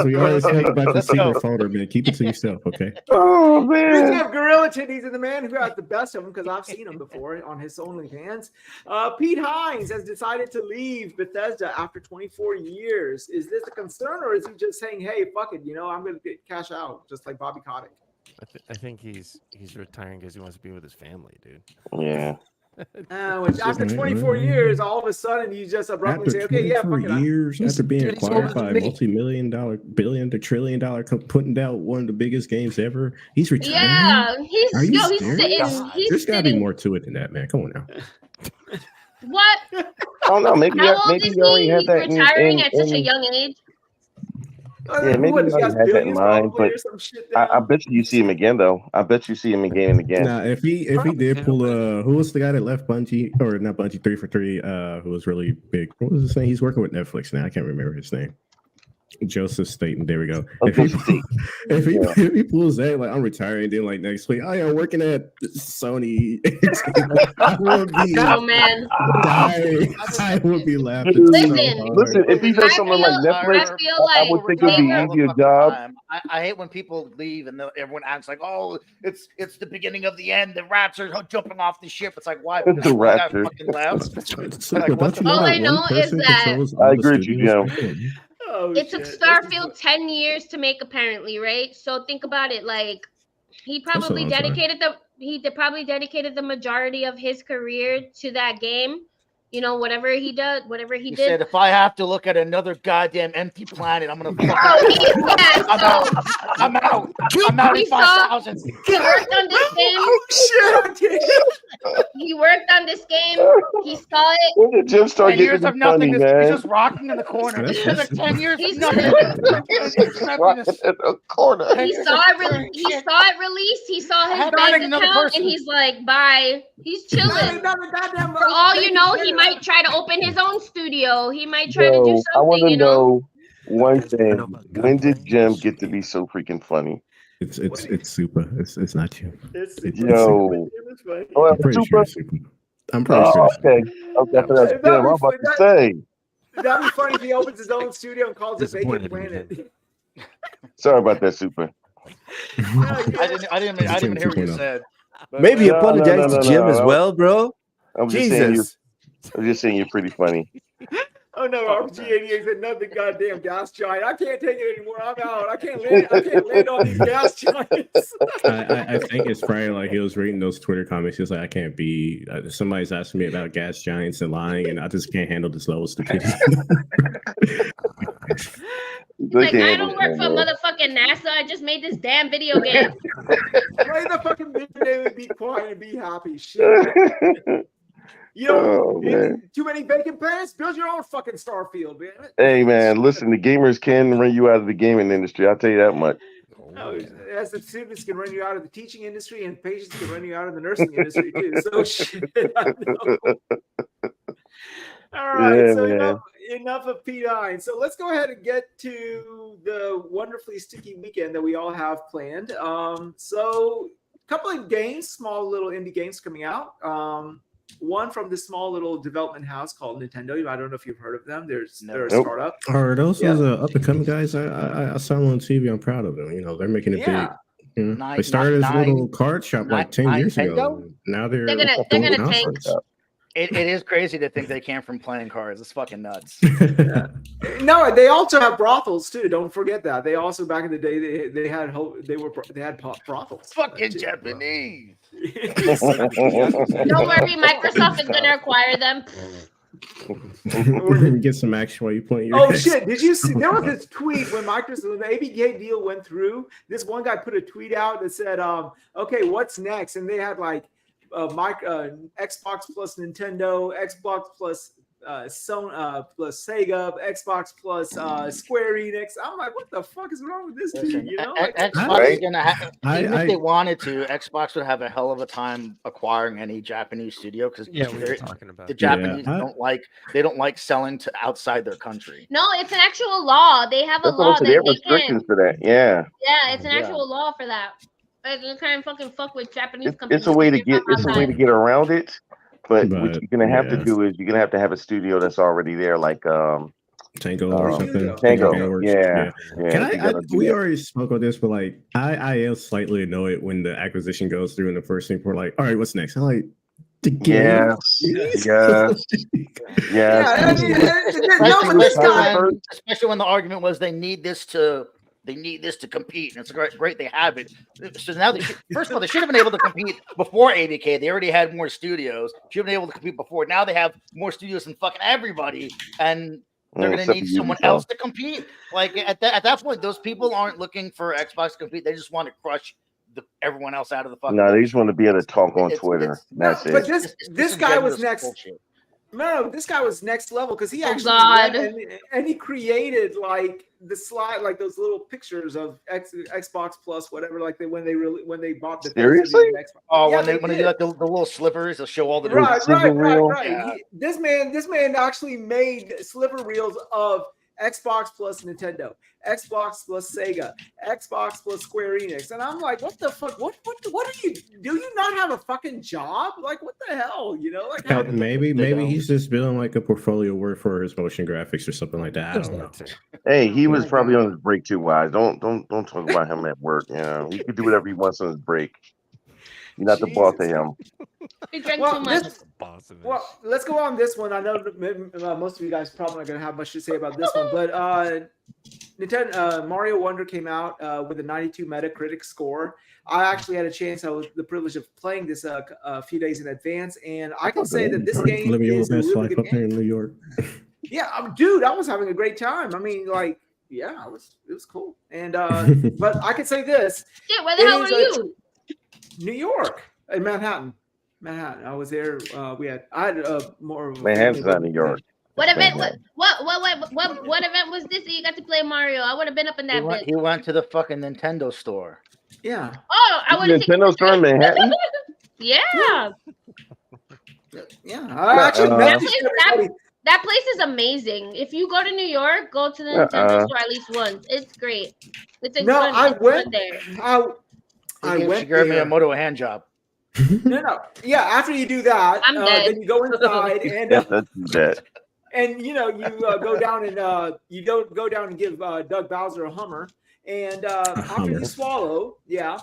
we always talk about the secret folder, man. Keep it to yourself, okay? Oh man. Speaking of gorilla titties and the man who has the best of them, because I've seen him before on his OnlyFans, Pete Hines has decided to leave Bethesda after 24 years. Is this a concern, or is he just saying, "Hey, fuck it, you know, I'm going to cash out," just like Bobby Kotick? I think he's retiring because he wants to be with his family, dude. Yeah. Which after 24 years, all of a sudden you just abruptly say, "Okay, yeah, fuck it." Years after being Dude, he's acquired older by than a me. multi-million-dollar, billion to trillion-dollar, putting out one of the biggest games ever, he's retiring. Yeah, Are you he's serious? sitting. He's There's got to be sitting. more to it than that, man. Come on now. What? I don't know. Maybe How old maybe is you already he? had He's that retiring at such a young age. Yeah, maybe What, you he has already had that in billions mind, probably but or some shit I down? bet you see him again though. I bet you see him again and again. Now, if he did pull who was the guy that left Bungie or not Bungie 343? Who was really big? What was his name? He's working with Netflix now. I can't remember his name. Joseph Staten. There we go. If he pulls that, like I'm retiring, then like next week, I'm working at Sony. I would be Oh man. dying. I would be laughing. Listen, Listen, if he does something like Netflix, I would think it'd be easier job. I hate when people leave and everyone acts like, "Oh, it's the beginning of the end. The rats are jumping off the ship." It's like, why? It's the rapture. Fucking left. All I know is that I agree with you, Jim. it took Starfield 10 years to make, apparently, right? So think about it. Like he probably dedicated the majority of his career to that game. You know, whatever he did. He said, "If I have to look at another goddamn empty planet, I'm gonna fucking I'm out. I'm out. He worked on this game. Oh shit! He worked on this game. He saw it. When did Jim start 10 years getting of funny, nothingness. man? He's just rocking in the corner. It's like 10 years of nothing. Rocking in the corner. He saw it released. He saw his bank account, and he's like, "Bye." He's chilling. For all you know, he might try to open his own studio. He might try to do something. I want to you know. one thing. When did Jim get to be so freaking funny? It's super. It's not you. Yo. I'm pretty sure it's super. I'm pretty sure. Okay. That's Jim. I'm about to say. That'd be funny if he opens his own studio and calls it Vacant Planet. Sorry about that, Super. I didn't even hear what you said. But, Maybe apologize to Jim as well, bro. I'm just saying you're pretty funny. Oh no, RPG88 said nothing. Goddamn gas giant. I can't take it anymore. I'm out. I can't land on these gas giants. I think it's probably like he was reading those Twitter comments. He was like, I can't be. Somebody's asking me about gas giants and lying, and I just can't handle this level of stupidity. Like, I don't work for motherfucking NASA. I just made this damn video game. Play the fucking video game and be quiet and be happy. Shit. You know, too many vacant planets. Build your own fucking Starfield, man. Hey man, listen, the gamers can run you out of the gaming industry. I'll tell you that much. As the students can run you out of the teaching industry, and patients can run you out of the nursing industry too. So shit. I know. All right, so enough of Pete Hines. So let's go ahead and get to the wonderfully sticky weekend that we all have planned. So a couple of games, small little indie games coming out. One from this small little development house called Nintendo. I don't know if you've heard of them. They're a startup. Are those up and coming guys? I saw them on TV. I'm proud of them. You know, they're making it big. You know, they started as a little card shop like 10 years ago. Now they're gonna tank. It is crazy to think they came from playing cards. It's fucking nuts. No, they also have brothels too. Don't forget that. They also back in the day they had brothels. Fucking Japanese. Don't worry, Microsoft is gonna acquire them. Get some action while you play your shit, did you see there was this tweet when Microsoft, the ABK deal went through? This one guy put a tweet out that said, okay, what's next? And they had like Xbox plus Nintendo, Xbox plus Sony plus Sega, Xbox plus Square Enix. I'm like, what the fuck is wrong with this dude? You know, Xbox is gonna have, even if they wanted to, Xbox would have a hell of a time acquiring any Japanese studio because the Japanese don't like selling to outside their country. No, it's an actual law. They have a law that they have they restrictions can. for that. Yeah, it's an actual law for that. You can't fucking fuck with Japanese companies. It's a way to get around it. But what you're gonna have to do is you're gonna have to have a studio that's already there, like Tango or something. Tango, yeah. We already spoke on this, but like I am slightly annoyed when the acquisition goes through and the first thing we're like, all right, what's next? I'm like, yes. Especially when the argument was they need this to they need this to compete, and it's great they have it. So now, first of all, they should have been able to compete before ABK. They already had more studios. Should have been able to compete before. Now they have more studios than fucking everybody, and they're going to need someone else to compete. Like at that point, those people aren't looking for Xbox to compete. They just want to crush everyone else out of the fucking. No, they just want to be able to talk on Twitter. That's it. But this guy was next. Bullshit. No, this guy was next level because he actually and he created like the slide, like those little pictures of Xbox Plus, whatever. Like when they bought the seriously. Oh, when they do like the little slivers, they'll show all the right. Yeah. This man actually made sliver reels of Xbox plus Nintendo, Xbox plus Sega, Xbox plus Square Enix, and I'm like, what the fuck? What are you? Do you not have a fucking job? Like, what the hell? You know, like maybe he's just building like a portfolio work for his motion graphics or something like that. I don't know. Hey, he was probably on his break too. Wise, don't talk about him at work. You know, he could do whatever he wants on his break. You're not the boss of him. He drank too much. Well, let's go on this one. I know most of you guys probably not going to have much to say about this one, but Nintendo Mario Wonder came out with a 92 Metacritic score. I actually had a chance. I was the privilege of playing this a few days in advance, and I can say that this game is a really good up here in New York. Yeah, dude, I was having a great time. I mean, like, yeah, it was cool. And but I can say this. Yeah, where the hell were you? New York, in Manhattan. I was there. I had more. Manhattan's not New York. What event? What event was this that you got to play Mario? I would have been up in that bit. He went to the fucking Nintendo store. Yeah. Oh, I would have. Nintendo store in Manhattan. Yeah. Yeah. I actually that place is amazing. If you go to New York, go to the Nintendo store at least once. It's great. It's a I went there. I went. She gave me a Moto hand job. No. Yeah, after you do that, I'm dead. then you go inside and and you go down and you don't go down and give Doug Bowser a Hummer, and after you swallow, I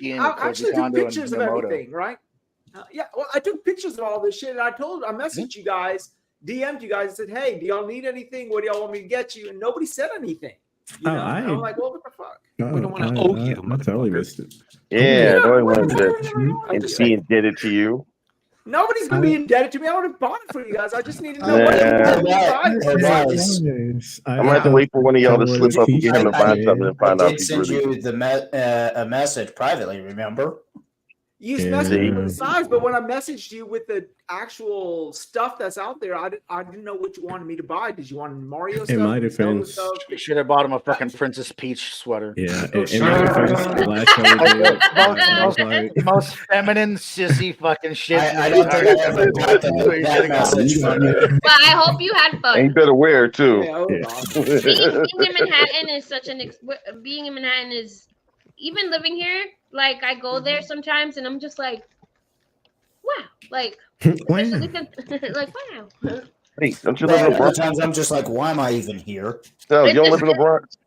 actually took pictures of everything, right? Well, I took pictures of all this shit, and I messaged you guys, DM'd you guys, and said, "Hey, do y'all need anything? What do y'all want me to get you?" And nobody said anything. I'm like, well, what the fuck? We don't want to owe you. I totally missed it. Yeah, nobody wanted to be indebted to you. Nobody's gonna be indebted to me. I would have bought it for you guys. I just need to know what I'm gonna have to wait for one of y'all to slip up and get him to buy something and find out. I did send you a message privately. Remember? You messaged me with the size, but when I messaged you with the actual stuff that's out there, I didn't know what you wanted me to buy. Did you want Mario stuff? In my defense, you should have bought him a fucking Princess Peach sweater. Yeah, in my defense, the last time we did, most feminine sissy fucking shit. I don't think I ever got that message from you. But I hope you had fun. And you better wear it too. Being in Manhattan is such being in Manhattan is, even living here, like I go there sometimes and I'm just like, wow, like, wow. Like, wow. Hey, don't you live in the Bronx? Sometimes I'm just like, why am I even here? No, you don't live in the Bronx?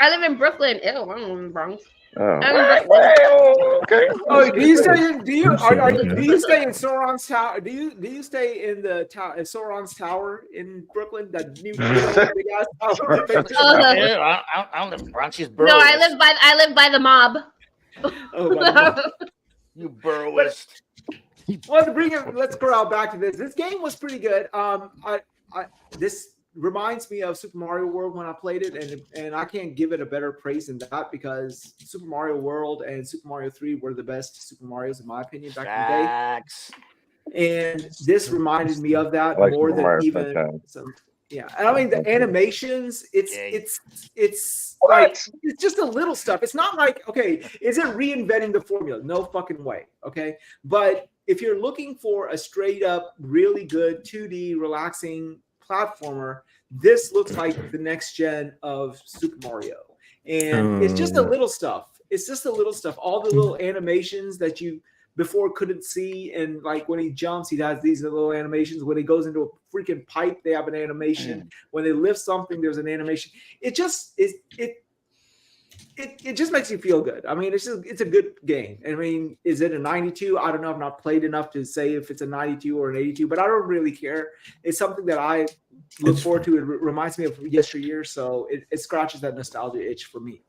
I live in Brooklyn. Ew, I don't live in the Bronx. Oh, okay. Oh, do you stay in Sauron's Tower? Do you stay in the in Sauron's Tower in Brooklyn? That new big ass tower. I don't live in Bronx. She's No, I live by the mob. Oh, you Burrowist. Well, let's corral back to this. This game was pretty good. This reminds me of Super Mario World when I played it, and I can't give it a better praise than that because Super Mario World and Super Mario 3 were the best Super Marios in my opinion back in the day. And this reminded me of that more Super than Mario even some. Yeah, and I mean the animations. It's like it's just a little stuff. It's not like, okay, is it reinventing the formula? No fucking way. Okay, but if you're looking for a straight up really good 2D relaxing platformer, this looks like the next gen of Super Mario, and it's just a little stuff. It's just a little stuff. All the little animations that you before couldn't see, and like when he jumps, he has these little animations. When he goes into a freaking pipe, they have an animation. When they lift something, there's an animation. It just is. it just makes you feel good. I mean, it's a good game. I mean, is it a 92? I don't know. I've not played enough to say if it's a 92 or an 82, but I don't really care. It's something that I look forward to. It reminds me of yesteryear, so it scratches that nostalgia itch for me.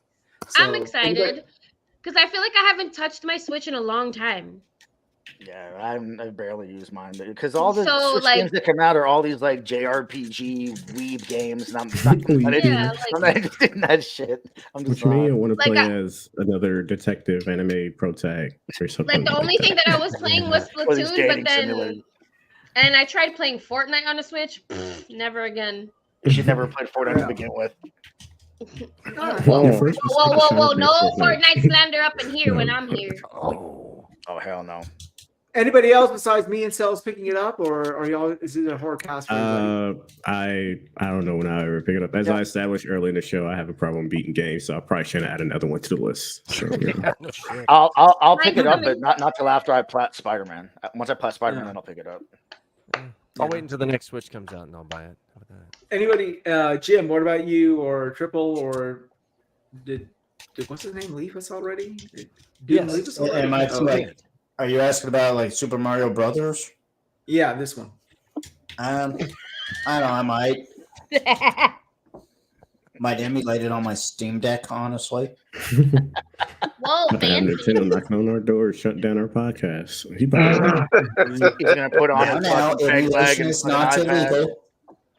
So, I'm excited because I feel like I haven't touched my Switch in a long time. Yeah, I barely use mine because all the So, Switch like- games that come out are all these like JRPG weeb games, and I'm not interested in that shit. I'm just Which mean you want to Like, play as another detective anime pro tag or something? Like the only thing that I was playing was Or these Splatoon, dating but then simulators. and I tried playing Fortnite on a Switch. Never again. You should never played Fortnite to begin with. Whoa, no Fortnite slander up in here when I'm here. Oh hell no. Anybody else besides me and Cells picking it up, or are y'all? Is it a horror cast for anybody? I don't know when I ever pick it up. As I established early in the show, I have a problem beating games, so I probably shouldn't add another one to the list. So, yeah. I'll pick it up, but not till after I plat Spider-Man. Once I plat Spider-Man, then I'll pick it up. I'll wait until the next Switch comes out and I'll buy it. How about that? Anybody? Jim, what about you, or Triple, or did what's his name leave us already? Didn't leave us already? Am I are you asking about like Super Mario Brothers? Yeah, this one. I don't know. I might emulate it on my Steam Deck, honestly. Whoa, Have Nintendo knocking on our door, shut down our podcast. He's gonna put on now, emulation is not illegal.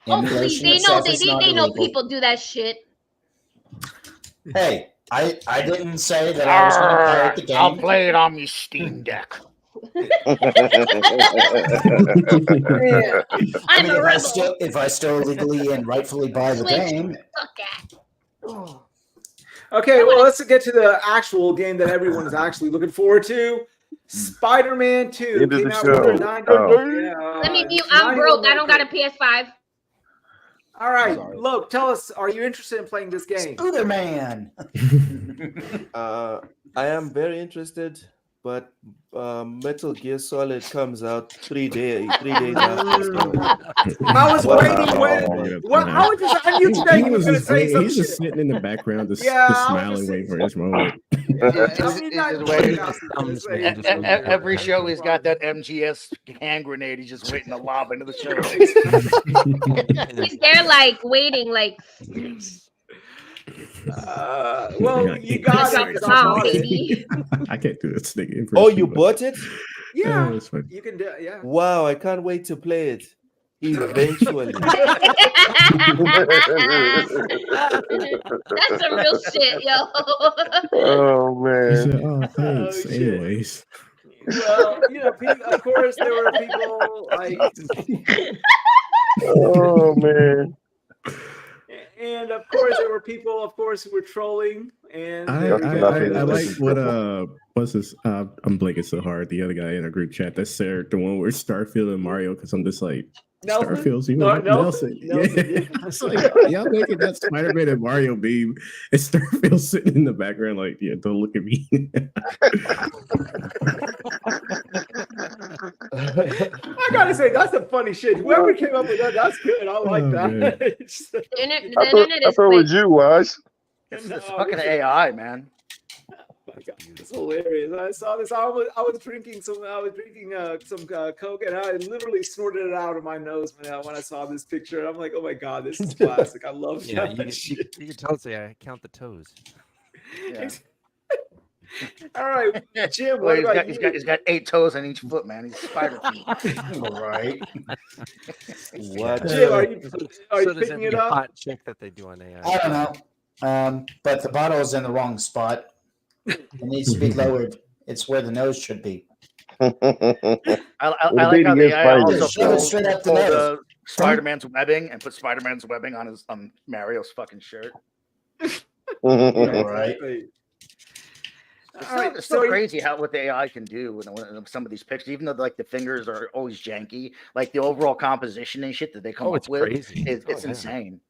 Oh please, they know people do that shit. Hey, I didn't say that I was going to pirate the game. I'll play it on my Steam Deck. If I still legally and rightfully buy the game. Okay, well, let's get to the actual game that everyone is actually looking forward to. Spider-Man 2 End of came the out show. with a 90. Let me mute. I'm broke. I don't got a PS5. All right, Loke, tell us, are you interested in playing this game? Spider-Man. I am very interested, but Metal Gear Solid comes out 3 days after. I was waiting. How was this? I knew today He you was were going to just say some he's shit. just sitting in the background, just Yeah, smiling, waiting for his moment. Every show he's got that MGS hand grenade. He's just waiting to lob into the show. He's there, like waiting, like. Well, you got it. I can't do this thing. Oh, you bought it? Yeah, it's fine. you can do it. Yeah. Wow, I can't wait to play it. Eventually. That's some real shit, yo. Oh man. Said, oh, thanks. Anyways. Well, of course, there were people like. Oh man. And of course, there were people, who were trolling. And I like what what's this? I'm blanking so hard. The other guy in a group chat that said the one where Starfield and Mario, because I'm just like Starfield's Nelson. Yeah. It's like y'all making that Spider-Man and Mario meme, and Starfield sitting in the background like, yeah, don't look at me. I gotta say, that's some funny shit. Whoever came up with that, that's good. I like that. I thought it was you, Wize. It's fucking AI, man. Oh my God, it's hilarious. I saw this. I was drinking some Coke, and I literally snorted it out of my nose when I saw this picture. And I'm like, oh my God, this is classic. I love that. You can totally say I count the toes. Yeah. All right, Jim. Well, What about you? he's got 8 toes on each foot, man. He's Spider feet. Right. What? Jim, are you does picking every it up? hot chick that they do on AI. I don't know. But the bottle is in the wrong spot. It needs to be lowered. It's where the nose should be. I like how the AI also straight up the nose. Spider-Man's webbing and put Spider-Man's webbing on Mario's fucking shirt. Right. It's so crazy what the AI can do with some of these pictures, even though like the fingers are always janky, like the overall composition and shit that they come up with, crazy. It's insane.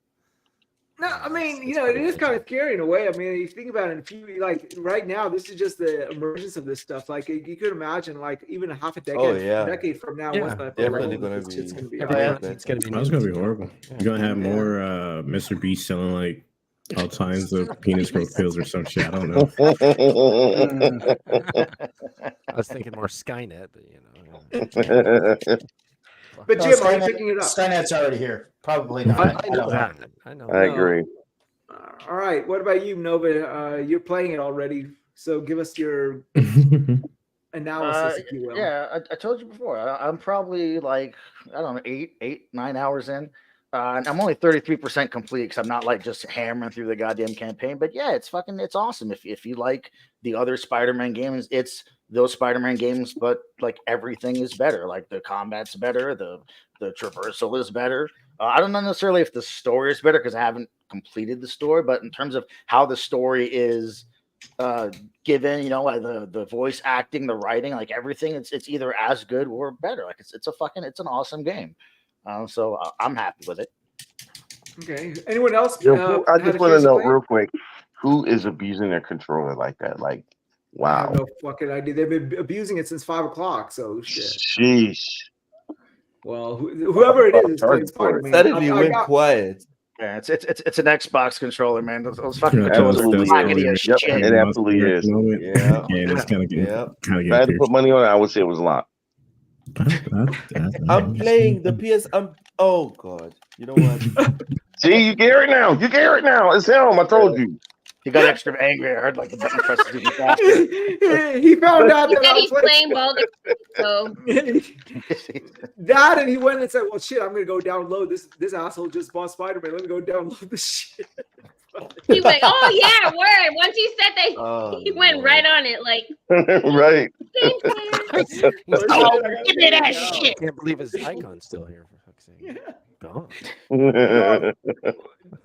No, I mean, it is kind of scary in a way. I mean, you think about it, if you like right now, this is just the emergence of this stuff. Like you could imagine, like even a half a decade from now, once that definitely gonna be. It's gonna be That's gonna be horrible. You're gonna have more Mr. Beast selling like All times of penis growth pills or some shit. I don't know. I was thinking more Skynet, but you know. But No, Jim, are you Skynet- picking it up? Skynet's already here. Probably not. I know that. I know. I that. agree. All right. What about you, Nova? You're playing it already, so give us your analysis, if you will. Yeah, I told you before. I'm probably like, I don't know, 9 hours in. And I'm only 33% complete because I'm not like just hammering through the goddamn campaign. But yeah, it's awesome. If you like the other Spider-Man games, it's those Spider-Man games, but like everything is better. Like the combat's better, the traversal is better. I don't know necessarily if the story is better because I haven't completed the story, but in terms of how the story is given, you know, like the voice acting, the writing, like everything, it's either as good or better. Like it's an awesome game. So I'm happy with it. Okay. Anyone else? Yo, I had just a want to chance know play it? real quick, who is abusing their controller like that? Like, I have wow. no fucking idea. They've been abusing it since 5 o'clock. So shit. Sheesh. Well, whoever it is playing Spider-Man. Suddenly went quiet. Yeah, it's an Xbox controller, man. Those fucking Yeah, controllers that's- are that's blackety totally as Yep, shit. it absolutely is. Yeah. And it's kind of getting If I had to put money on it, I would say it was a lot. I'm playing the PS. Oh God! You know what? See, you get it now. You get it now. It's him. I told you. He got extra angry. I heard like the button presses even faster. He found out He that said I he's was playing Baldur's Gate, so that, and he went and said, "Well, shit, I'm gonna go download this asshole just bought Spider-Man. Let me go download this shit." he went, "Oh yeah, word." Once he said that, he went right on it. Like, Right. oh, give me that I shit. can't believe his icon's still here. For fuck's sake. Gone.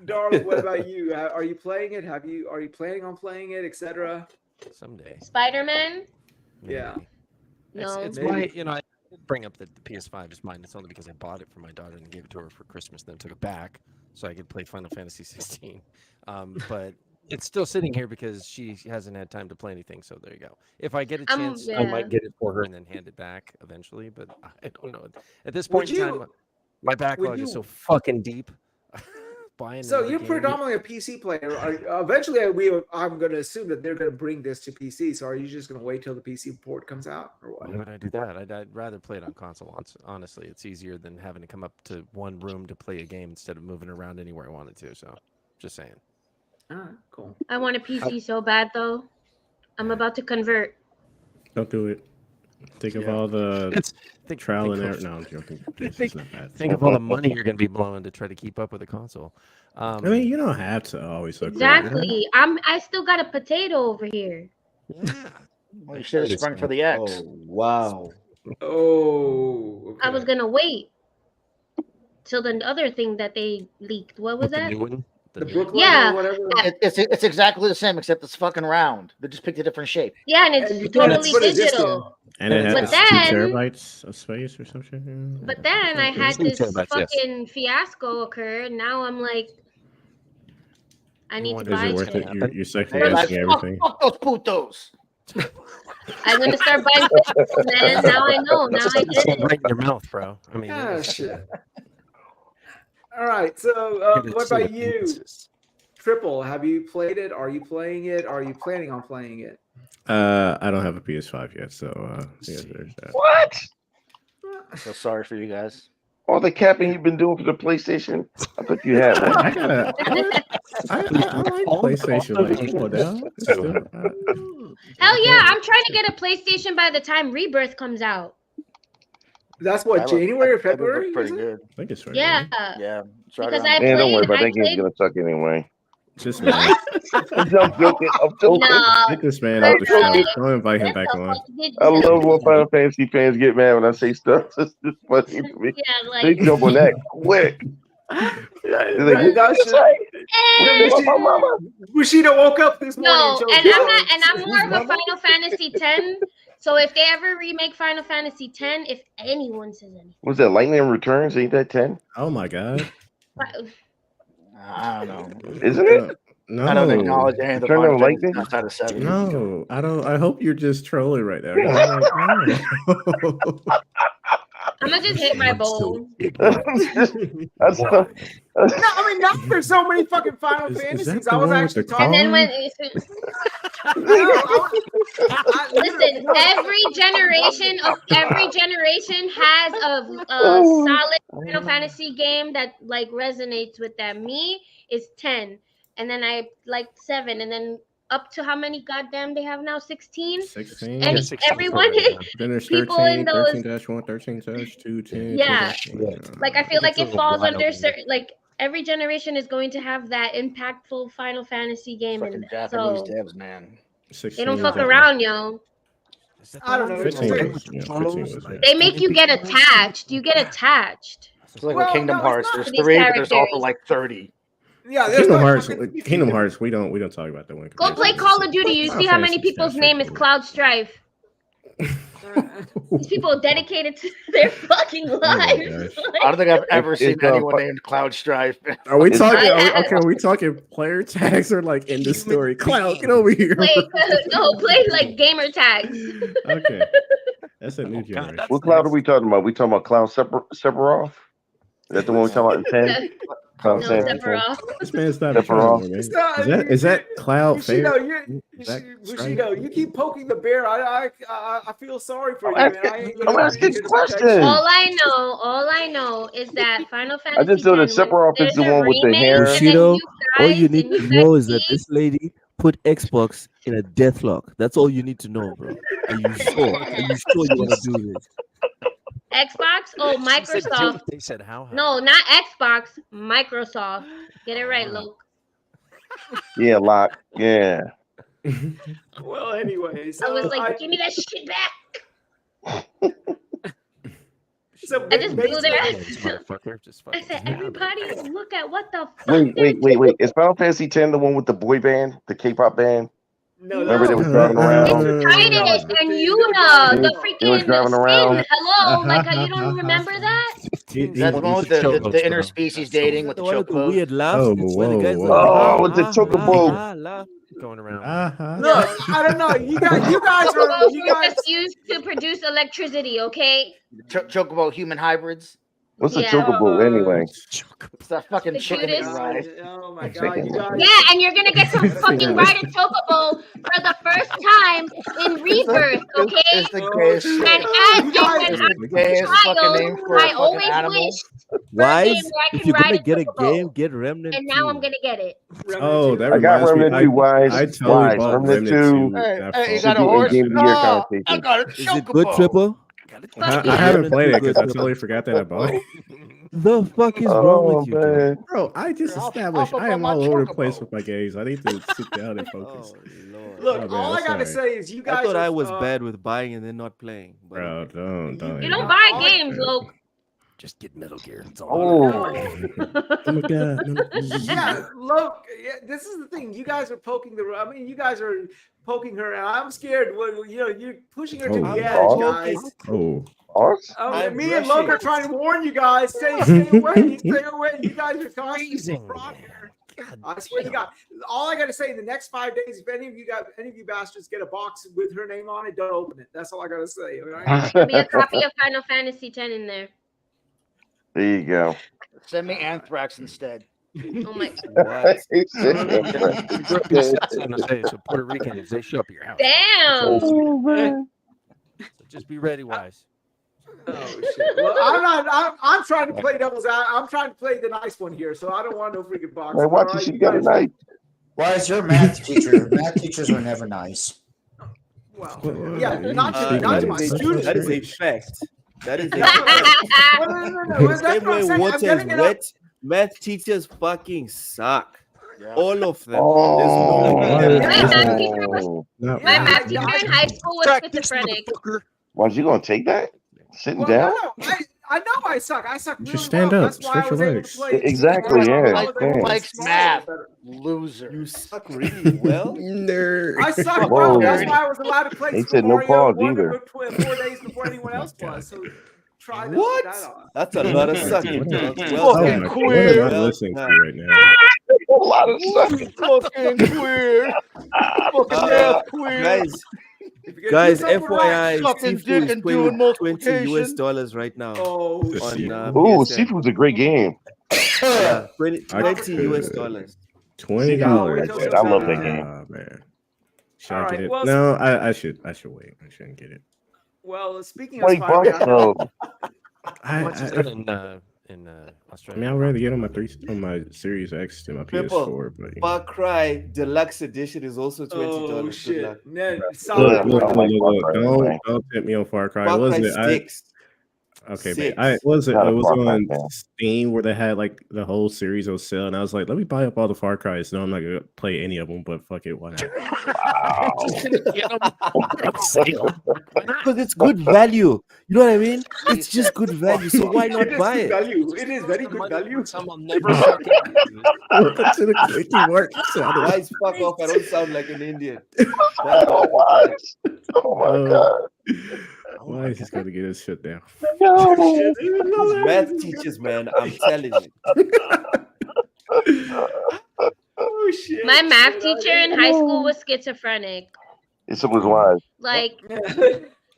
Darling, what about you? Are you playing it? Are you planning on playing it, etc.? Someday. Spider-Man? Yeah. No. It's my, you know, I did bring up the PS5 is mine. It's only because I bought it for my daughter and gave it to her for Christmas, then took it back so I could play Final Fantasy 16. But it's still sitting here because she hasn't had time to play anything. So there you go. If I get a chance, I yeah. might get it for her and then hand it back eventually. But I don't know. At this point in time, my backlog is so fucking deep. So you're predominantly a PC player. Eventually, I'm going to assume that they're going to bring this to PC. So are you just going to wait till the PC port comes out, or what? Why would I do that? I'd rather play it on console. Honestly, it's easier than having to come up to one room to play a game instead of moving around anywhere I wanted to. So, just saying. All right, cool. I want a PC so bad though. I'm about to convert. Don't do it. Think of all the trial and error. No, I'm joking. It's not bad. Think of all the money you're going to be blowing to try to keep up with a console. I mean, you don't have to always look Exactly. I still got a potato over here. Well, you should have sprung for the X. Oh wow. Oh. I was gonna wait till the other thing that they leaked. What was that? The new one? The Brooklyn Yeah. or whatever. It's exactly the same except it's fucking round. They just picked a different shape. Yeah, and it's totally put a disc digital. And it But has then- 2 terabytes of space or some shit. But then I had Two this terabytes, yes. fucking fiasco occur. And now I'm like, I need to Is buy it worth shit. it? You're second Hey, like, guessing fuck, everything. fuck those putos. I'm gonna start buying shit, man. Now I know. Now I get it. Right in your mouth, bro. I mean, Ah, shit. All right. So, what about you, Triple? Have you played it? Are you playing it? Are you planning on playing it? I don't have a PS5 yet, so yeah, there's that. What? So sorry for you guys. All the capping you've been doing for the PlayStation? I thought you had one. I like PlayStation. Like, come on now. Let's do it. Hell yeah! I'm trying to get a PlayStation by the time Rebirth comes out. That's what, January or That would look February? pretty is it? good. I think it's right. Yeah, Yeah. it's right because around I there. Man, don't worry played. about I that game's played. gonna suck anyway. Just man. I'm joking. I'm joking. No. Take this man off the show. Don't invite him back on. I love when Final Fantasy fans get mad when I say stuff. It's just funny to me. Yeah, They like. jump on that quick. They're like, "What you say? What about my mama?" Bushido woke up this morning. No, chose and Jones. I'm not, and I'm more of a Final Fantasy X. So if they ever remake Final Fantasy X, if anyone says anything, Was that Lightning Returns? Ain't that 10? Oh my god. I don't know. Isn't it? No. I don't acknowledge any of the Turn Final on Fantasy lightning? outside of 7. No, I don't. I hope you're just trolling right now. I'm like, I'm gonna just hit my bowl. That's No, I mean, now there's so many fucking Final Fantasies. I was actually talking. And then when listen, every generation has a solid Final Fantasy game that like resonates with them. Me is 10, and then I like 7, and then up to how many goddamn they have now? 16? 16. And everyone Then there's people 13, in those 13-1, 13-2, 10. yeah. 10. Like I feel like it falls under certain like every generation is going to have that impactful Final Fantasy game, and Japanese so devs, man. they don't fuck around, yo. I don't know. 15 was, They make you get attached. You get attached. It's like with Kingdom Hearts. There's These 3, but there's characters. also like 30. Yeah, Kingdom Hearts. We don't talk about that one. Go play Call of Duty. You see how many people's name is Cloud Strife. These people dedicated to their fucking lives. I don't think I've ever seen anyone named Cloud Strife. Are we talking? Are we talking player tags or like in the story? Cloud, get over here. Play like gamer tags. Okay, that's a new generation. What Cloud are we talking about? We talking about Cloud Sephiroth? Is that the one we talking about in 10? No, Sephiroth. This man's not Sephiroth. Is that Cloud? Bushido, you keep poking the bear. I feel sorry for you, man. I'm asking questions. All I know is that Final Fantasy. I just know that Sephiroth is the one with the hair. Bushido, all you need to know is that this lady put Xbox in a deathlock. That's all you need to know, bro. Are you sure? Are you sure you want to do this? Xbox? Oh, Microsoft. They said how? No, not Xbox. Microsoft. Get it right, Luke. Yeah, Locke. Yeah. Well, anyway, I was like, give me that shit back. I just blew their ass. Just I said, everybody, look at what the fuck. Wait. Is Final Fantasy X the one with the boy band, the K-pop band? No, remember they was driving around. Titus and Yuna, the freaking They was driving around. Hello, like you don't remember that? That's the one with the interspecies dating with the chocobo. Weird laugh. Oh, with the chocobo. Going around. Look, I don't know. You guys used to produce electricity, okay? Chocobo human hybrids. What's a chocobo anyway? It's that fucking chicken ride. Oh my god, you guys. Yeah, and you're gonna get to fucking ride a chocobo for the first time in Rebirth, okay? It's the gayest child, I always wished Wize, if you're gonna get a game, get Remnant. and now I'm gonna get it. Oh, that I got reminds me. Remnant 2, Wise. I totally bought Remnant 2. Hey, you got a horse? I got a Is it good, Triple? I haven't played it because I totally forgot that I bought it. The fuck is wrong with you, dude? Bro? I just established I am all over the place with my games. I need to sit down and focus. Look, all I gotta say is you guys. I thought I was bad with buying and then not playing. Bro, don't. You don't buy games, Luke. Just get Metal Gear. It's all Oh my god. Yeah, look, this is the thing. You guys are poking you guys are poking her, and I'm scared. Well, you're pushing her to the edge, guys. Me and Luke are trying to warn you guys. Stay away. Stay away. You guys are causing fraud here. I swear to God. All I gotta say, in the next 5 days, if any of you bastards get a box with her name on it, don't open it. That's all I gotta say. All right? There'll be a copy of Final Fantasy X in there. There you go. Send me Anthrax instead. Oh my god. So Puerto Ricans, they show up at your house. Damn. So just be ready, Wise. Oh shit. Well, I'm trying to play devil's out. I'm trying to play the nice one here, so I don't want no freaking box. Man, watch this. You got a knife. Why is your math teacher? Math teachers were never nice. Well, yeah, not to my students. That is a fact. That is a fact. No. Same way water is wet, math teachers fucking suck. Yeah. All of them. My math teacher in high school was schizophrenic. Why you gonna take that? Sitting down? I know I suck. I suck really just stand well. up. That's why I was able to play. Exactly, yeah. Mike's math. Loser. You suck really well? Nerd. I suck well. That's why I was allowed to play. He said no pause either. 4 days before anyone else was. So try that. What? That's a lot of sucking. Fucking queer. What am I listening to right now? A lot of sucking. Fucking queer. Fucking math queer. Guys, Guys, Sucking FYI, dick Sifu is and playing doing with $20 multiplication. right now. Oh, on shit. Ooh, PSN. Seafood's a great game. Yeah, $20 I US could. dollars. $20. Wait till I love that September. game. Man. Should All I right, get it? well, No, I should wait. I shouldn't get it. Well, speaking of $20, Spider-Man, bro. How much is I that in Australia? mean, I'd rather get on my Series X than my Pippa, PS4, but Far Cry Deluxe Edition is also $20. oh Good shit, luck. man, Yeah, solid. I don't like Far Cry anyway. don't tempt me on Far Cry. Far Was Cry it? sticks. Okay, Six. but it was Not a on Far Cry fan. Steam where they had like the whole series on sale, and I was like, let me buy up all the Far Cries. No, I'm not gonna play any of them, but fuck it, why not? Wow. Because it's good value. You know what I mean? It's just good value. So why not It is buy good it? value. It is very good value. Someone never fucking uses. Welcome to the quickie work. Guys, fuck off. I don't sound like an Indian. Oh, what? Oh my god. Why is he gonna get his shit down? No. These math teachers, man, I'm telling you. Oh shit. My math teacher in high school was schizophrenic. It was Wize. Like,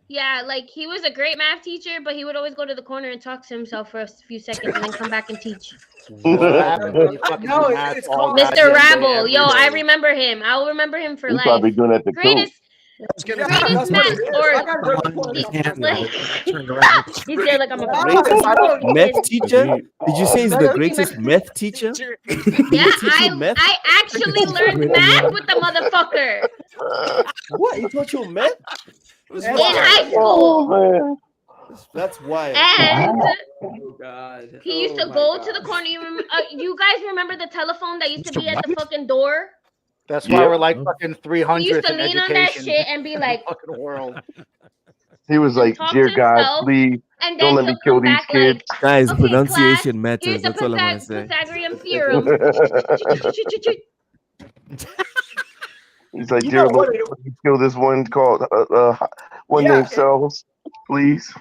yeah, like he was a great math teacher, but he would always go to the corner and talk to himself for a few seconds and then come back and teach. What happened when you fucking No, do math it's all called Mr. goddamn day, Rabble, every yo, I day? remember him. I'll remember him for He's life. probably doing that to coach. Greatest, That's greatest what math, it is. or I got great like, he's there like I'm a Greatest meth teacher? He- Did you say he's the greatest meth teacher? Yeah, teach you math? I actually learned math with the motherfucker What? He taught you math? in high school. Man. That's wild. And Oh god. he used to Oh, my go God. to the corner. You guys remember the telephone that used to be at the fucking door? That's why Yeah. we're like fucking He 300 used to in lean on that education. shit and be like, Fucking world. He was like, Talk dear to God, himself, please and don't then let me he'll kill come these back like, kids. Guys, okay, pronunciation class, matters. here's the That's all I want to say. Pythagorean theorem. He's like, You dear know Lord, what? let me kill this one called one Yeah, named Cells, please.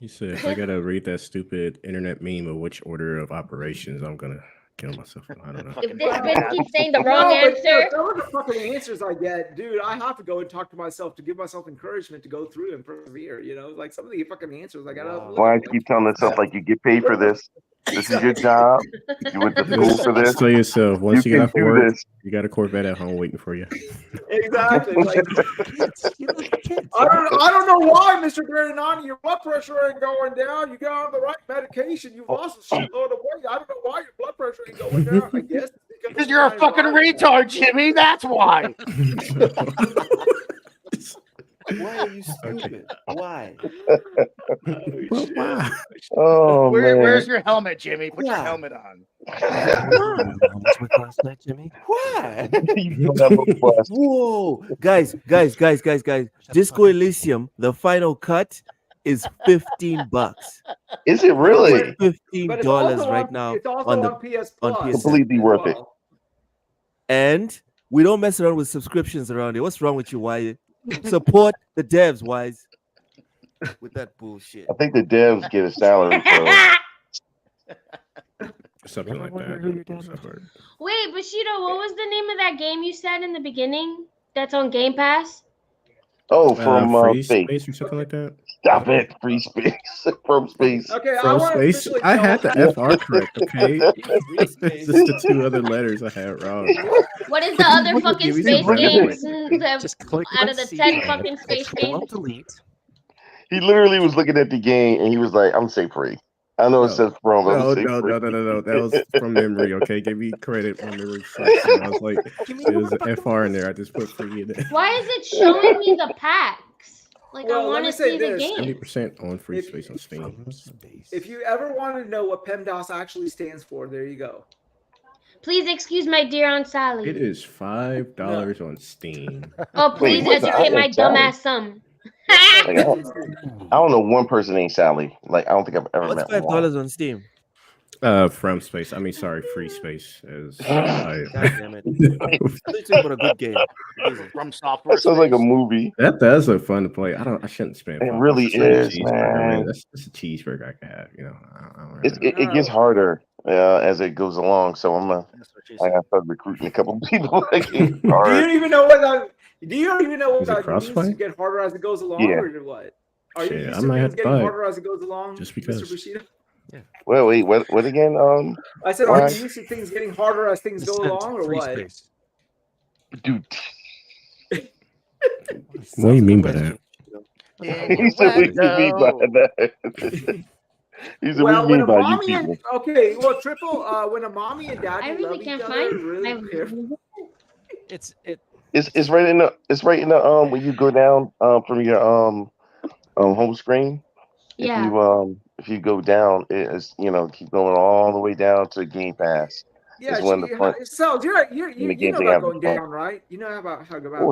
He said, if I gotta read that stupid internet meme of which order of operations, I'm gonna kill myself. I don't know. If this bitch keeps saying the wrong No, but answer, some of the fucking answers I get, dude, I have to go and talk to myself to give myself encouragement to go through and persevere. You know, like some of the fucking answers I gotta. look Why at, keep telling yourself like you get paid for this? This is your job. You went to school for this. Just tell yourself, once you You get off can do work, this. you got a Corvette at home waiting for you. Exactly. Like, I don't know why, Mr. Granani, your blood pressure ain't going down. You got on the right medication. You've lost a shitload of weight. I don't know why your blood pressure ain't going down. I guess it's Because you're a fucking retard, Jimmy. That's why. Why are you stupid? Why? Oh man. Where's your helmet, Jimmy? Put your Yeah. helmet on. Why? Whoa, guys. Disco Elysium, the final cut is $15. Is it really? $15 right now It's also on the PS on Plus. PS. Completely worth it. And we don't mess around with subscriptions around here. What's wrong with you? Why support the devs, Wise? With that bullshit. I think the devs get a salary. So Something like that. wait, Bushido, what was the name of that game you said in the beginning that's on Game Pass? oh, from Free space. space or something like that. Stop it, free space from space. Okay, I From want to space. officially I tell- had the FR correct, okay? It's just the two other letters I had wrong. What is the other fucking Give me space some games Just click out of the 10 fucking space games? delete. He literally was looking at the game and he was like, "I'm gonna say free." I know it No. says from. but I'm No. gonna say free. That was from memory, okay? Give me credit. My memory sucks. So I was like, there was an FR in there. I just put free in there. Why is it showing me the packs? Like, Well, I let want me to say see the this. game. 70% on free space on Steam. If you ever wanted to know what PEMDAS actually stands for, there you go. Please excuse my dear Aunt Sally. It is $5 on Steam. Oh, please what's educate that? my dumbass son. Like, I don't know one person named Sally. Like I don't think I've ever What's met one. $5 on Steam? From space. I mean, sorry, free space. As God damn it. Let's talk about a good game. From software. That sounds like a space. movie. That's a fun to play. I shouldn't spend. It $5 really for a is, cheeseburger, man. That's a cheeseburger I can have. You know, I don't really It gets harder as it goes along. So I gotta start recruiting a couple people. Like, it's Do hard. you even know what Do you even know Is it what needs to Crossfire? get harder as it goes along, Yeah. or what? Are you Shit, used I to might things have to getting buy it. harder as it goes along, Just Mr. because. Bushido? Well, wait, what again? I said, why? are you used to things getting harder as things go along, or Free what? space. Dude, What do you mean by that? he said, "What do you mean by that?" He said, "What Well, do you when mean a by you mommy and people?" okay, well, triple, when a mommy and daddy I really love each can't other, find. really careful. It's It's right in the when you go down from your home screen. Yeah. If you go down, it's keep going all the way down to Game Pass. Yeah, It's one of the front Cells, in the you games know they about have. going down, right? You know how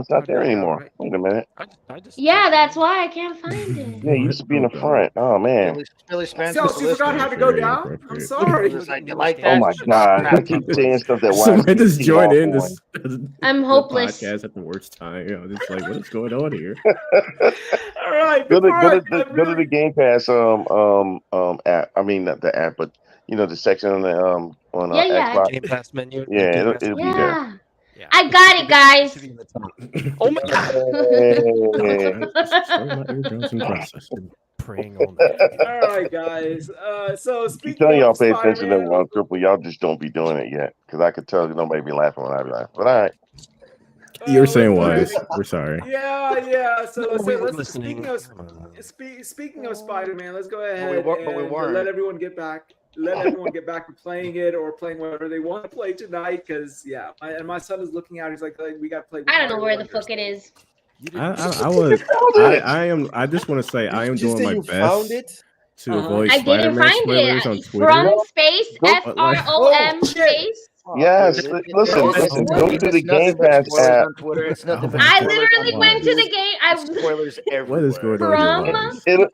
It's not to there go down, anymore. right? Wait a minute. I just Yeah, that's why I can't find it. Yeah, it used to be in the front. Oh man. Billy Spencer. Cells, you forgot how to go down? I'm sorry. You like Oh that? my god! I keep saying stuff that Somebody Wise just keeps joined off in on. this I'm the hopeless. podcast at the worst time. It's like, what is going on here? All right, Go to before the Game Pass app. I mean not the app, but the section on the on Yeah, yeah. Xbox. Game Pass menu. Yeah, Game Pass it'll be menu. there. Yeah. I got it, guys. Oh my Hey. Destroy my eardrums and process. Praying all night. All right, guys. So Keep speaking telling y'all of pay attention to Spider-Man, Triple. Y'all just don't be doing it yet, because I could tell nobody be laughing when I be laughing. But all right. You're saying let's Wise. We're sorry. Yeah. So, No, we were let's listening. speaking of Spider-Man, let's go ahead but we and weren't. let everyone get back. Let everyone get back to playing it or playing whatever they want to play tonight. Because my son is looking out. He's like we got to play. I don't know where the fuck it is. I just want to say I am doing my best to avoid I didn't Spider-Man find spoilers on it. Twitter. From space But, like- FROM space. Yes, listen. Go to the Game Pass app. on Twitter. It's nothing. but I spoilers literally on went to YouTube. the game. I Spoilers everywhere. What is going on here, Wise?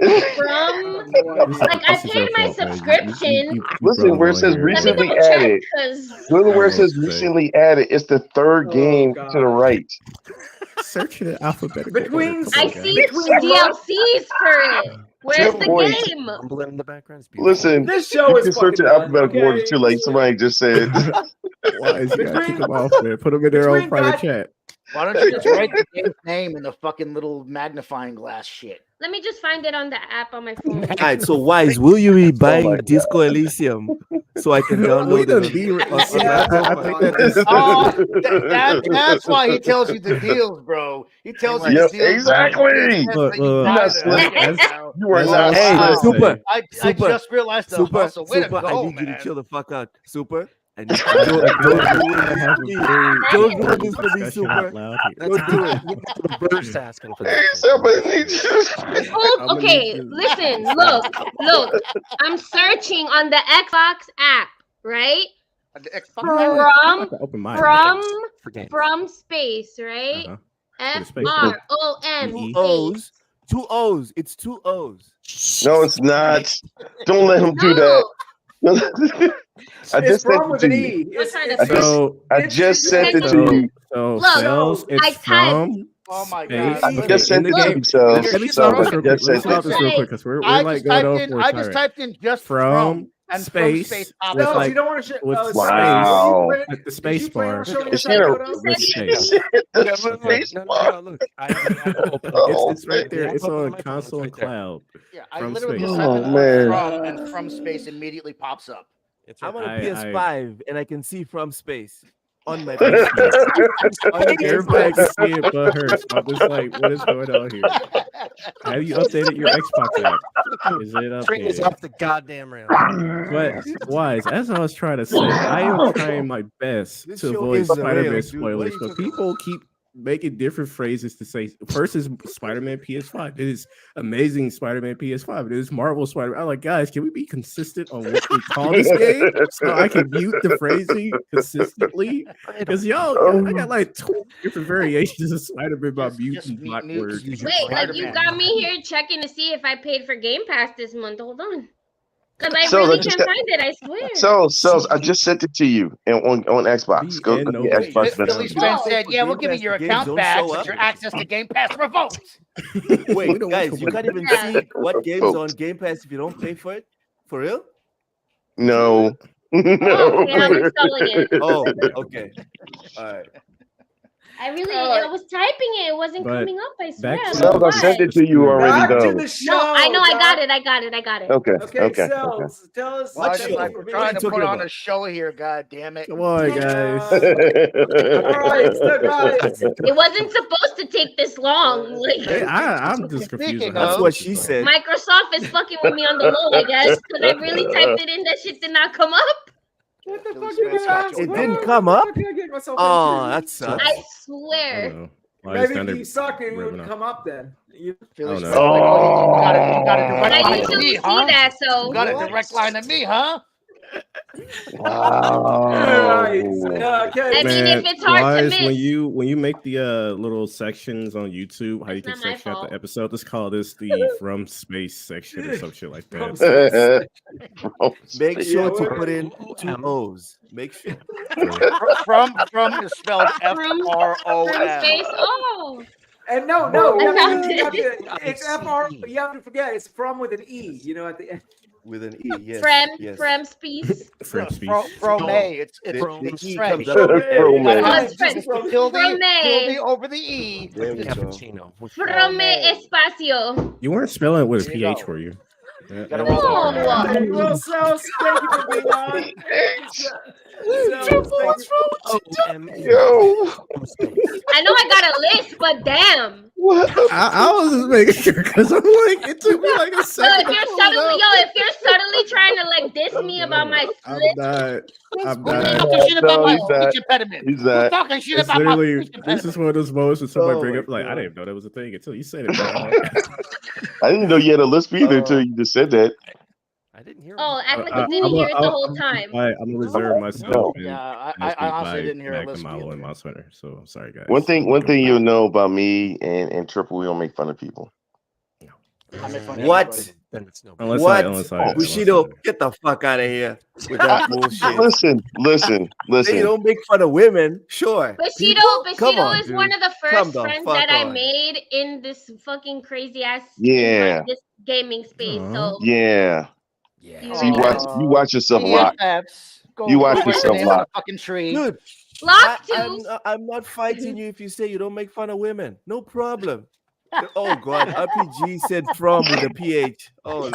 like I This is paid your my fault, man. subscription. Listen, where it says Let me recently double check added. because Go to where it says I will say. recently added. It's the third game to the right. Searching it alphabetical. Between I see DLCs for it. Where's the Point. game? Rumbling in the background. It's beautiful. Listen, This show you is can search fucking it alphabetical done, order okay? too, like somebody just said. Wise, you gotta kick them off, man. Put them in their own private chat. Why don't you just write the game's name in the fucking little magnifying glass shit? Let me just find it on the app on my phone. All right, so Wise, will you be buying my Disco Elysium so I can download it? I think that this. That's why he tells you the deals, bro. He tells you Yep, the deals. exactly. Look, You're not slick. You are not Hey, slick. Super. I Super. just realized the Super, hustle. Way to Super, go, I need you to man. chill the fuck out. Super. And Don't don't do this for me, Super. Don't do it. The burst asking for Hey, that. somebody Hold, okay, listen, look. I'm searching on the Xbox app, right? The Xbox. From space, right? FROM. O's. 2 O's. It's 2 O's. No, it's not. Don't let him do that. I It's just sent from it with to an you. E. I just sent it to you. So Look, cells, I it's typed- from. Oh my space. god. I just sent it to you, so Let me stop this real quick. Let's just stop this real quick because we're like going off for a I just typed in just from and space. from space With No, like you don't want to with space. Wow. at the space bar. Is she in a With space. Look, It's right there. It's on console and cloud. Yeah, I From literally space. just typed in Oh, man. from and from space immediately pops up. I'm on a PS5 and I can see from space on my Everybody can see it but her. So I'm just like, what is going on here? Have you updated your Xbox app? Is it Bring this updated? off the goddamn rail. But Wise, as I was trying to say, I am trying my best This to show avoid is the Spider-Man rails, dude. What are spoilers, you but talking people keep making different phrases to say. First is Spider-Man PS5. It is Amazing Spider-Man PS5. It is Marvel Spider-Man. I'm like, guys, can we be consistent on what we call this game so I can mute the phrasing consistently? Because y'all, I got like 2 different variations of Spider-Man by muting block words. Wait, like you got me here checking to see if I paid for Game Pass this month. Hold on. Because I So really I just can't got- find it, I swear. So I just sent it to you and on Xbox. Go to your Xbox Billy message. Spence said, "Yeah, we'll Game give you Pass, your the account games don't back, show but up. your access to Game Pass revoked." Wait, guys, you can't even see what games Folks. on Game Pass if you don't pay for it? For real? No. Oh, okay, I'm installing it. Oh, okay. All right. I was typing it. It wasn't But coming up. I swear. back I to- don't know I sent why. it to you already, Back to though. the show. No, I know. I guys. got it. Okay. Okay, Okay. Cells, tell us. Well, tell us we're what trying to you put on about? a show here. God damn it! Come on, guys. All right, so guys. It wasn't supposed to take this long. Like Hey, I'm just confused. Speaking on how That's of- what this she is said. Microsoft is fucking with me on the low, I guess, because I really typed it in. That shit did not come up. What the Philly fuck you Spence gonna got ask? you. It What didn't the come fuck up? did I get myself Oh, into? that sucks. I I don't swear. know. Why is Maybe if Thunder you suck, it ripping would up? come up then. Philly Oh, no. Spence, like, oh, you got a direct I line to usually me, see huh? that, so You got a direct line to me, huh? All right. Wow. Okay. I mean, Man, if it's hard to Wise, miss. when you make the little sections on YouTube, how you That's can not my section out fault. the episode, let's call this the From Space section or some shit like From that. Make sure Yeah, to we're- put in 2 O's. Make sure. From is spelled From F-R-O-M. space. Oh, And no, I you found have to, it. it's FR. You have to forget it's from with an E. You know, at the end. With an E, yes. Frem, yes. Frem space. From Space. From A. It's The E French. comes after the From E. A. From A. What's French? Just the tilde From A. over the E. There we go. Cappuccino. From espacio. You weren't spelling it with a There you PH, go. were you? Yeah, Gotta that was- roll No. Hey, well, so thank you for being on. Yo. I know I got a list, but damn. What the I was just making sure because I'm like, it took me like a So second. if you're subtly trying to like diss me about my I'm split, not. I'm Who's not. talking shit about No, my he's not. speech impediment? He's Who's not. talking shit It's about my literally, speech this impediment? is one of those moments when somebody Oh bring my up, like, I God. didn't even know that was a thing until you said it. Bro. I didn't know you had a lisp either until you just said that. I didn't hear. oh, act like I- you didn't hear it the whole I'm- time. I'm gonna reserve myself. No. and Yeah, I speak honestly by didn't hear a Mac lisp and Malo either. and Mouse Hunter. So I'm sorry, guys. One thing you'll know about me and Triple, we don't make fun of people. I make fun of What? everybody. Then it's no. Unless What? unless I Bushido, get the fuck out of here with that bullshit. Listen. Say you don't make fun of women, sure. Bushido Come on, is one dude. of the Come first the friends fuck that I on. made in this fucking crazy ass Yeah. this gaming space. So Yeah. Yeah. you So you already watch yourself rock. BFFs. Go You watch write the yourself name on rock. a fucking tree. Dude, Lock I'm not fighting you if you say you don't make fun of women. No problem. Oh God, RPG said from with a PH. Oh,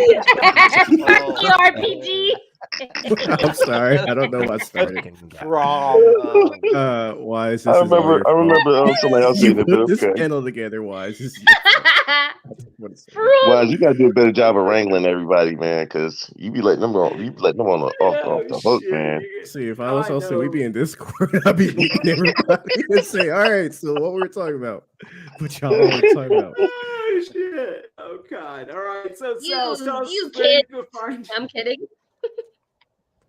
Fuck you, RPG. I'm sorry. I don't know what started. Why is this? I remember somebody else you saying it, put but this okay. panel together. Why is this? Well, you gotta do a better job of wrangling everybody, man, because you be letting them go. You be letting them on off the hook, man. See, if I was also we be in Discord, I'd be meeting everybody and say, "All right, so what we're talking about?" But y'all always talking about. Oh shit! Oh god! All right, so You kid. I'm kidding.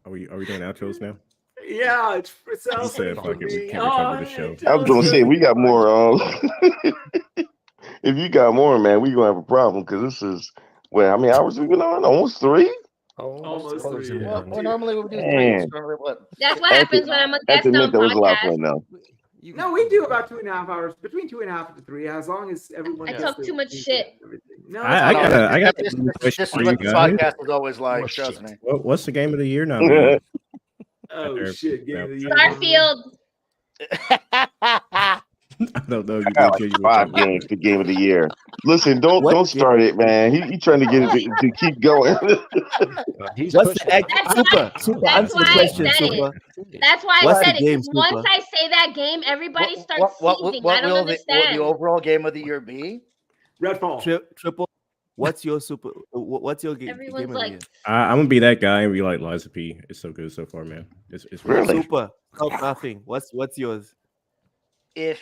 Are we doing outros now? Yeah, it You sounds said like fuck it, we me. can't recover the show. I was gonna say we got more. If you got more, man, we gonna have a problem because this is how many hours we been on? Almost 3. Almost 3. Well, normally we do 3. Man. So what? That's what happens when I'm a guest That's on admit that was a lot of podcast. fun, though. No, we do about 2.5 hours, between 2.5 to 3, as long as everyone. I gets talk the- too much shit. No, I got This a question is for you what the guys. podcast is always like. Trust me. What's the game of the year now, man? Oh shit! Game of the year. Starfield. I don't know. I got like 5 games for game of the year. Listen, don't start it, man. He trying to get it to keep going. He's What's pushing the it. That's Super, that's answer the why I question, said it. Super. That's why I What's said the it. game, 'Cause once Super? I say that game, everybody starts seizing. I don't will understand. the overall game of the year be? Redfall. Triple. What's your super? What's your game of Everyone's the like, year? I'm gonna be that guy and be like Liza P. It's so good so far, man. It's Really? Super. Talk nothing. What's yours? If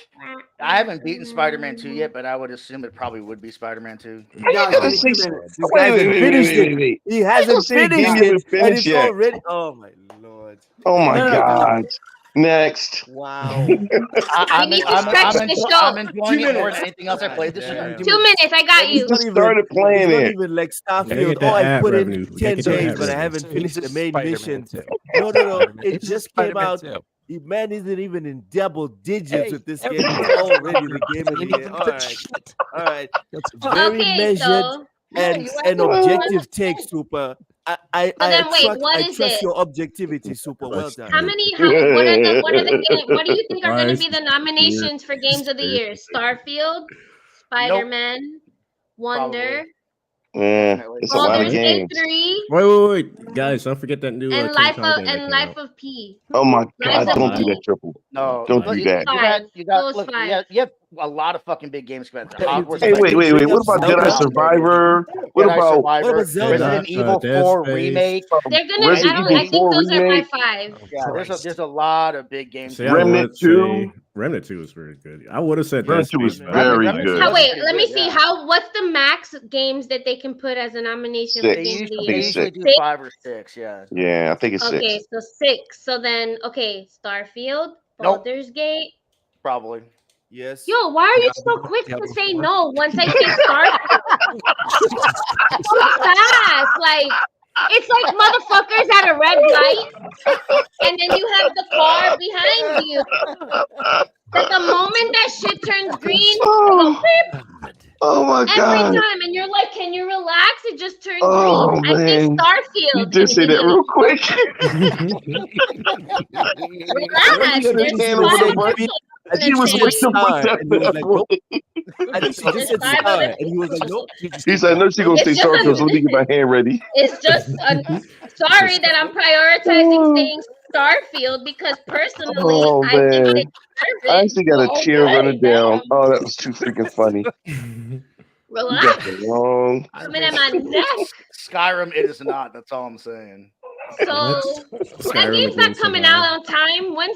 I haven't beaten Spider-Man 2 yet, but I would assume it probably would be Spider-Man 2. Yeah, This give me is- 2 minutes. This guy hasn't finished it. He hasn't say finished game it, hasn't and finished it's yet. already. Oh my lord! Oh my No. god! Next. Wow. We need to stretch the show. I'm enjoying it more than anything else I played this year. 2 minutes. I got you. Just started playing It's not it. even like Gotta Starfield. get Oh, that I ad put in revenue. We 10 gotta get that days, ad but I revenue. haven't finished the main Spider-Man mission. too. No. It It's just came Spider-Man out. too. The man isn't even in double digits Hey, with this every- game. It's already the game of the Ain't year. even All right. shit. All right. That's Very Okay, measured so and you an have to- objective take, Super. I then wait, trust, what I is trust it? your objectivity. Super well done. What are the game? What do you think are going to be the nominations for games of the year? Starfield, Spider-Man, Wonder, It's a lot of Baldur's Gate games. 3, Wait, guys! Don't forget that new and King Kong game that came Life out. of P. Oh my Lies God! of Don't do P. that, Triple. No, Don't do that. Look, you have a lot of fucking big games coming out. Hogwarts Hey, wait. Legacy, What about Jedi Survivor? What Jedi about Survivor, Zelda? Resident Evil Dead 4 Space. remake? They're gonna. Resident Evil I think 4 those are my remake? 5. Yeah, there's a lot of big games. See, I Remnant would 2? say Remnant 2 was very good. I would have said Remnant Dead 2 was Space, man. very Remnant good. How, wait, pretty let me good, see. yeah. What's the max games that they can put as a nomination for Six. Game of the I Year? think They it's usually 6. do 5 or 6. Yeah. Yeah, I think it's Okay, 6. so 6. So then, okay, Starfield, Nope. Baldur's Gate. Probably. Yes. Yo, why are you so quick to say no once I say Starfield? So fast, like it's like motherfuckers at a red light, and then you have the car behind you. That the moment that shit turns green, they go beep. Oh my Every God! time, and you're like, "Can you relax? It just turned Oh green." I say man! Starfield. You did say that real quick. Relax. He had his hand over the button. He was quick to put that And she just said star, and he was like, nope. He said, "No, she gonna say sorry because let me get my hand ready." It's just sorry that I'm prioritizing saying Starfield because personally, Oh I think man! they deserve it. I actually got a Oh, tear good. running down. Oh, that was too freaking funny. You got Relax. the wrong. Coming at my neck. Skyrim, it is not. That's all I'm saying. So that Skyrim game's not against coming Survive. out on time. When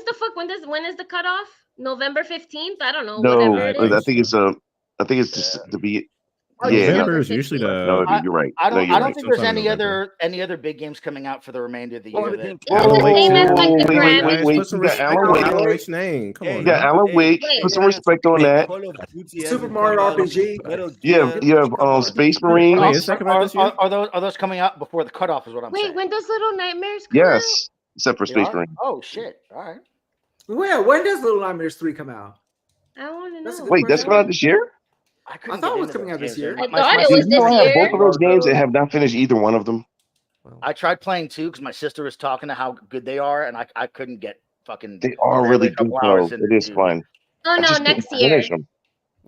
is the cutoff? November 15th? I don't know. No, Whatever it is. I think it's just to be. Oh, Yeah, November no, is usually the. no, you're right. I No, don't. you're I don't right. think there's Sometime in any other big games coming out for the remainder of the year. That, Well, the same as like the Grand. Guys, wait. put some You got respect Alan on Wake. Alan Wake's name. Come on. You got Alan Wake. Put some respect on that. Super Mario RPG. You have Space Marine. Wait, is that coming out this year? Are those coming out before the cutoff? Is what I'm Wait, saying. when does Little Nightmares come out? Yes, except for They Space are? Marine. Oh shit! All right. Well, when does Little Nightmares 3 come out? I want to That's a know. good Wait, that's question. coming out this year? I thought it was coming out this year. I thought it was You this don't have year. both of those games and have not finished either one of them. I tried playing 2 because my sister was talking to how good they are, and I couldn't get fucking. They are really a couple good though. hours into It is 2. fun. Oh I no, just next couldn't year. finish them.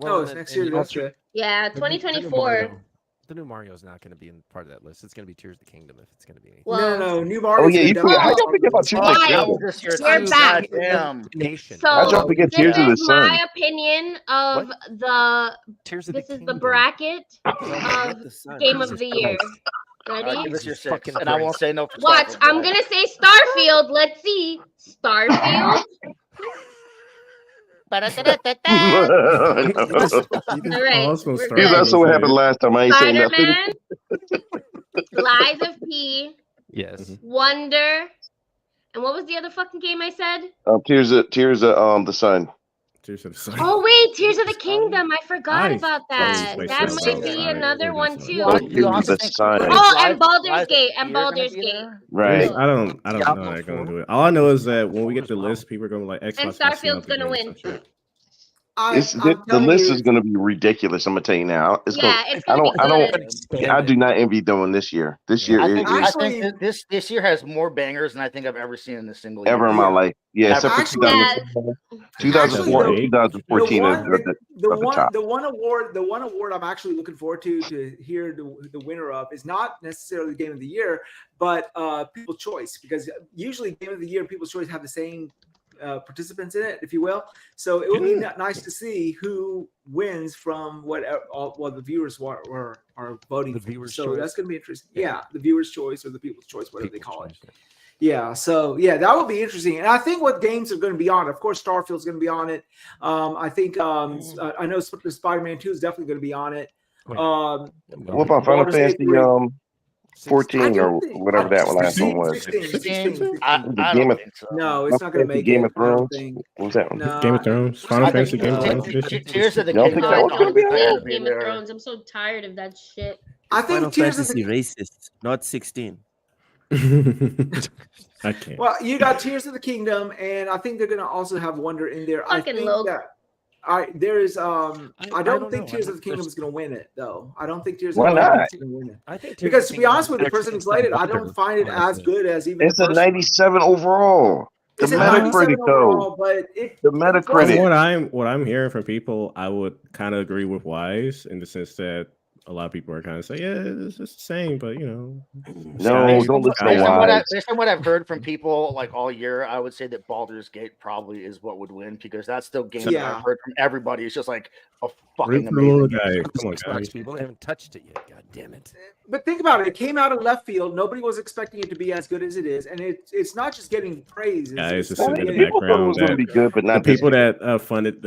Oh, it's next year. That's good. Yeah, The new 2024. The new Mario is not going to be in part of that list. It's going to be Tears of the Kingdom if it's going to be anything. Well, no. New Oh Mario's yeah, you gonna forgot. How definitely- y'all forget about Tears of the Why? Kingdom? This year We're too, back. goddamn. Nation. How'd y'all So forget this Tears of the is Sun? my opinion of the. Tears of This the is the Kingdom. bracket Not of the sun. Game of the Year. All right, Ready? give us your Jesus 6, fucking and I won't Christ. say no. For Watch, Starfield, I'm but- gonna say Starfield. Let's see. Starfield. All right. Pause from we're Starfield. good. That's what happened last time. I ain't saying nothing. Spider-Man, Lies of P, Yes. Wonder, and what was the other fucking game I said? Tears of the Sun. Tears of the Sun. Oh wait, Tears of the Kingdom. I forgot Nice. about that. Nice. That Nice. might Nice. be Nice. another Nice. one Nice. too. You Tears of also the think Sun. Oh, Lies- and Baldur's Lies of Gate. P And are gonna Baldur's be Gate. there? Right. I don't know Diablo how they're gonna 4. do it. All I know is that when we get the list, people are gonna be like Xbox. And messing Starfield's up the gonna game and win. some shit. The list is going to be ridiculous. I'm going to tell you now. It's Yeah, gonna, it's gonna be good. I do not envy doing this year. This year I is think that this year has more bangers than I think I've ever seen in a single year. ever in my life. Yeah, except for Actually, 2004, Actually, 2014 are the the top. one award I'm actually looking forward to hear the winner of is not necessarily Game of the Year, but People's Choice, because usually Game of the Year and People's Choice have the same participants in it, if you will. So it would be nice to see who wins from what the viewers are voting for. So that's going to be interesting. Yeah, the viewers' choice or the people's choice, whatever they call it. Yeah, so that would be interesting. And I think what games are going to be on it. Of course, Starfield's going to be on it. I think I know Spider-Man 2 is definitely going to be on it. What about Final Fantasy 14 or whatever that last one was? 16. No, it's not going to make Game it. of Thrones. What was that one? No, Game of Thrones. Final Fantasy Game of Thrones. Tears of the Y'all think that was going to be on it? Game of Thrones. I'm so tired of that shit. I think Final Tears of Fantasy the racist, not 16. I can't. Well, you got Tears of the Kingdom, and I think they're going to also have Wonder in there. I Fucking think low. that There's I don't don't think know. Tears of the Kingdom is going to win it though. I don't think Tears Why of the Kingdom not? is going to win it. I think Because to be honest with the person who's played it, I don't find it as good as even It's the a first one. 97 overall. The It's a Metacritic 97 overall, though. but The From Metacritic. what I'm hearing from people, I would kind of agree with Wize in the sense that a lot of people are kind of saying, yeah, it's just the same, but you know, No, don't listen to Wize. Based on what I've heard from people like all year, I would say that Baldur's Gate probably is what would win because that's the game that I've heard from everybody. It's just like a fucking amazing game. Come on, Xbox guys. people haven't touched it yet. God damn it. But think about it. It came out of left field. Nobody was expecting it to be as good as it is, and it's not just getting praise. Guys, It's just in the getting- People thought it was background. gonna be good, but The not this people good. that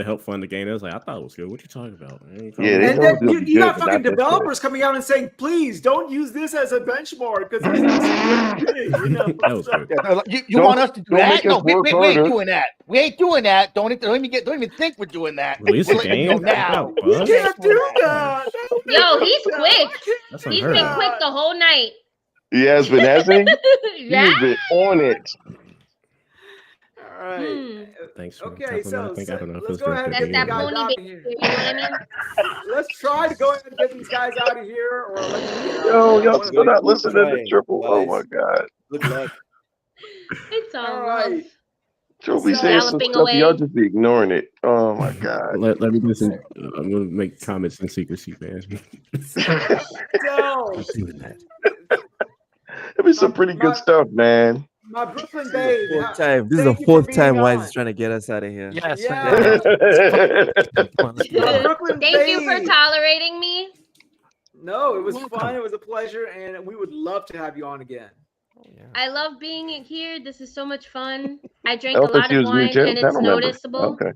helped fund the game, I was like, I thought it was good. What you talking about? Yeah, they And thought it then was gonna be you good, got but fucking not this good. developers coming out and saying, "Please don't use this as a benchmark because this is a good thing." You know? That was good. Yeah, they're like, you Don't- want us to do don't that? make us No, we work ain't harder. doing that. We ain't doing that. Don't even think we're doing that. Release We're a letting you know game? now. What? You can't do that. Yo, he's quick. That's He's unheard been of. quick the whole night. He has been, hasn't he? Yeah. He's been on it. All right. Thanks for Okay, so I think I don't know if let's it's go ahead That's and that get these guys pony out baby. of here. You know what I mean? Let's try to go ahead and get these guys out of here, or let me get Yo, out. y'all still not listening to the triple. Oh my god. Good luck. It's all All right. right. She'll be So- saying some Galloping stuff, away. y'all just be ignoring it. Oh my god. Let me listen. I'm gonna make comments in secrecy, man. So, Doing that. It'd be some pretty good stuff, man. my Brooklyn babe. Fourth time. This is thank the you for fourth being time Wize on. is trying to get us out of here. Yes. Yeah. Come on, let's go. My Brooklyn Thank you for babe. tolerating me. No, it was fun. It was a pleasure, and we would love to have you on again. Oh, yeah. I love being here. This is so much fun. I drank I a don't think lot she of was mute wine, yet. and I it's don't remember. noticeable. Okay.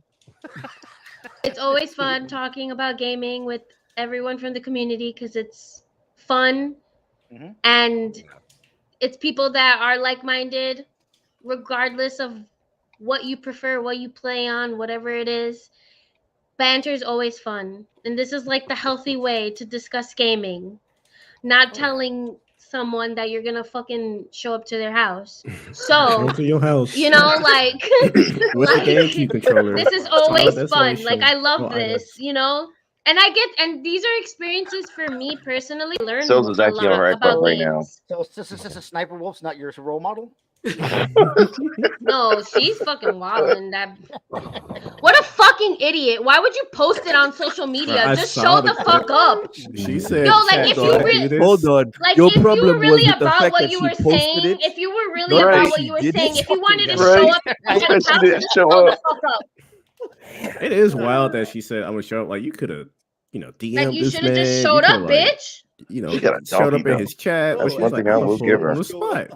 It's always fun talking about gaming with everyone from the community because it's fun Mhm. and it's people that are like-minded regardless of what you prefer, what you play on, whatever it is. Banter is always fun, and this is like the healthy way to discuss gaming, not telling someone that you're gonna fucking show up to their house. So Go to your house. you know, like With the GameCube controller. this is always That's fun. always Like fun. I love Oh, this, you know. And these are experiences for me personally. I learned Cells is a actually on lot her about Xbox right games. now. So this is a Sniper Wolf's not your role model? No, she's fucking wilding that. What a fucking idiot! Why would you post it on social media? I Just saw show the the fuck up. She said, Yo, like, "Chat, if do you I really- do this?" Hold on. Like Your if you problem were really was with the about fact what that you she were posted saying, it. if you were really Right. about what you were She did saying, it. if you wanted to Right. show up at But the she house, didn't just show show the up. fuck up. It is wild that she said, "I'm gonna show up." Like you could have, DM Like you this should have man. just You showed coulda, up, like, bitch. She got a showed donkey up in though. his chat. That's She's one like, thing I "I'm will gonna give pull her. on the spot."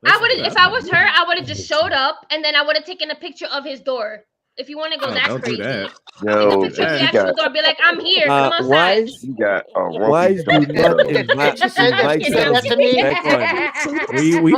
I would if I was her, I would have just showed up and then I would have taken a picture of his door. If you want to go Oh, that don't do crazy, that. take a Yo, picture of the she actual got door. Be like, I'm here. Come outside. Wize, she got a Wize, rumpy do not donkey. invite She said that yourself to me. back on. We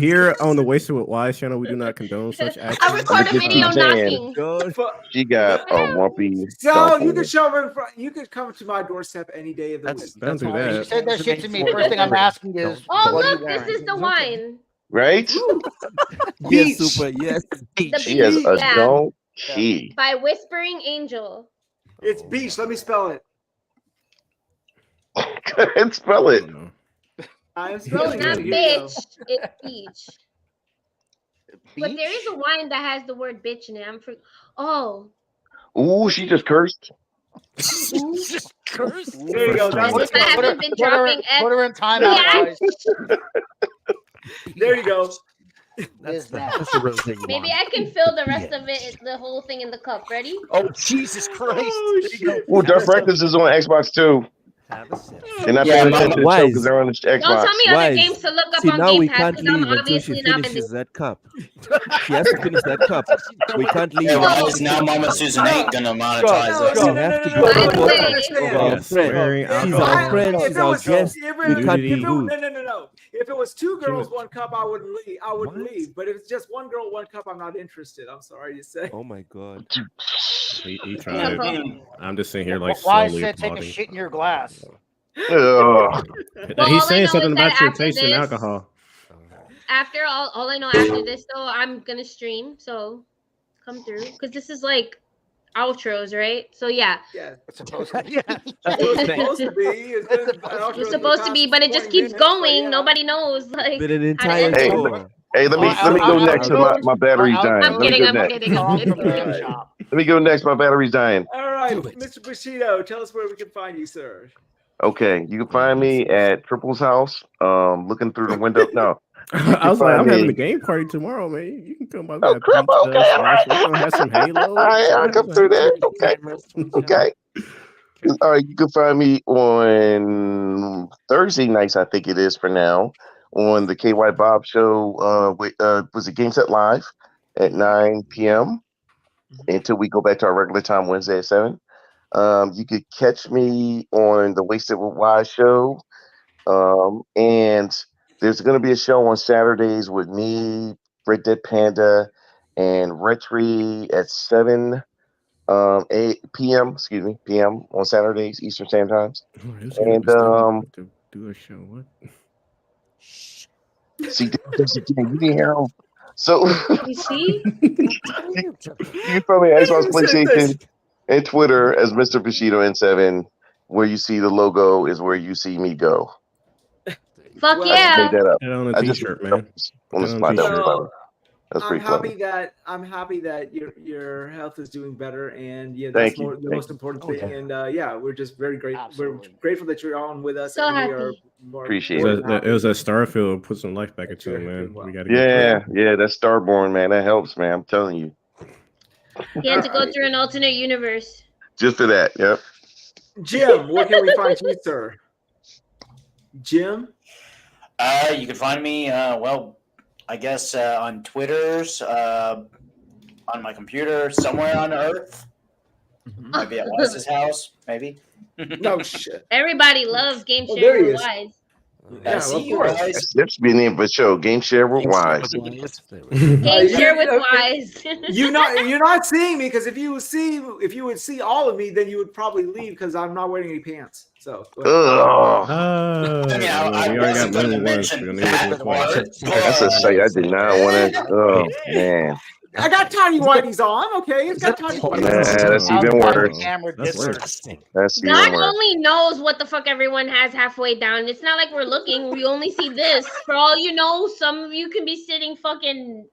here on the Wasted with Wise channel, we do not condone such actions. I record a just video keep saying. knocking. God. She got a rumpy So donkey. you can show up in front. You could come to my doorstep any day of the week. Don't do She that. said that shit to me. First thing I'm asking is, Oh, what are you look, this wearing? is the wine. Right? Yes, Beach. super. Yes. The She has beach, a yeah. donkey. By Whispering Angel. It's beach. Let me spell it. Go ahead, spell it. I am It's spelling not it. Here you go. bitch. It's beach. But there is a wine that has the word bitch in it. Oh. Ooh, she just cursed. Just curse. There you go. That's As if I what, haven't been dropping Put her in timeout, Yeah. guys. there you go. Is that? That's the real thing. you Maybe want. I can fill the rest of it, the whole thing in the cup. Ready? Oh Jesus Christ! Oh, There you go. shit. Ooh, Dark Practice is on Xbox too. Have a sip. They're not Yeah, paying Mama. attention to the show Wise. because they're on the Don't Xbox. tell me other Wise. games to look up See, on now Game we Pass can't because I'm leave until she obviously not in finishes this. that cup. She has to finish that cup. We can't leave. Yeah, until Wise, she now finishes Mama Susan ain't gonna monetize No, us. Go. no, no, no, Have to no, go. no, By no, the no, way- understand. Of our Yes, friend. swearing She's alcohol. our friend. If She's it our was- guest. if it- We can't Nudity. be no, rude. no. If it was two girls, one cup, I wouldn't leave. I would What? leave. But if it's just one girl, one cup, I'm not interested. I'm sorry to say. Oh my god. He tried. I'm just sitting here like Why slowly said take a applauding. shit in your glass? Ugh. Well, He's all I saying know something is that about your after taste in this- alcohol. After all I know after this though, I'm gonna stream. So come through because this is like outros, right? So yeah. Yeah. It's supposed to be. It's supposed to be. It's supposed to be, but it just keeps going. Nobody knows like Been an how to entire end it. tour. Hey, let me go next. My battery's dying. I'm Let me kidding. go I'm next. kidding. I'm kidding. Let me go next. My battery's dying. All right, Mr. Bushido, tell us where we can find you, sir. Okay, you can find me at Triple's house. Looking through the window. No, I was like, I'm having a game party tomorrow, man. You can come by. Oh, crap. Okay, all right. We're gonna have some Halo. I'll come through there. Okay. Okay. All right, you can find me on Thursday nights, I think it is for now, on the KY Bob show. Was it Game Set Live at 9 p.m. until we go back to our regular time Wednesday at 7. You could catch me on the Wasted with Wize show. And there's going to be a show on Saturdays with me, Red Dead Panda, and Retri at 7 p.m. p.m. on Saturdays, Eastern Standard Times. And to do a show. What? see, you didn't hear him. So You see? you can find me at Xbox, PlayStation, and Twitter as Mr. Bushido N7. Where you see the logo is where you see me go. Fuck Well, yeah. I made that up. Get on I a just t-shirt, man. on the Get on spot. a That was t-shirt. clever. That's I'm pretty happy clever. that your health is doing better, and yeah, Thank that's you. the most important thing. And yeah, we're just very grateful. Absolutely. We're grateful that you're on with us. So and we happy. are more, Appreciate more it. than happy. It was a Starfield. Put some life back into it, man. We got to get Yeah, that's Starborn, man. That helps, man. I'm telling you. He had to go through an alternate universe. Just for that, yep. Jim, where can we find you, sir? Jim? You can find me, I guess on Twitter's, on my computer, somewhere on Earth. Maybe at Wise's house, maybe. No shit. Everybody loves game Oh, there sharing he with is. Wize. Yeah, I see of you course. guys. That should be the name of a show. Game Share with Wize. Game share with Wize. You're not seeing me because if you would see all of me, then you would probably leave because I'm not wearing any pants. So Ugh. Yeah, I we already got wasn't gonna little ones. mention We're gonna that need one. That's a sight I did not want to. Oh man. I got tiny whities on. Okay, it's got tiny Nah, whities. that's even worse. That's disgusting. That's even God worse. only knows what the fuck everyone has halfway down. It's not like we're looking. We only see this. For all you know, some of you can be sitting fucking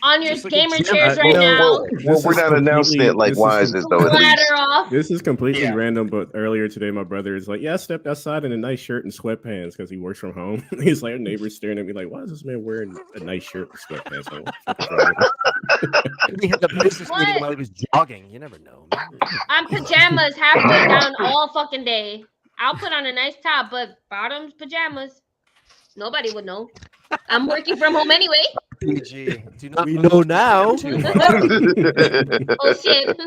on your gamer chairs right now. Well, we're not announcing it like Wize is though. At least. Ladder off. This is completely random, but earlier today, my brother is like, "Yeah, I stepped outside in a nice shirt and sweatpants because he works from home." He's like, our neighbor's staring at me like, "Why is this man wearing a nice shirt and sweatpants?" He had the business meeting while he was jogging. You never know. I'm pajamas halfway down all fucking day. I'll put on a nice top, but bottoms pajamas. Nobody would know. I'm working from home anyway. PG. We know now. Oh shit.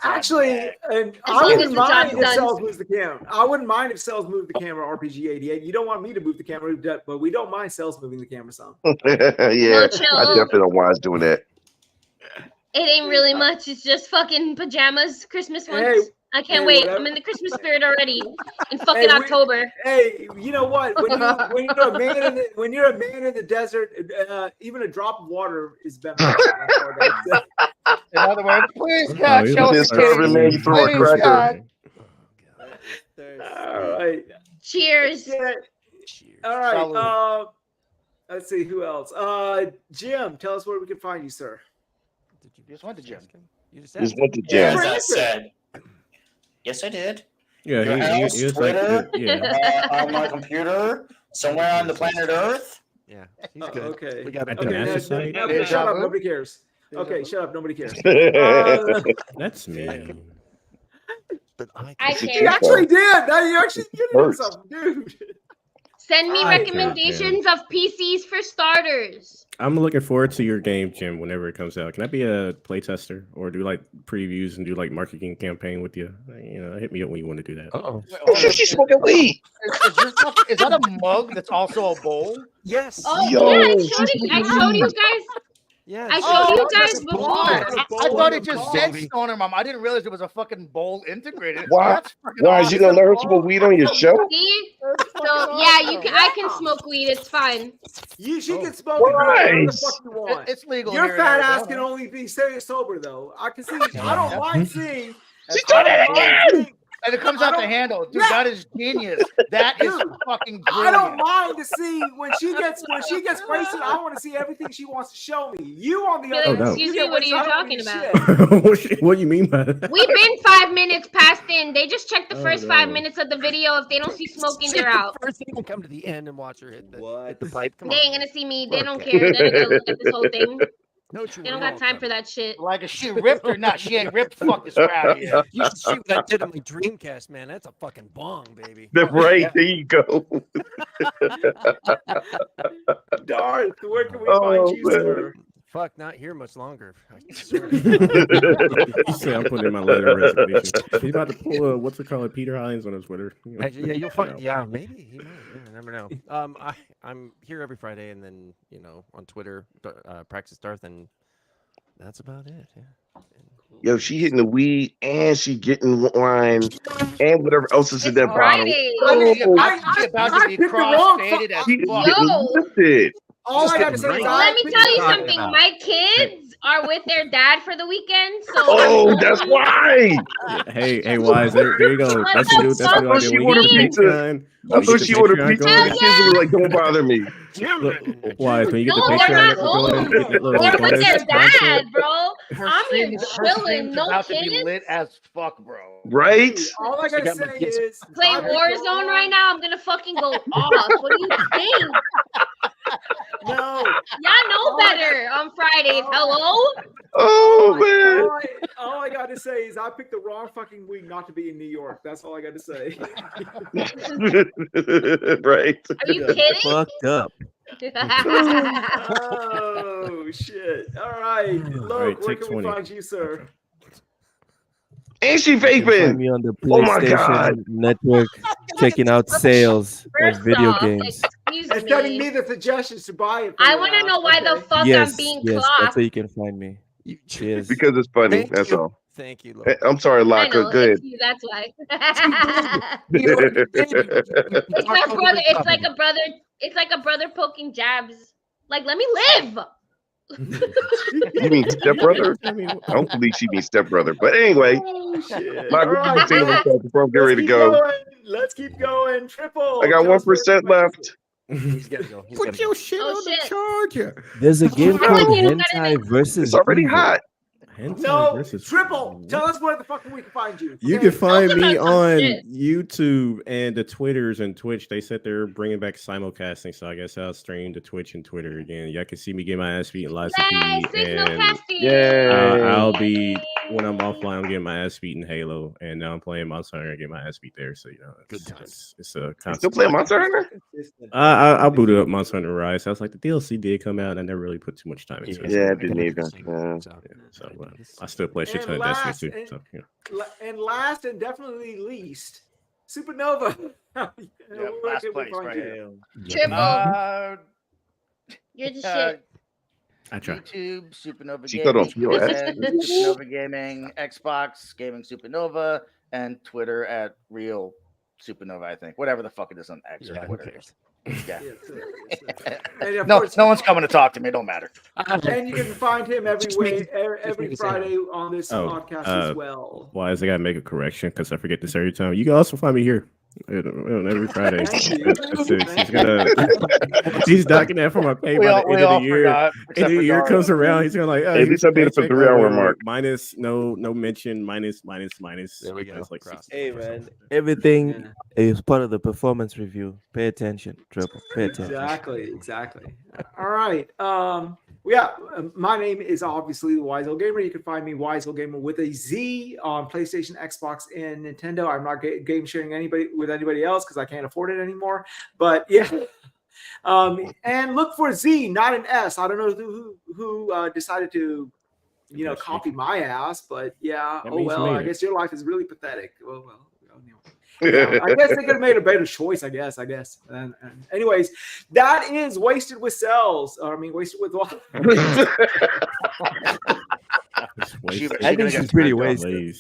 Actually, and I long as wouldn't the mind job's if done. Cells moves the camera. I wouldn't mind if Cells moved the camera. RPG 88. You don't want me to move the camera, but we don't mind Cells moving the camera some. Yeah, chill. I definitely don't Wize doing that. It ain't really much. It's just fucking pajamas, Christmas ones. Hey, I can't hey, wait. whatever. I'm in the Christmas spirit already. In fucking October. Hey, you know what? When you're a man in the desert, even a drop of water is better. In other words, please Oh, God, he's show like us a Urban man, you throw a Please, cracker. God. All right. Cheers. Yeah. All right. Let's see who else. Jim, tell us where we can find you, sir. You just went to gym. You just Just asked. went to Yeah, gym. as I said. Yes, I did. Yeah, Your house, he was like, Twitter, yeah. on my computer, somewhere on the planet Earth. Yeah, he's good. Okay. We got At it. the Okay, NASA no, site? no, Deja shut up. vu? Nobody cares. Deja Okay, vu? shut up. Nobody cares. That's mean. But I I You care. actually did. Now you actually did Hurts. something, dude. Send me I recommendations of PCs for starters. I'm looking forward to your game, Jim, whenever it comes out. Can I be a playtester or do like previews and do like marketing campaign with you? You know, hit me up when you want to do that. Uh-oh. She's smoking weed. Is that a mug that's also a bowl? Yes. Oh Yo, yeah, I showed you guys. Yeah, I showed you guys I before. thought it just said stoner mom. I didn't realize there was a fucking bowl integrated. Why? That's fucking Why is you awesome. gonna let her smoke weed on your show? See? So yeah, you can. I can smoke weed. It's fine. She can smoke it whatever the fuck you want. It's legal. Your here in fat Arizona. ass can only be sober though. I can see. I don't mind seeing. She's doing it again. And it comes out the handle. Dude, that is genius. That is fucking brilliant. I don't mind to see when she gets wasted. I want to see everything she wants to show me. You on the other hand, Excuse me, what are you talking about? What do you mean by that? We've been 5 minutes past in. They just check the first 5 minutes of the video. If they don't see smoking, they're out. First thing, come to the end and watch her hit the pipe. Come They on. ain't gonna see me. They don't care. They're gonna look at this whole thing. No, They don't got time for that shit. Like, is she ripped or not? She ain't ripped. Fuck this crowd. Yeah. You should see what I did on my Dreamcast, man. That's a fucking bong, baby. Right, there you go. Darth, where can we find you, sir? Fuck, not here much longer. I swear. You say I'm putting in my letter of resignation. He's about to pull what's it called, Peter Hines on his Twitter. You know? Yeah, you'll find. Yeah, maybe he might. Yeah, I never know. I'm here every Friday, and then on Twitter, Praxis Darth, and that's about it. Yeah. Yo, she hitting the weed and she getting wine and whatever else is in that bottle. She's about to be cross-faded as fuck. All I gotta say is let me tell you something. My kids are with their dad for the weekend, so oh, that's why. Hey, Wize, there you go. That's the dude. That's the I thought she ordered pizza. I thought she ordered pizza. The kids were like, "Don't bother me." Wize, when you get the they're picture, not home. They're with their dad, bro. Her I'm here stream's chilling. No about to be kids. lit as fuck, bro. Right? All I gotta say is Play Warzone right now. I'm gonna fucking go off. What do you think? no. Y'all know better on Fridays. Hello? Oh man. All I gotta say is I picked the wrong fucking week not to be in New York. That's all I gotta say. Right. Are you kidding? Fucked up. Oh shit! All right, Loke, where can we find you, sir? And she Find vaping. me on the Oh my God. PlayStation Network, checking out sales of video games. And sending me the suggestions to buy it. I want to know why the fuck Yes, I'm being yes, clocked. that's where you can find me. Cheers. Because it's funny. Thank That's you. all. Thank you, Hey, I'm sorry, I Locke. know, Good. it's you, that's why. It's my brother. It's like a brother. It's like a brother poking jabs. Like, let me live. You mean stepbrother? I don't believe she means stepbrother. But anyway, Oh, shit. Locke, All what right, you think about before I'm getting ready to keep go? going. Let's keep going. Triple. I got Tell us where 1% left. He's gotta go. He's Put gotta your go. shit Oh, on the shit. charger. There's a game No. called You gotta Hentai versus It's already Evil. hot. Hentai No, versus- Triple. Tell us where the fuck we can find you. You Okay? can find Talk me about some on shit. YouTube and the Twitters and Twitch. They said they're bringing back simulcasting, so I guess I'll stream to Twitch and Twitter again. Y'all can see me get my ass beat and live Yay, feed, signal and casting. I'll be when I'm offline. I'm getting my ass beat in Halo, and now I'm playing Monster Hunter and get my ass beat there. So it's a You constant. still playing Monster Hunter? I booted up Monster Hunter Rise. I was like, the DLC did come out, and I never really put too much time into it. Yeah, I didn't either. So I still play shit ton of Destiny too. So And last and definitely least, Supernova. Yeah, last place right here. Triple. You're the shit. I try. YouTube, Supernova She cut Gaming, off POS. and Supernova Gaming, Xbox, Gaming Supernova, and Twitter at Real Supernova, I think. Whatever the fuck it is on X or Twitter. Yeah. And of No, course- no one's coming to talk to me. It don't matter. And you can find him every Friday on this podcast as well. Why is I gotta make a correction because I forget this every time. You can also find me here every Friday. He's docking that for my pay by the end of the year. And the year comes around, he's gonna like, At least I did it for the 3-hour mark. Minus no mention, minus. There we go. It's like Hey man, everything is part of the performance review. Pay attention, Triple. Pay attention. Exactly. All right. My name is obviously the Wize Old Gamer. You can find me Wize Old Gamer with a Z on PlayStation, Xbox, and Nintendo. I'm not game sharing with anybody else because I can't afford it anymore. But yeah. And look for Z, not an S. I don't know who decided to, copy my ass, but yeah. That Oh means you well. made I it. guess your life is really pathetic. Well. Anyway. Yeah, I guess they could have made a better choice. I guess. And anyways, that is Wasted with Cells. I mean, Wasted with what? I think she's pretty wasted.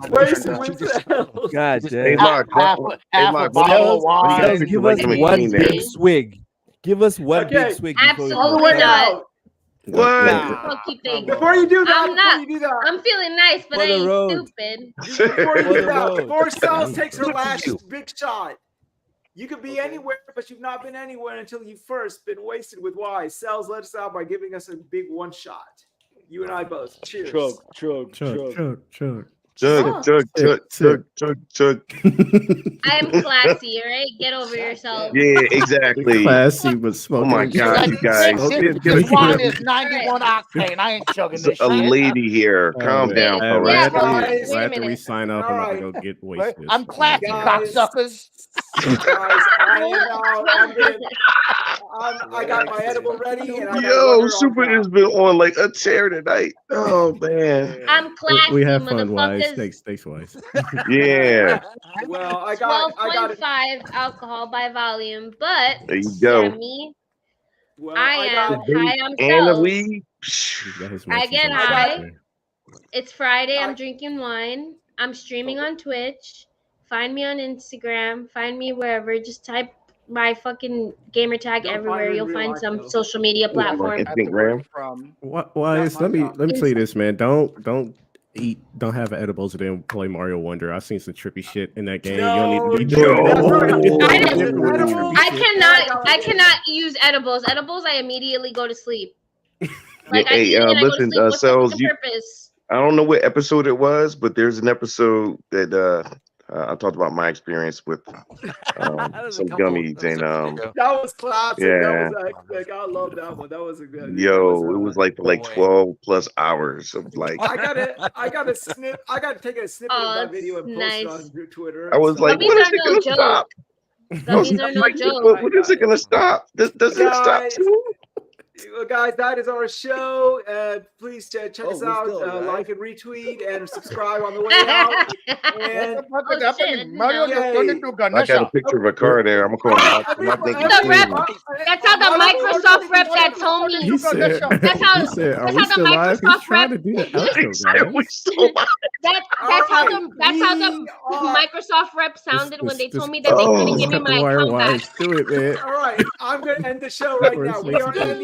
Wasted with Cells. God Hey, damn. Mark, half Mark, a bottle of wine. Give us one big swig. Give us one Okay. big swig. Before Absolutely we not. What? Funky thing. Before you do that, I'm not. before you do that, I'm feeling nice, but For I the ain't road. stupid. before you For do the that, road. before Cells takes her Look at last you. big shot, you could be anywhere, but you've not been anywhere until you've first been wasted with Wize. Cells, let us out by giving us a big one shot. You and I both. Cheers. Chug. Chug, chug. I am classy, all right? Get over yourself. Yeah, exactly. Classy, but Oh smoking. my God, you guys. This wine is 91 octane. I ain't chugging this A shit. lady here. Calm down, Yeah, Right fellas. guys, after wait a we minute. sign up, I'm about to go get wasted. I'm classy, Guys. cocksuckers. Guys, I got my edible ready. And I gotta run Yo, her Super off has been on like a tear tonight. Oh man. I'm classy, We have fun, Wise. motherfuckers. Thanks, Wise. Yeah. Well, I got it. 12.5 alcohol by volume, but There you go. me, Well, I am The high date on and the cells. weed. I get I got high. It's Friday. I'm drinking wine. I'm streaming on Twitch. Find me on Instagram. Find me wherever. Just type my fucking gamer tag Don't find everywhere. her in You'll real find life, some though. social media platform. Instagram. Wise, let me tell you this, man. Don't have edibles and then play Mario Wonder. I've seen some trippy shit in that game. You don't need to be doing I cannot use edibles. Edibles, I immediately go to sleep. Like I eat and I go to listen, sleep. What's Cells, the purpose? I don't know what episode it was, but there's an episode that I talked about my experience with some gummies and that was classic. yeah. That was like I love that one. That was a good. Yo, it was like for like 12 plus hours of like I gotta take a snippet of that video and post it on Twitter. I was like, Gummies when is are it no gonna joke. stop? Gummies are no Like, joke. when is it gonna stop? Does it stop Guys, too? Well, guys, that is our show. Please check us we're out. still alive. Like and retweet and subscribe on the way out. And Mario just turned into I got a Ganesha. picture of a car there. I'm gonna call my thing. The rep, that's how the Microsoft rep that told me. He said, That's how. he said, are That's we how the still live? He's Microsoft trying rep. to do the outro, guys. We still alive. That's how the Microsoft rep sounded when they told me that they couldn't give me my account back. Do it, man. all right, I'm gonna end the show right now. We are ending